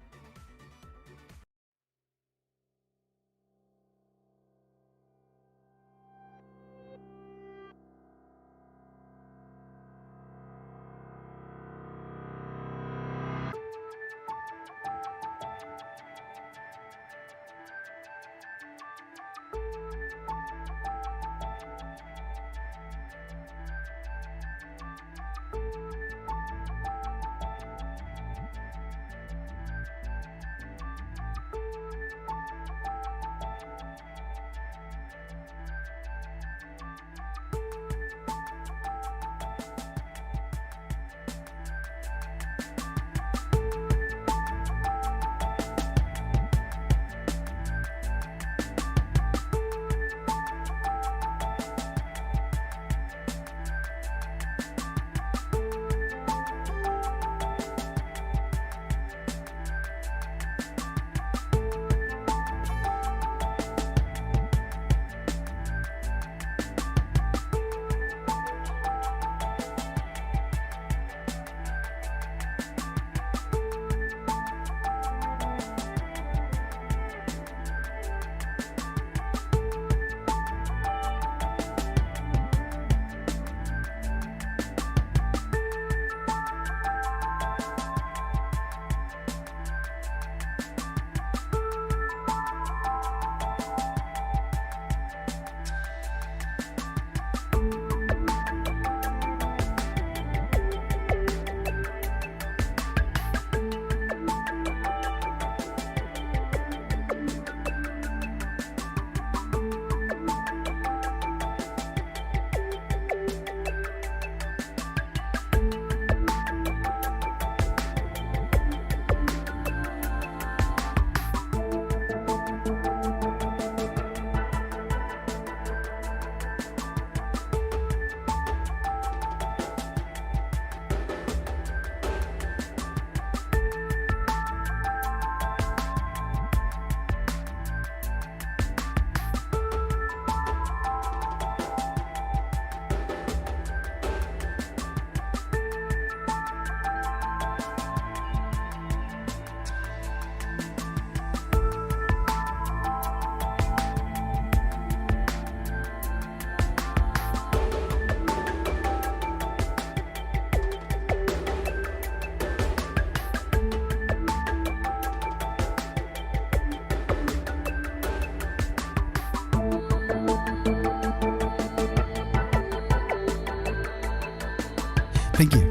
Thank you.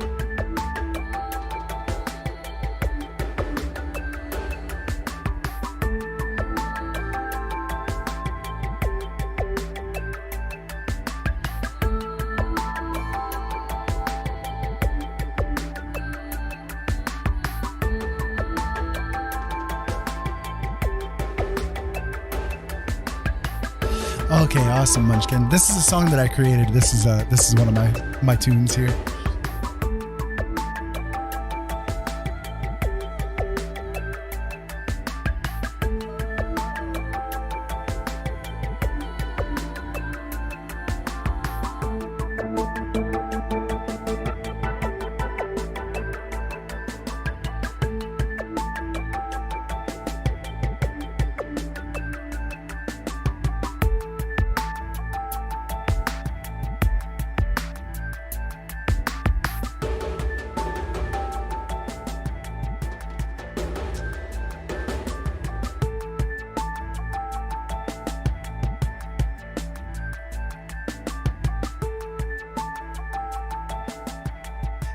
Okay, awesome, Munchkin. This is a song that I created. This is one of my tunes here.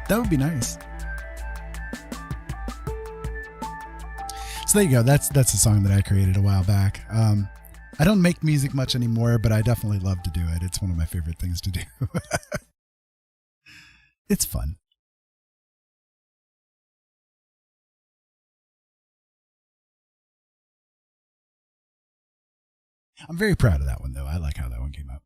That would be nice. So there you go. That's a song that I created a while back. I don't make music much anymore, but I definitely love to do it. It's one of my favorite things to do. It's fun. I'm very proud of that one, though. I like how that one came out.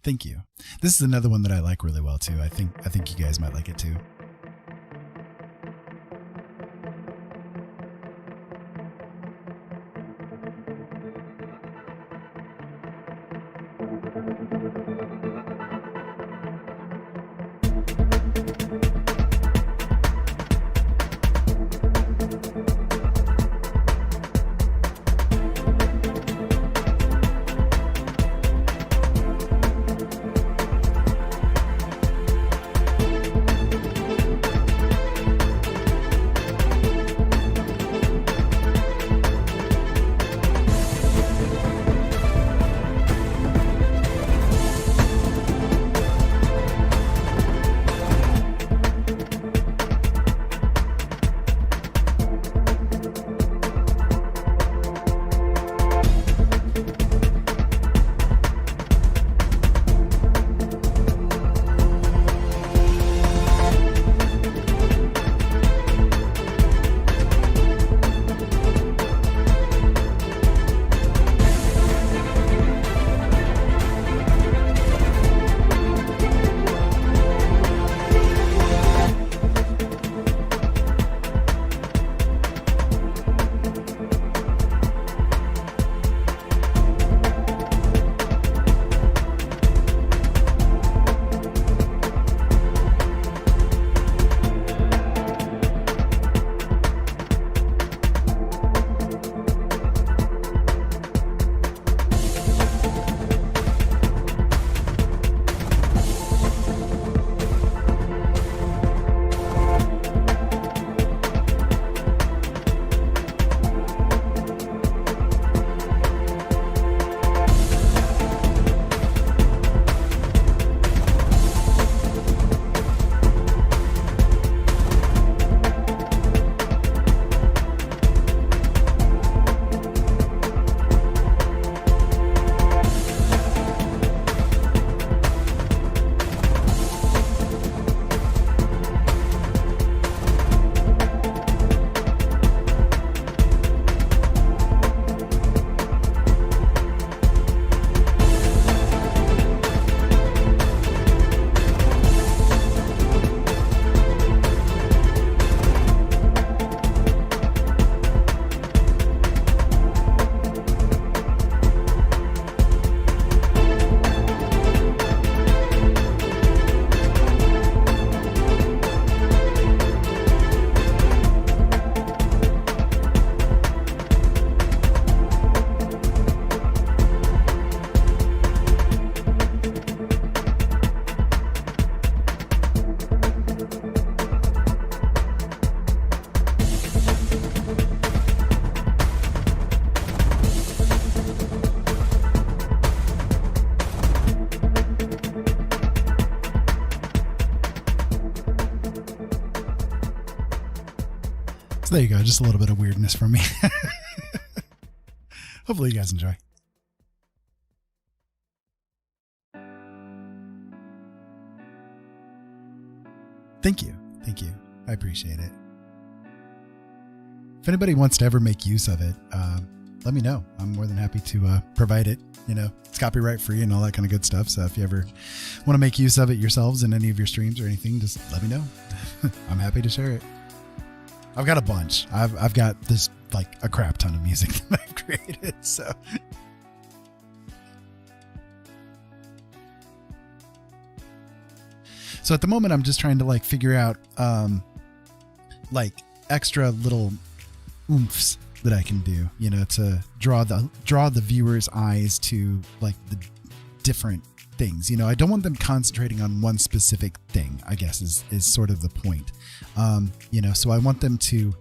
Thank you. This is another one that I like really well too. I think you guys might like it too. So there you go. Just a little bit of weirdness from me. Hopefully you guys enjoy. Thank you. Thank you. I appreciate it. If anybody wants to ever make use of it, let me know. I'm more than happy to provide it. You know, it's copyright free and all that kind of good stuff. So if you ever want to make use of it yourselves in any of your streams or anything, just let me know. I'm happy to share it. I've got a bunch. I've got this like a crap ton of music that I've created. So at the moment, I'm just trying to like figure out like extra little oomphs that I can do, you know, to draw the viewer's eyes to like the different things. You know, I don't want them concentrating on one specific thing, I guess is sort of the point. You know, so I want them to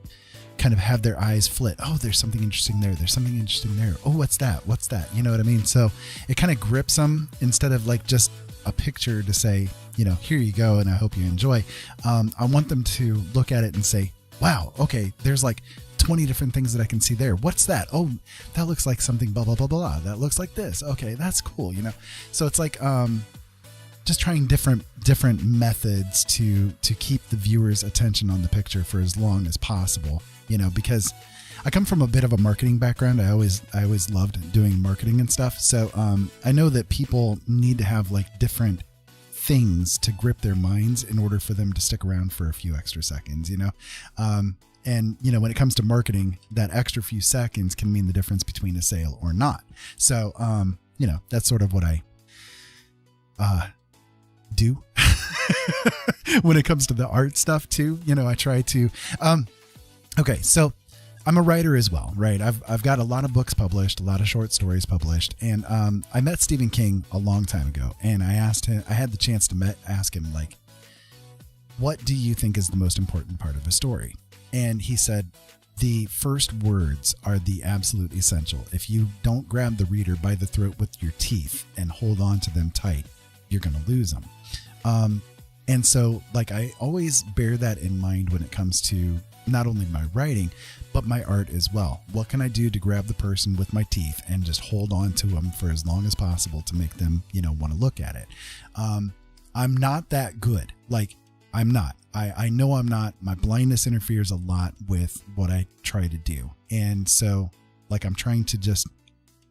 kind of have their eyes flit. Oh, there's something interesting there. There's something interesting there. Oh, what's that? What's that? You know what I mean? So it kind of grips them instead of like just a picture to say, you know, here you go and I hope you enjoy. I want them to look at it and say, wow, okay, there's like 20 different things that I can see there. What's that? Oh, that looks like something blah, blah, blah, blah. That looks like this. Okay, that's cool, you know? So it's like just trying different methods to keep the viewer's attention on the picture for as long as possible, you know, because I come from a bit of a marketing background. I always loved doing marketing and stuff. So I know that people need to have like different things to grip their minds in order for them to stick around for a few extra seconds, you know? And, you know, when it comes to marketing, that extra few seconds can mean the difference between a sale or not. So, you know, that's sort of what I do when it comes to the art stuff too. You know, I try to, okay, so I'm a writer as well, right? I've got a lot of books published, a lot of short stories published. And I met Stephen King a long time ago, and I had the chance to ask him, like, what do you think is the most important part of a story? And he said, the first words are the absolute essential. If you don't grab the reader by the throat with your teeth and hold on to them tight, you're going to lose them. And so, like, I always bear that in mind when it comes to not only my writing, but my art as well. What can I do to grab the person with my teeth and just hold on to them for as long as possible to make them, you know, want to look at it? I'm not that good. Like, I'm not. I know I'm not. My blindness interferes a lot with what I try to do. And so, like, I'm trying to just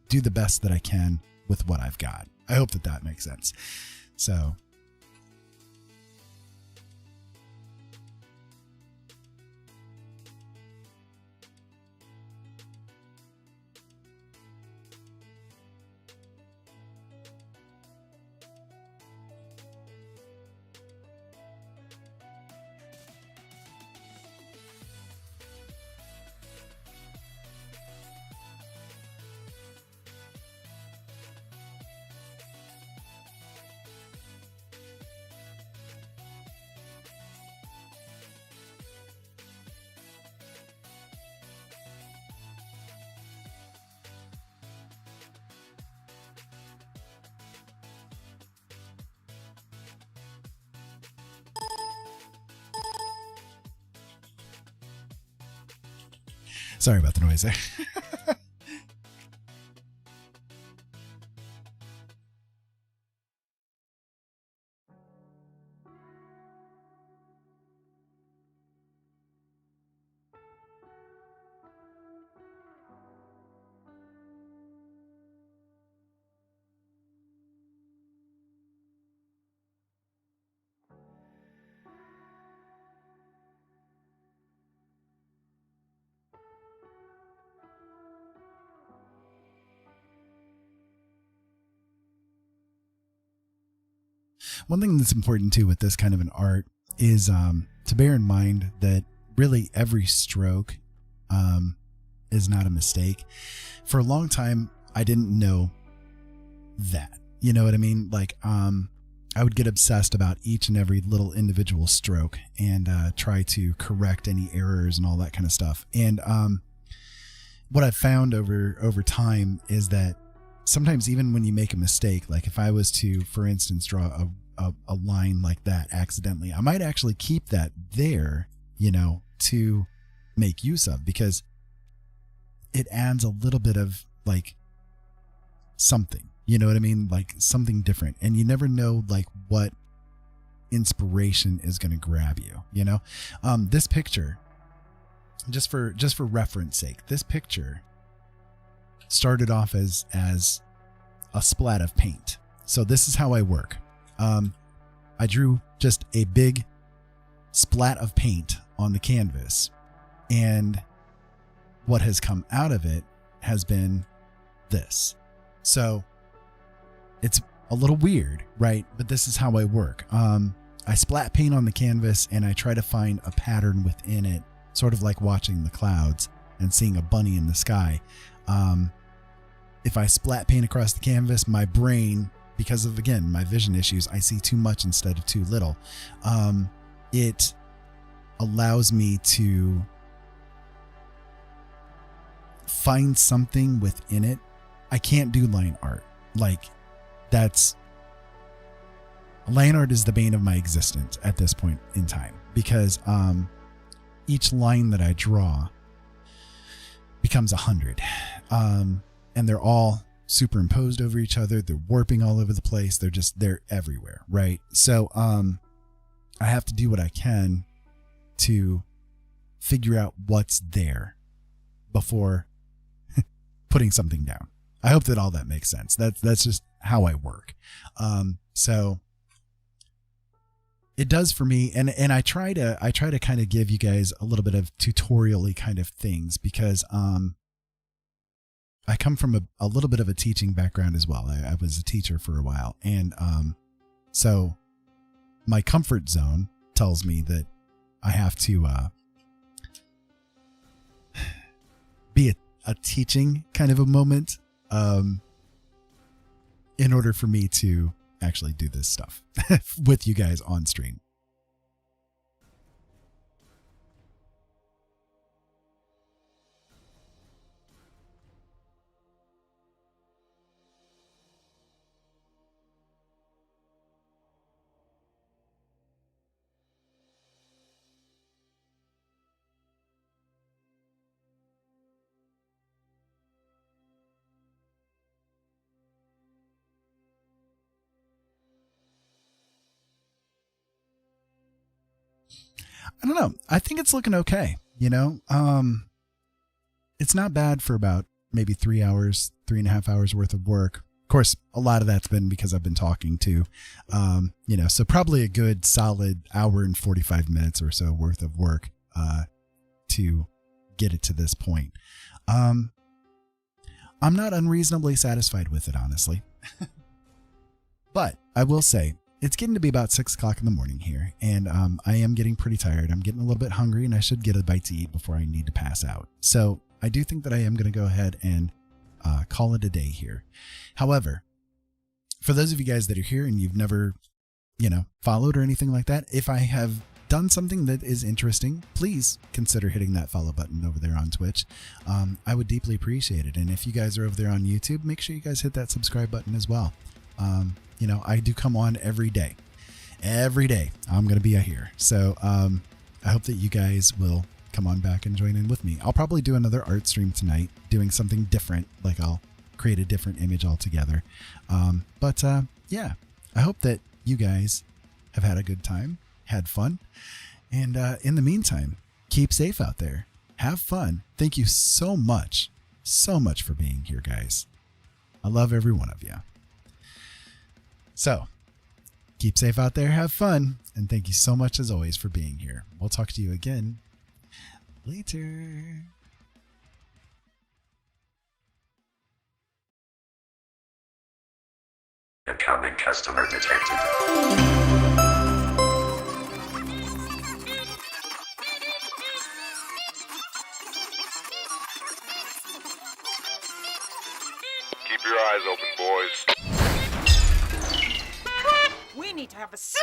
do the best that I can with what I've got. I hope that makes sense. So, sorry about the noise there. One thing that's important too with this kind of an art is to bear in mind that really every stroke is not a mistake. For a long time, I didn't know that. You know what I mean? Like, I would get obsessed about each and every little individual stroke and try to correct any errors and all that kind of stuff. And what I've found over time is that sometimes even when you make a mistake, like if I was to, for instance, draw a line like that accidentally, I might actually keep that there, you know, to make use of, because it adds a little bit of like something, you know what I mean? Like something different. And you never know like what inspiration is going to grab you, you know? This picture, just for reference sake, this picture started off as a splat of paint. So this is how I work. I drew just a big splat of paint on the canvas, and what has come out of it has been this. So it's a little weird, right? But this is how I work. I splat paint on the canvas and I try to find a pattern within it, sort of like watching the clouds and seeing a bunny in the sky. If I splat paint across the canvas, my brain, because of, again, my vision issues, I see too much instead of too little. It allows me to find something within it. I can't do line art. Like, line art is the bane of my existence at this point in time, because each line that I draw becomes 100. And they're all superimposed over each other. They're warping all over the place. They're everywhere, right? So I have to do what I can to figure out what's there before putting something down. I hope that all that makes sense. That's just how I work. So it does for me, and I try to kind of give you guys a little bit of tutorial-y kind of things, because I come from a little bit of a teaching background as well. I was a teacher for a while, and so my comfort zone tells me that I have to be a teaching kind of a moment in order for me to actually do this stuff with you guys on stream. I don't know. I think it's looking okay. You know, it's not bad for about maybe 3.5 hours worth of work. Of course, a lot of that's been because I've been talking too. You know, so probably a good solid hour and 45 minutes or so worth of work to get it to this point. I'm not unreasonably satisfied with it, honestly. But I will say, it's getting to be about 6 o'clock in the morning here, and I am getting pretty tired. I'm getting a little bit hungry, and I should get a bite to eat before I need to pass out. So I do think that I am going to go ahead and call it a day here. However, for those of you guys that are here and you've never, you know, followed or anything like that, if I have done something that is interesting, please consider hitting that follow button over there on Twitch. I would deeply appreciate it. And if you guys are over there on YouTube, make sure you guys hit that subscribe button as well. You know, I do come on every day. Every day I'm going to be here. So I hope that you guys will come on back and join in with me. I'll probably do another art stream tonight, doing something different. Like I'll create a different image altogether. But yeah, I hope that you guys have had a good time, had fun. And in the meantime, keep safe out there. Have fun. Thank you so much for being here, guys. I love every one of you. So, keep safe out there, have fun, and thank you so much as always for being here. We'll talk to you again later. Incoming customer detected. Keep your eyes open, boys. We need to have a